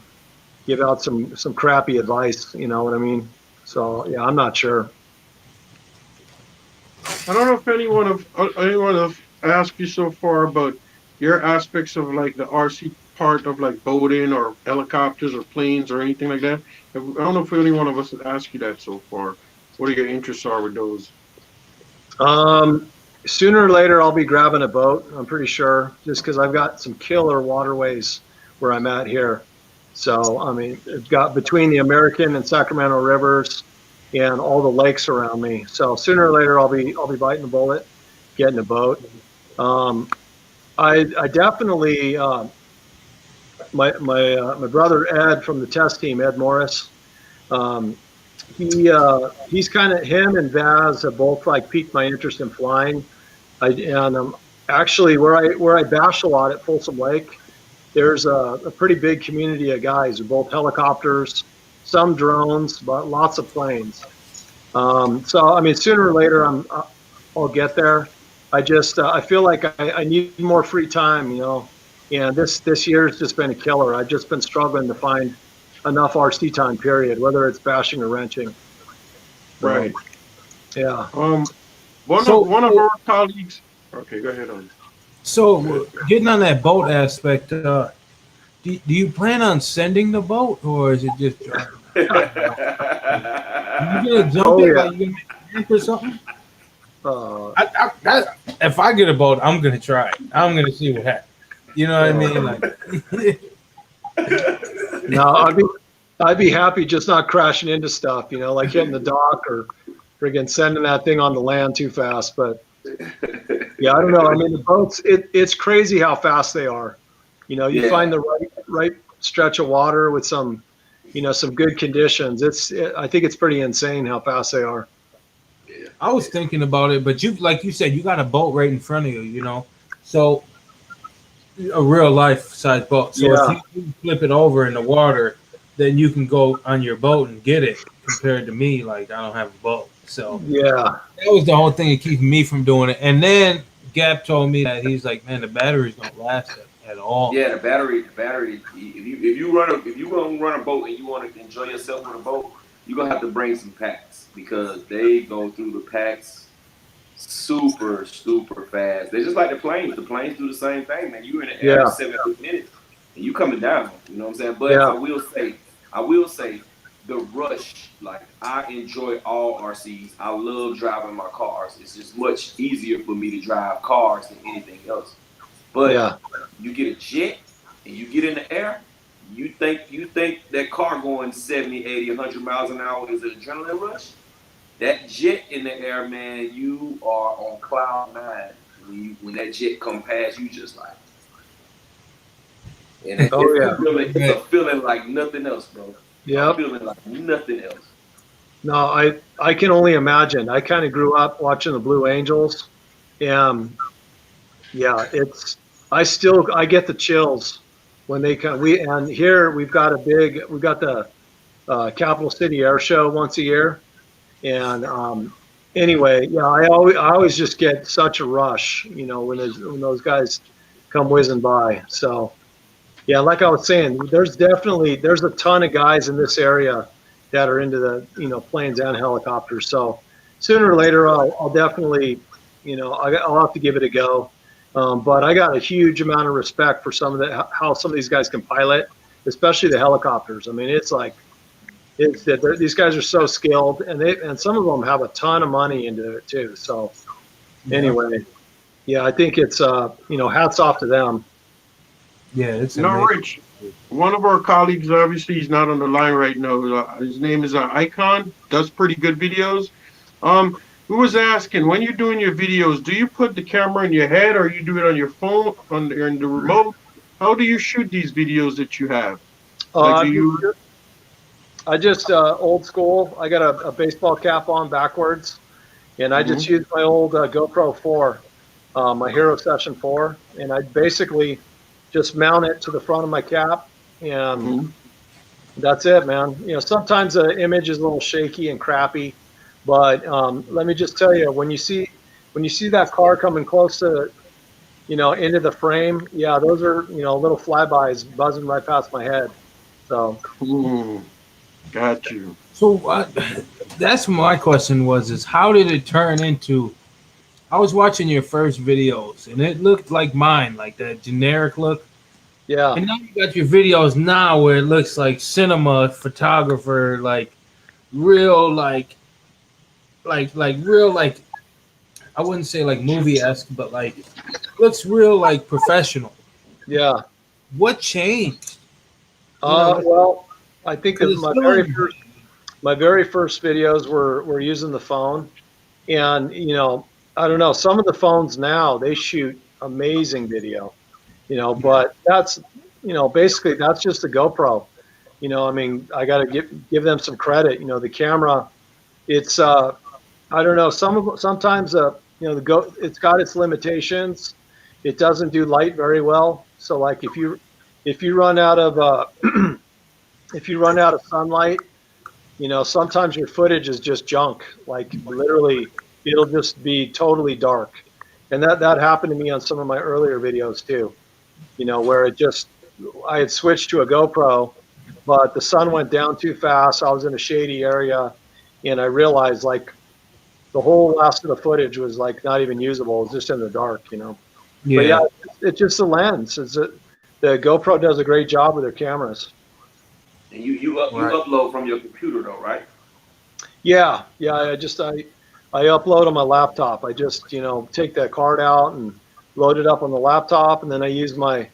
give out some crappy advice. You know what I mean? So yeah, I'm not sure. I don't know if anyone have asked you so far about your aspects of like the RC part of like boating or helicopters or planes or anything like that. I don't know if any one of us has asked you that so far. What are your interests are with those? Um, Sooner or later, I'll be grabbing a boat. I'm pretty sure, just because I've got some killer waterways where I'm at here. So I mean, it's got between the American and Sacramento rivers and all the lakes around me. So sooner or later, I'll be biting the bullet, getting a boat. Um, I definitely my brother Ed from the test team, Ed Morris. Um, he's kind of him and Vaz have both like piqued my interest in flying. And actually where I bash a lot at Folsom Lake, there's a pretty big community of guys who both helicopters, some drones, but lots of planes. So I mean, sooner or later I'll get there. I feel like I need more free time, you know. And this year's just been a killer. I've just been struggling to find enough RC time. Period, whether it's bashing or wrenching. So, Right. yeah. So, One of our colleagues. Okay, go ahead on. so getting on that boat aspect, do you plan on sending the boat, or is it just driving? You gonna jump Oh it? yeah. Like you gonna make a ramp or something? Uh, If I get a boat, I'm gonna try it. I'm gonna see what happens. You know what I mean? Like, no, I'd be happy just not crashing into stuff, you know, like hitting the dock or friggin' sending that thing on the land too fast. But yeah, I don't know. I mean, the boats, it's crazy how fast they are. You know, you find Yeah. the right stretch of water with some, you know, some good conditions. I think it's pretty insane how fast they are. I was thinking about it, but like you said, you got a boat right in front of you. You know, so a real life size boat. So if Yeah, you flip it over in the water, then you can go on your boat and get it. Compared to me, like I don't have a boat, so yeah. that was the whole thing that keeping me from doing it. And then Gap told me that he's like, man, the batteries don't last at all. Yeah, the battery. If you gonna run a boat and you want to enjoy yourself with a boat, you're gonna have to bring some packs because they go through the packs super fast. They're just like the planes. The planes do the same thing, man. You in the air in Yeah, 7 8 minutes and you coming down. You know what I'm saying? But yeah, I will say, the rush. Like I enjoy all RCs. I love driving my cars. It's just much easier for me to drive cars than anything else. But yeah. you get a jet and you get in the air, you think that car going 70, 80, 100 miles an hour is an adrenaline rush? That jet in the air, man, you are on cloud nine. When that jet come past, you just like, and Oh yeah. it's a feeling like nothing else, bro. A Yep. feeling like nothing else. No, I can only imagine. I kind of grew up watching the Blue Angels. And yeah, I get the chills when they come. And here we've got the Capital City Air Show once a year. And anyway, yeah, I always just get such a rush, you know, when those guys come whizzing by. So yeah, like I was saying, there's a ton of guys in this area that are into the, you know, planes and helicopters. So sooner or later, I'll definitely, you know, I'll have to give it a go. But I got a huge amount of respect for how some of these guys can pilot, especially the helicopters. I mean, it's like these guys are so skilled, and some of them have a ton of money into it too. So Yeah, anyway, yeah, I think it's you know, hats off to them. yeah, it's Now, amazing. Rich, one of our colleagues, obviously, he's not on the line right now. His name is Icon. Does pretty good videos. Who was asking when you're doing your videos? Do you put the camera in your head, or you do it on your phone, in the remote? How do you shoot these videos that you have? Like, Uh, do you? I just old school. I got a baseball cap on backwards, and I just used my old GoPro 4, my Hero Session 4, and I basically just mount it to the front of my cap, and that's it, man. You know, sometimes the image is a little shaky and crappy, but let me just tell you, when you see that car coming close to, you know, into the frame, yeah, those are, you know, little flybys buzzing right past my head. So Got you. So that's my question is how did it turn into? I was watching your first videos and it looked like mine, like that generic look. yeah, And now you got your videos now where it looks like cinema photographer, like real, like real, like I wouldn't say like movie esque, but like looks real, like professional. yeah. What changed? You know, Well, I think because that it's still in. my very first videos were using the phone, and you know, I don't know, some of the phones now they shoot amazing video, you know, but that's, you know, basically that's just a GoPro. You know, I mean, I got to give them some credit. You know, the camera, it's I don't know, sometimes you know, it's got its limitations. It doesn't do light very well. So like if you run out of if you run out of sunlight, you know, sometimes your footage is just junk. Like literally, it'll just be totally dark. And that happened to me on some of my earlier videos too. You know, where it just I had switched to a GoPro, but the sun went down too fast. I was in a shady area, and I realized like the whole last of the footage was like not even usable. It was just in the dark, you know. But yeah, Yeah, it's just the lens. The GoPro does a great job with their cameras. And you right. upload from your computer though, right? Yeah. I upload on my laptop. I just, you know, take that card out and load it up on the laptop, and then I use my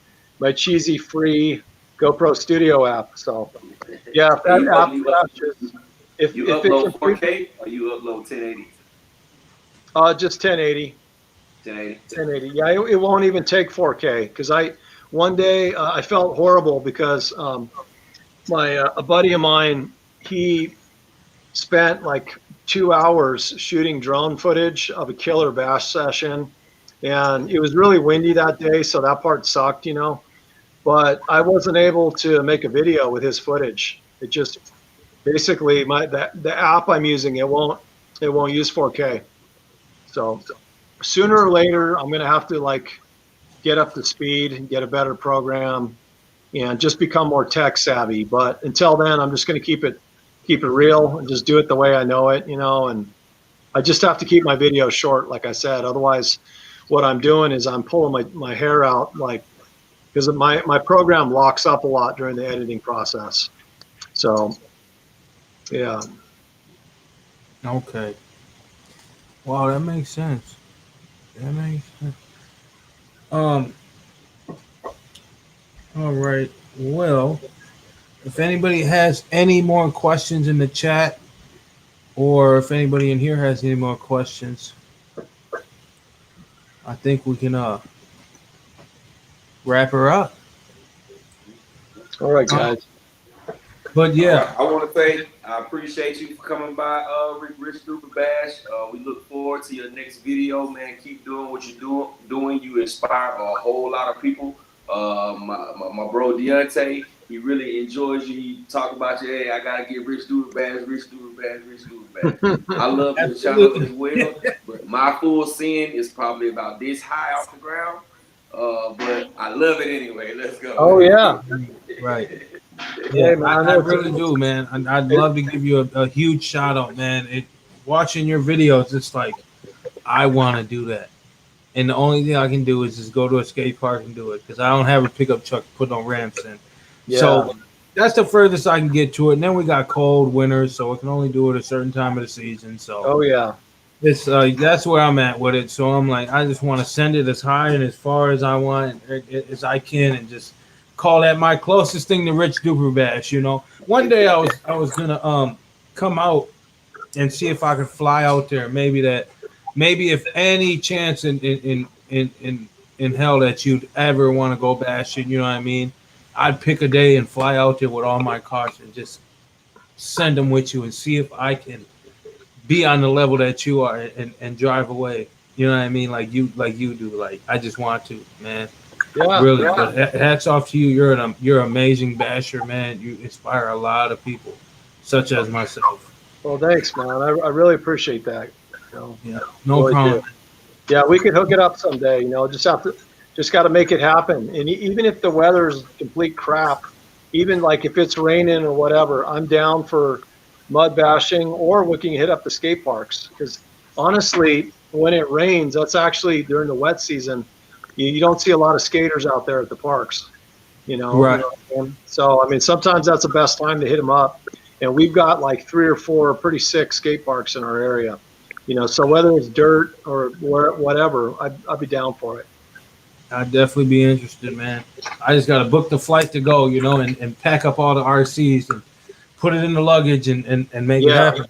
cheesy free GoPro Studio app. So yeah, if And that app crashes, you if it upload completely 4K or you upload 1080. just 1080. 1080. 1080. Yeah, it won't even take 4K because one day I felt horrible because my a buddy of mine, he spent like 2 hours shooting drone footage of a killer bash session, and it was really windy that day, so that part sucked, you know. But I wasn't able to make a video with his footage. It just basically the app I'm using, it won't use 4K. So sooner or later I'm gonna have to like get up to speed and get a better program and just become more tech savvy. But until then, I'm just going to keep it real and just do it the way I know it, you know. And I just have to keep my videos short, like I said. Otherwise, what I'm doing is I'm pulling my hair out, like because my program locks up a lot during the editing process. So yeah. Okay. Wow, that makes sense. That makes sense. Um. All right. Well, if anybody has any more questions in the chat, or if anybody in here has any more questions, I think we can wrap her up. All right, Uh, guys. but All right. yeah, I want to say I appreciate you for coming by, Rich Duperbash. We look forward to your next video, man. Keep doing what you're doing. You inspire a whole lot of people. My bro Deontay, he really enjoys you. He talk about you. Hey, I gotta get Rich Duperbash, Rich Duperbash, Rich Duperbash. I love your channel as absolutely. well, but my full sin is probably about this high off the ground. But I love it anyway. Let's go. Oh yeah. Right. Hey Yeah, man, I really do, man. I'd love to give you a huge shout out, man. Watching your videos, it's like I want to do that, and the only thing I can do is just go to a skate park and do it because I don't have a pickup truck to put no ramps in. yeah. So that's the furthest I can get to it. And then we got cold winters, so I can only do it a certain time of the season. So Oh yeah. it's that's where I'm at with it. So I'm like, I just want to send it as high and as far as I want as I can, and just call that my closest thing to Rich Duperbash. You know, one day I was gonna come out and see if I could fly out there. Maybe if any chance in hell that you'd ever want to go bashing, you know what I mean? I'd pick a day and fly out there with all my cars and just send them with you and see if I can be on the level that you are and drive away. You know what I mean? Like you do. Like I just want to, man. Yeah, Really. yeah. But hats off to you. You're an amazing basher, man. You inspire a lot of people, such as myself. Well, thanks, man. I really appreciate that. You know, Yeah, no really problem. do. Yeah, we could hook it up someday. Just got to make it happen. And even if the weather's complete crap, even like if it's raining or whatever, I'm down for mud bashing, or we can hit up the skate parks. Because honestly, when it rains, that's actually during the wet season. You don't see a lot of skaters out there at the parks. Right. So I mean, sometimes that's the best time to hit them up. And we've got like 3 or 4 pretty sick skate parks in our area. So whether it's dirt or whatever, I'd be down for it. I'd definitely be interested, man. I just gotta book the flight to go, and pack up all the RCs and put it in the luggage and make it Yeah. happen.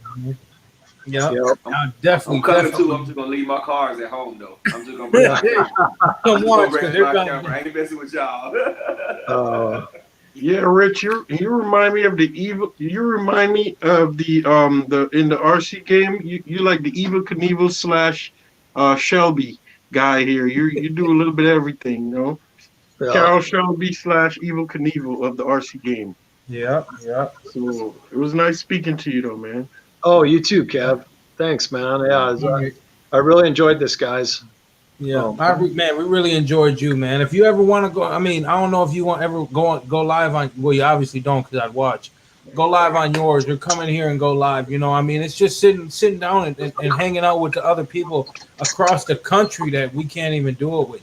Yeah, Yep. I'll definitely. I'm coming definitely. too. I'm just gonna leave my cars at home though. I'm just gonna bring my camera. I'm Don't just watch gonna because bring they're my gonna. camera. I ain't messing with y'all. Yeah, Rich, you remind me of the evil. You remind me of the in the RC game. You like the Evil Knievel slash Shelby guy here. You do a little bit of everything, Yeah. Carol Shelby slash Evil Knievel of the RC game. Yeah, yeah. So it was nice speaking to you, though, man. Oh, you too, Kev. Thanks, man. Yeah, I really enjoyed this, guys. Yeah, man, we really enjoyed you, man. If you ever want to go, I mean, I don't know if you want ever go live on. Well, you obviously don't because I'd watch. Go live on yours, or come in here and go live. I mean, it's just sitting down and hanging out with the other people across the country that we can't even do it with.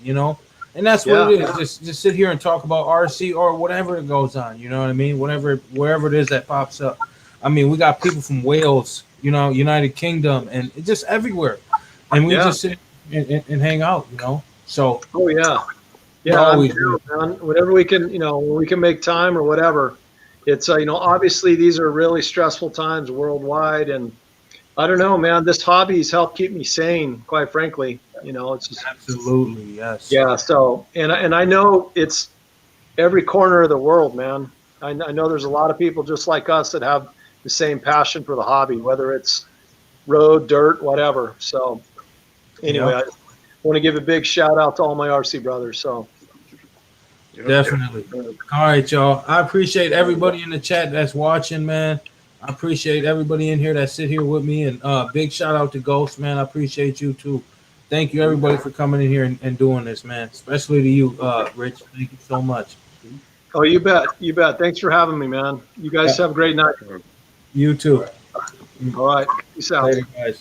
And that's what it is. Just sit here and talk about RC or whatever it goes on. You know what I mean? Wherever it is that pops up. I mean, we got people from Wales, United Kingdom, and just everywhere, and we just sit and hang out, So. Oh yeah, Always, man. Whenever we can, when we can make time or whatever. It's obviously these are really stressful times worldwide, and I don't know, man. This hobby's helped keep me sane, quite frankly. It's just absolutely yes. Yeah. So and I know it's every corner of the world, man. I know there's a lot of people just like us that have the same passion for the hobby, whether it's road, dirt, whatever. So anyway, I want to give a big shout out to all my RC brothers. So definitely. All right, y'all. I appreciate everybody in the chat that's watching, man. I appreciate everybody in here that sit here with me, and big shout out to Ghost, man. I appreciate you too. Thank you, everybody, for coming in here and doing this, man. Especially to you, Rich. Thank you so much. Oh, you bet. You bet. Thanks for having me, man. You guys have a great night. You too. All right. Peace out. Later, guys.